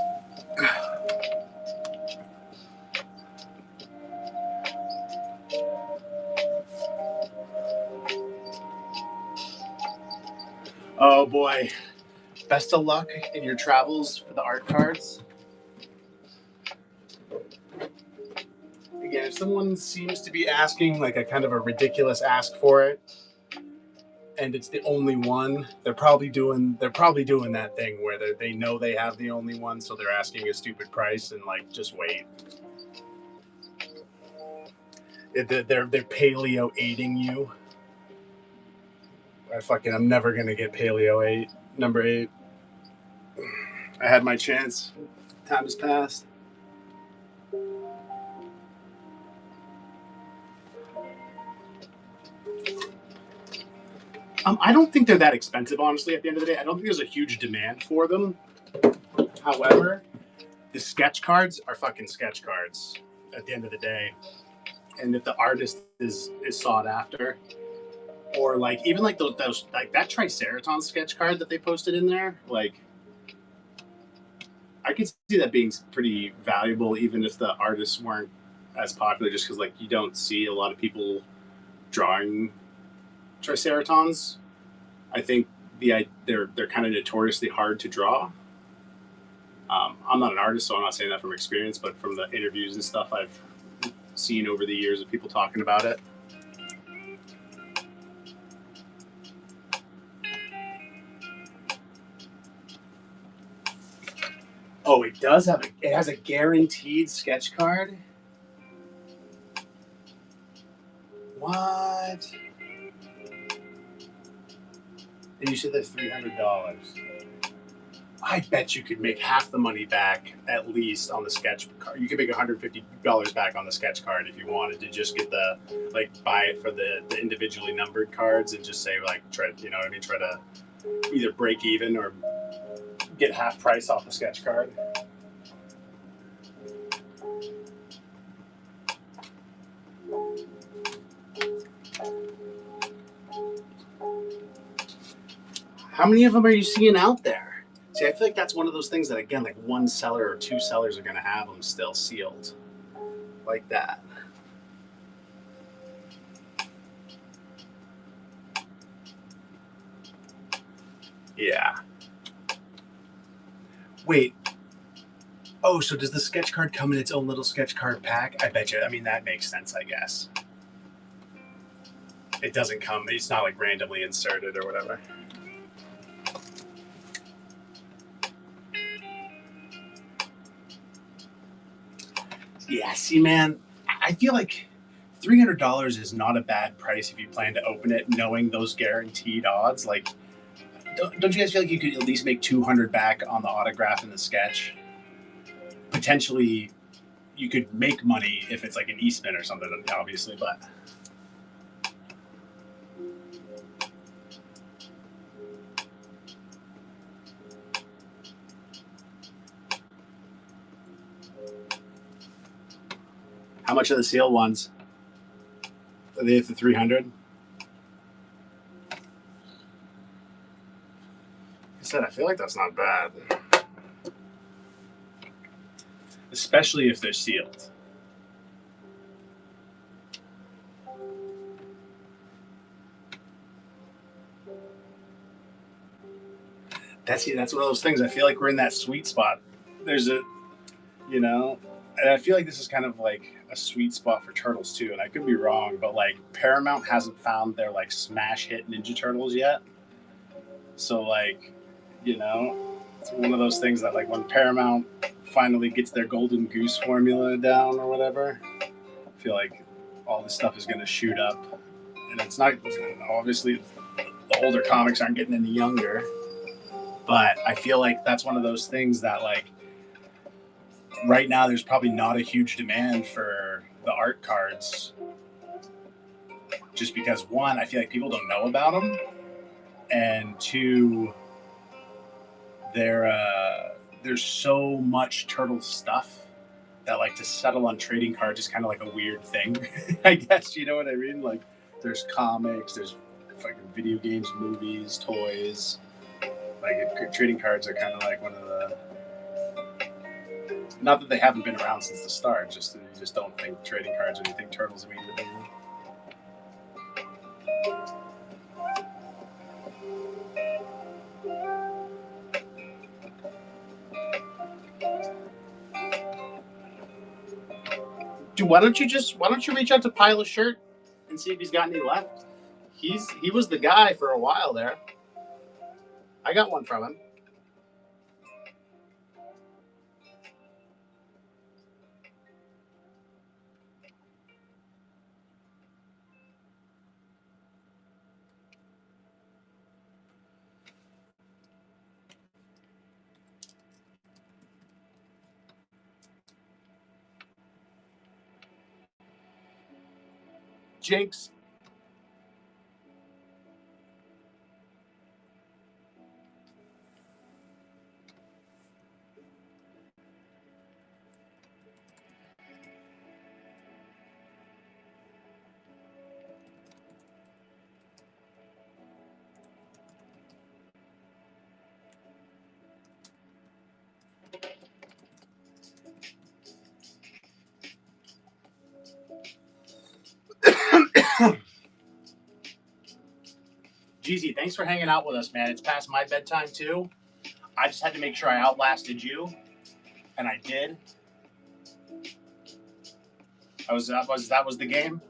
Oh boy. Best of luck in your travels for the art cards. Again, if someone seems to be asking like a kind of a ridiculous ask for it, and it's the only one, they're probably doing that thing where they know they have the only one, so they're asking a stupid price and like just wait. They're paleo aiding you. I'm never gonna get paleo 8, number 8. I had my chance. Time has passed. I don't think they're that expensive, honestly, at the end of the day. I don't think there's a huge demand for them. However, the sketch cards are fucking sketch cards at the end of the day. And if the artist is sought after, or like even like those like that Triceratops sketch card that they posted in there, like I could see that being pretty valuable even if the artists weren't as popular, just because like you don't see a lot of people drawing Triceratons. I think they're kind of notoriously hard to draw. I'm not an artist, so I'm not saying that from experience, but from the interviews and stuff I've seen over the years of people talking about it. Oh, it has a guaranteed sketch card? What? And you said that's $300. I bet you could make half the money back at least on the sketch card. You could make $150 back on the sketch card if you wanted to just get buy it for the individually numbered cards and just say try to either break even or get half price off the sketch card. How many of them are you seeing out there? See, I feel like that's one of those things that, again, like one seller or 2 sellers are going to have them still sealed like that. Yeah. Wait. Oh, so does the sketch card come in its own little sketch card pack? I bet you. I mean, that makes sense, I guess. It doesn't come. It's not like randomly inserted or whatever. Yeah, see, man, I feel like $300 is not a bad price if you plan to open it, knowing those guaranteed odds. Like, don't you guys feel like you could at least make $200 back on the autograph and the sketch? Potentially, you could make money if it's like an Eastman or something, obviously, but. How much are the sealed ones? Are they at the 300? I said, I feel like that's not bad. Especially if they're sealed. That's one of those things. I feel like we're in that sweet spot. There's and I feel like this is kind of like a sweet spot for Turtles too. And I could be wrong, but like Paramount hasn't found their like smash hit Ninja Turtles yet. So it's one of those things that like when Paramount finally gets their golden goose formula down or whatever, I feel like all this stuff is going to shoot up. And it's not, obviously, the older comics aren't getting any younger, but I feel like that's one of those things that like right now there's probably not a huge demand for the art cards, just because one, I feel like people don't know about them, and two, there's so much turtle stuff that like to settle on trading cards is kind of like a weird thing. I guess you know what I mean. Like there's comics, there's fucking video games, movies, toys. Like trading cards are kind of like one of the. Not that they haven't been around since the start, just that you just don't think trading cards or you think turtles immediately. Dude, why don't you reach out to Pile of Shirt and see if he's got any left? He was the guy for a while there. I got one from him. Jinx. Jeezy, thanks for hanging out with us, man. It's past my bedtime too. I just had to make sure I outlasted you, and I did. That was the game.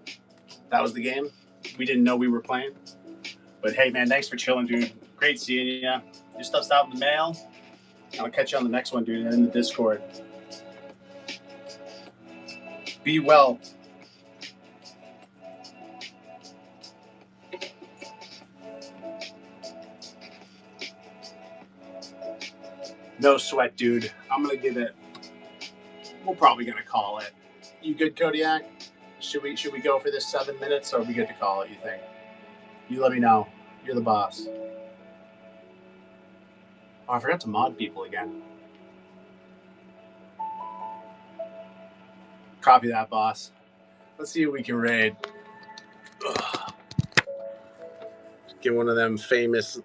That was the game. We didn't know we were playing, but hey, man, thanks for chilling, dude. Great seeing you. Your stuff's out in the mail. I'll catch you on the next one, dude, and in the Discord. Be well. No sweat, dude. I'm gonna give it. We're probably gonna call it. You good, Kodiak? Should we go for this 7 minutes, or are we good to call it? You think? You let me know. You're the boss. Oh, I forgot to mod people again. Copy that, boss. Let's see if we can raid. Ugh. Get one of them famous.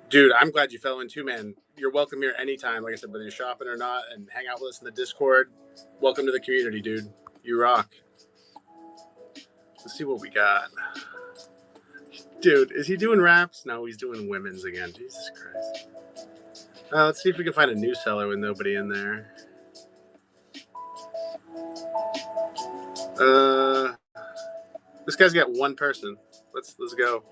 Dude, I'm glad you fell in too, man. You're welcome here anytime, like I said, whether you're shopping or not, and hang out with us in the Discord. Welcome to the community, dude. You rock. Let's see what we got. Dude, is he doing raps? No, he's doing women's again. Jesus Christ. Let's see if we can find a new seller with nobody in there. This guy's got one person. Let's go.